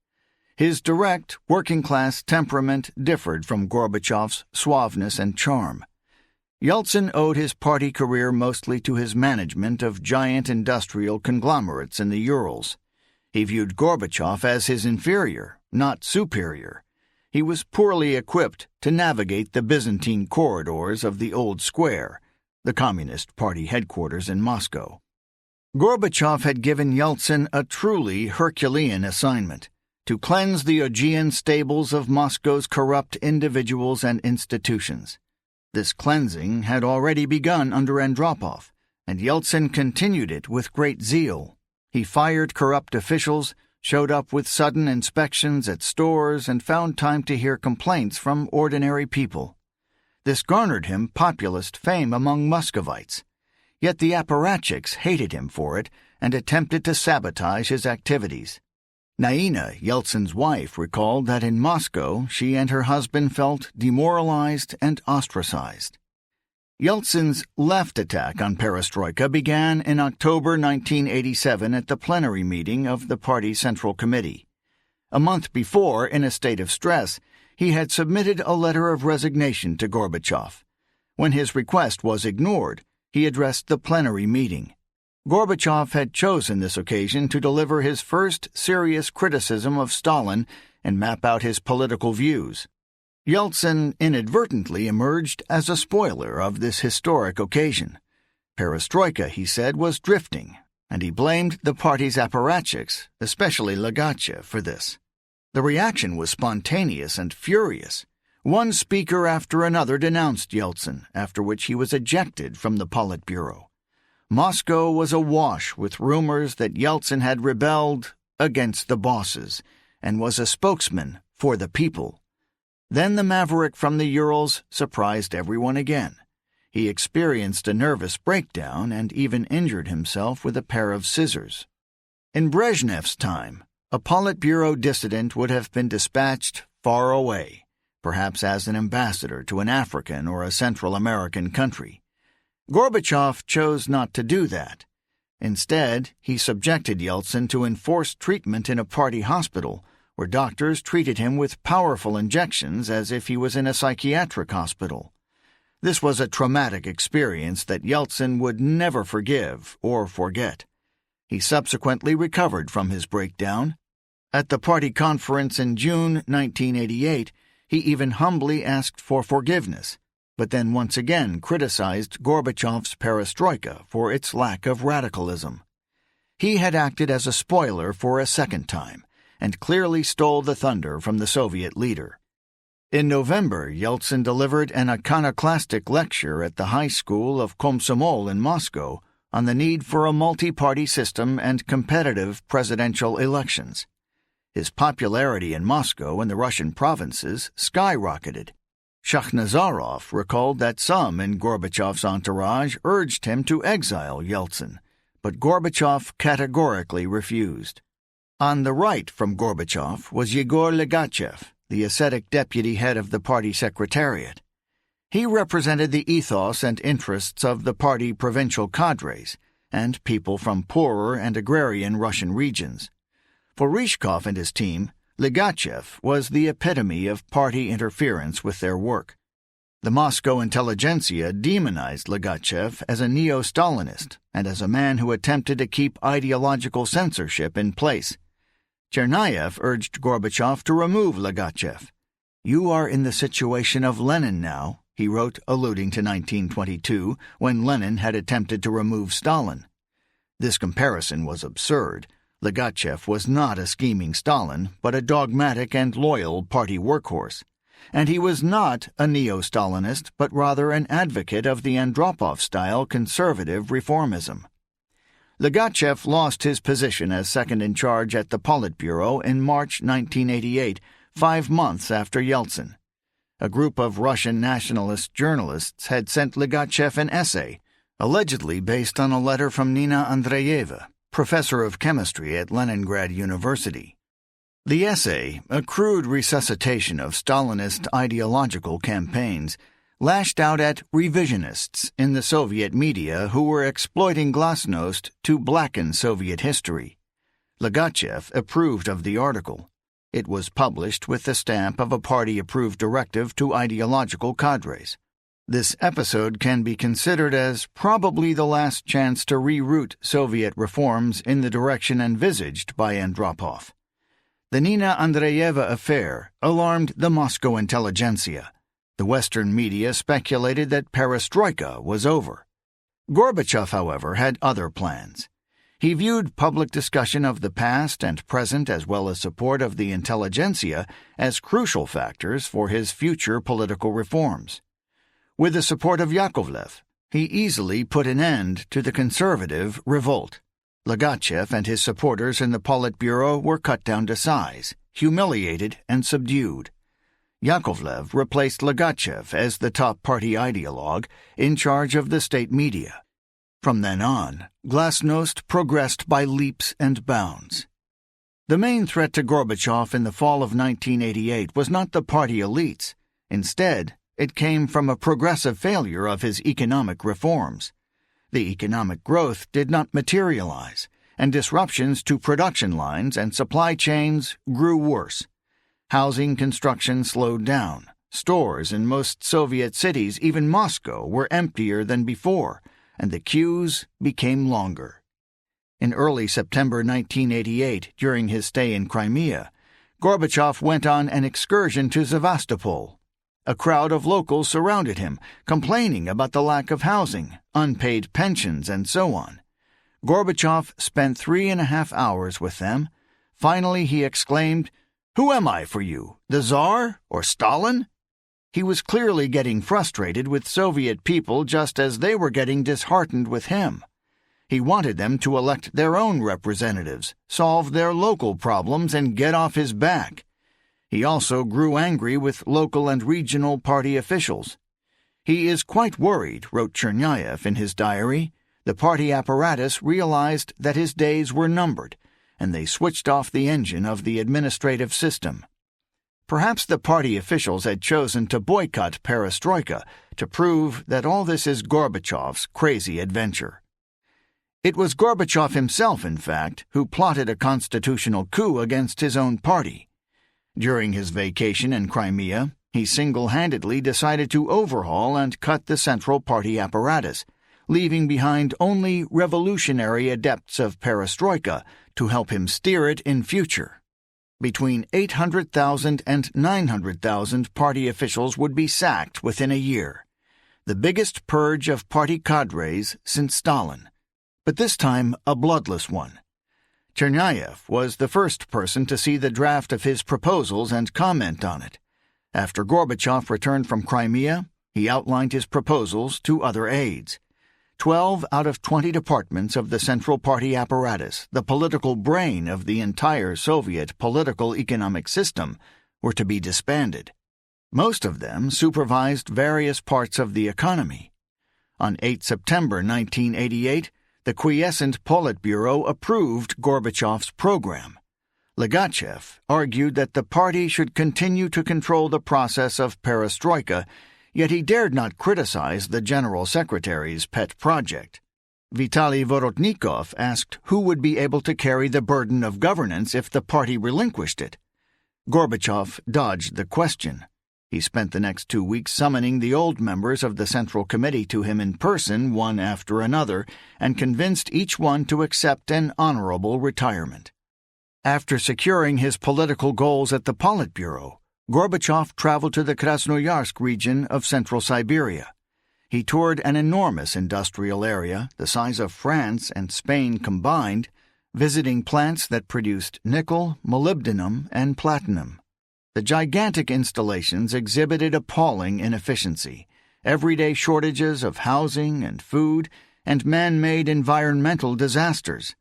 His direct, working-class temperament differed from Gorbachev's suaveness and charm. Yeltsin owed his party career mostly to his management of giant industrial conglomerates in the Urals. He viewed Gorbachev as his inferior, not superior. He was poorly equipped to navigate the Byzantine corridors of the Old Square, the Communist Party headquarters in Moscow. Gorbachev had given Yeltsin a truly Herculean assignment: to cleanse the Augean stables of Moscow's corrupt individuals and institutions. This cleansing had already begun under Andropov, and Yeltsin continued it with great zeal. He fired corrupt officials, showed up with sudden inspections at stores, and found time to hear complaints from ordinary people. This garnered him populist fame among Muscovites. Yet the apparatchiks hated him for it and attempted to sabotage his activities. Naina, Yeltsin's wife, recalled that in Moscow she and her husband felt demoralized and ostracized. Yeltsin's left attack on perestroika began in October 1987 at the plenary meeting of the party Central Committee. A month before, in a state of stress, he had submitted a letter of resignation to Gorbachev. When his request was ignored, he addressed the plenary meeting. Gorbachev had chosen this occasion to deliver his first serious criticism of Stalin and map out his political views. Yeltsin inadvertently emerged as a spoiler of this historic occasion. Perestroika, he said, was drifting, and he blamed the party's apparatchiks, especially Lagachev, for this. The reaction was spontaneous and furious. One speaker after another denounced Yeltsin, after which he was ejected from the Politburo. Moscow was awash with rumors that Yeltsin had rebelled against the bosses and was a spokesman for the people. Then the maverick from the Urals surprised everyone again. He experienced a nervous breakdown and even injured himself with a pair of scissors. In Brezhnev's time, a Politburo dissident would have been dispatched far away, perhaps as an ambassador to an African or a Central American country. Gorbachev chose not to do that. Instead, he subjected Yeltsin to enforced treatment in a party hospital, where doctors treated him with powerful injections as if he was in a psychiatric hospital. This was a traumatic experience that Yeltsin would never forgive or forget. He subsequently recovered from his breakdown. At the party conference in June 1988, he even humbly asked for forgiveness, but then once again criticized Gorbachev's perestroika for its lack of radicalism. He had acted as a spoiler for a second time, and clearly stole the thunder from the Soviet leader. In November, Yeltsin delivered an iconoclastic lecture at the High School of Komsomol in Moscow on the need for a multi-party system and competitive presidential elections. His popularity in Moscow and the Russian provinces skyrocketed. Shakhnazarov recalled that some in Gorbachev's entourage urged him to exile Yeltsin, but Gorbachev categorically refused. On the right from Gorbachev was Yegor Ligachev, the ascetic deputy head of the party secretariat. He represented the ethos and interests of the party provincial cadres and people from poorer and agrarian Russian regions. For Ryzhkov and his team, Ligachev was the epitome of party interference with their work. The Moscow intelligentsia demonized Ligachev as a neo-Stalinist and as a man who attempted to keep ideological censorship in place. Chernayev urged Gorbachev to remove Ligachev. "You are in the situation of Lenin now," he wrote, alluding to 1922, when Lenin had attempted to remove Stalin. This comparison was absurd. Ligachev was not a scheming Stalin, but a dogmatic and loyal party workhorse. And he was not a neo-Stalinist, but rather an advocate of the Andropov-style conservative reformism. Ligachev lost his position as second-in-charge at the Politburo in March 1988, 5 months after Yeltsin. A group of Russian nationalist journalists had sent Ligachev an essay, allegedly based on a letter from Nina Andreeva, professor of chemistry at Leningrad University. The essay, a crude resuscitation of Stalinist ideological campaigns, lashed out at revisionists in the Soviet media who were exploiting glasnost to blacken Soviet history. Ligachev approved of the article. It was published with the stamp of a party-approved directive to ideological cadres. This episode can be considered as probably the last chance to reroute Soviet reforms in the direction envisaged by Andropov. The Nina Andreeva affair alarmed the Moscow intelligentsia. The Western media speculated that perestroika was over. Gorbachev, however, had other plans. He viewed public discussion of the past and present as well as support of the intelligentsia as crucial factors for his future political reforms. With the support of Yakovlev, he easily put an end to the conservative revolt. Ligachev and his supporters in the Politburo were cut down to size, humiliated and subdued. Yakovlev replaced Ligachev as the top party ideologue in charge of the state media. From then on, glasnost progressed by leaps and bounds. The main threat to Gorbachev in the fall of 1988 was not the party elites. Instead, it came from a progressive failure of his economic reforms. The economic growth did not materialize, and disruptions to production lines and supply chains grew worse. Housing construction slowed down. Stores in most Soviet cities, even Moscow, were emptier than before, and the queues became longer. In early September 1988, during his stay in Crimea, Gorbachev went on an excursion to Sevastopol. A crowd of locals surrounded him, complaining about the lack of housing, unpaid pensions, and so on. Gorbachev spent 3.5 hours with them. Finally, he exclaimed, "Who am I for you, the Tsar or Stalin?" He was clearly getting frustrated with Soviet people just as they were getting disheartened with him. He wanted them to elect their own representatives, solve their local problems, and get off his back. He also grew angry with local and regional party officials. "He is quite worried," wrote Chernayev in his diary. "The party apparatus realized that his days were numbered, and they switched off the engine of the administrative system." Perhaps the party officials had chosen to boycott perestroika to prove that all this is Gorbachev's crazy adventure. It was Gorbachev himself, in fact, who plotted a constitutional coup against his own party. During his vacation in Crimea, he single-handedly decided to overhaul and cut the central party apparatus, leaving behind only revolutionary adepts of perestroika to help him steer it in future. Between 800,000 and 900,000 party officials would be sacked within a year, the biggest purge of party cadres since Stalin, but this time a bloodless one. Chernayev was the first person to see the draft of his proposals and comment on it. After Gorbachev returned from Crimea, he outlined his proposals to other aides. 12 out of 20 departments of the Central Party apparatus, the political brain of the entire Soviet political-economic system, were to be disbanded. Most of them supervised various parts of the economy. On 8 September 1988, the quiescent Politburo approved Gorbachev's program. Ligachev argued that the party should continue to control the process of perestroika, yet he dared not criticize the General Secretary's pet project. Vitaly Vorotnikov asked who would be able to carry the burden of governance if the party relinquished it. Gorbachev dodged the question. He spent the next 2 weeks summoning the old members of the Central Committee to him in person, one after another, and convinced each one to accept an honorable retirement. After securing his political goals at the Politburo, Gorbachev traveled to the Krasnoyarsk region of central Siberia. He toured an enormous industrial area, the size of France and Spain combined, visiting plants that produced nickel, molybdenum, and platinum. The gigantic installations exhibited appalling inefficiency, everyday shortages of housing and food, and man-made environmental disasters.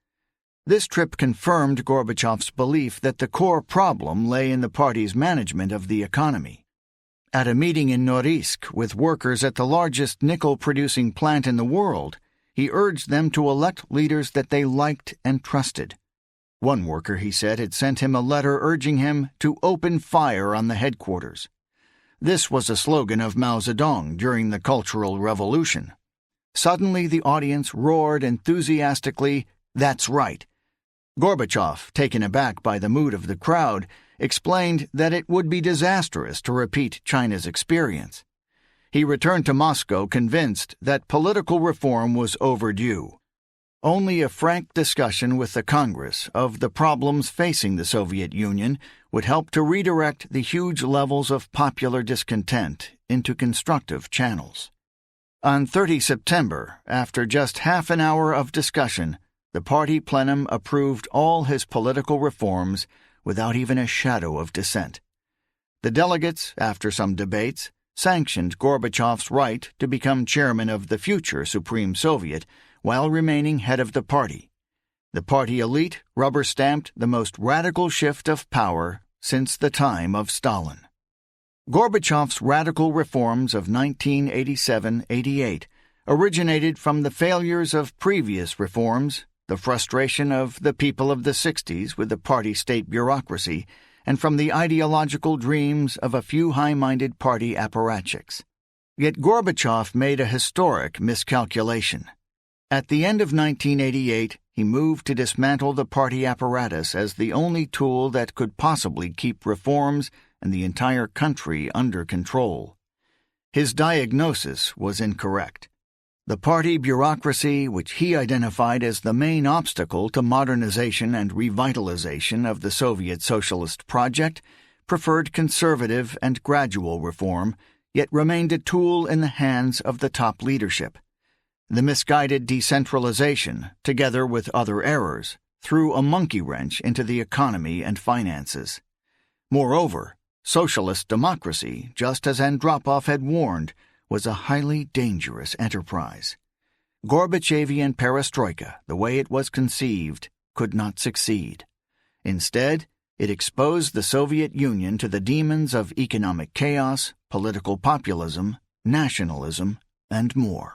This trip confirmed Gorbachev's belief that the core problem lay in the party's management of the economy. At a meeting in Norilsk with workers at the largest nickel-producing plant in the world, he urged them to elect leaders that they liked and trusted. One worker, he said, had sent him a letter urging him to open fire on the headquarters. This was a slogan of Mao Zedong during the Cultural Revolution. Suddenly the audience roared enthusiastically, "That's right." Gorbachev, taken aback by the mood of the crowd, explained that it would be disastrous to repeat China's experience. He returned to Moscow convinced that political reform was overdue. Only a frank discussion with the Congress of the problems facing the Soviet Union would help to redirect the huge levels of popular discontent into constructive channels. On 30 September, after just half an hour of discussion, the party plenum approved all his political reforms without even a shadow of dissent. The delegates, after some debates, sanctioned Gorbachev's right to become chairman of the future Supreme Soviet while remaining head of the party. The party elite rubber-stamped the most radical shift of power since the time of Stalin. Gorbachev's radical reforms of 1987-88 originated from the failures of previous reforms, the frustration of the people of the 60s with the party-state bureaucracy, and from the ideological dreams of a few high-minded party apparatchiks. Yet Gorbachev made a historic miscalculation. At the end of 1988, he moved to dismantle the party apparatus as the only tool that could possibly keep reforms and the entire country under control. His diagnosis was incorrect. The party bureaucracy, which he identified as the main obstacle to modernization and revitalization of the Soviet socialist project, preferred conservative and gradual reform, yet remained a tool in the hands of the top leadership. The misguided decentralization, together with other errors, threw a monkey wrench into the economy and finances. Moreover, socialist democracy, just as Andropov had warned, was a highly dangerous enterprise. Gorbachevian perestroika, the way it was conceived, could not succeed. Instead, it exposed the Soviet Union to the demons of economic chaos, political populism, nationalism, and more.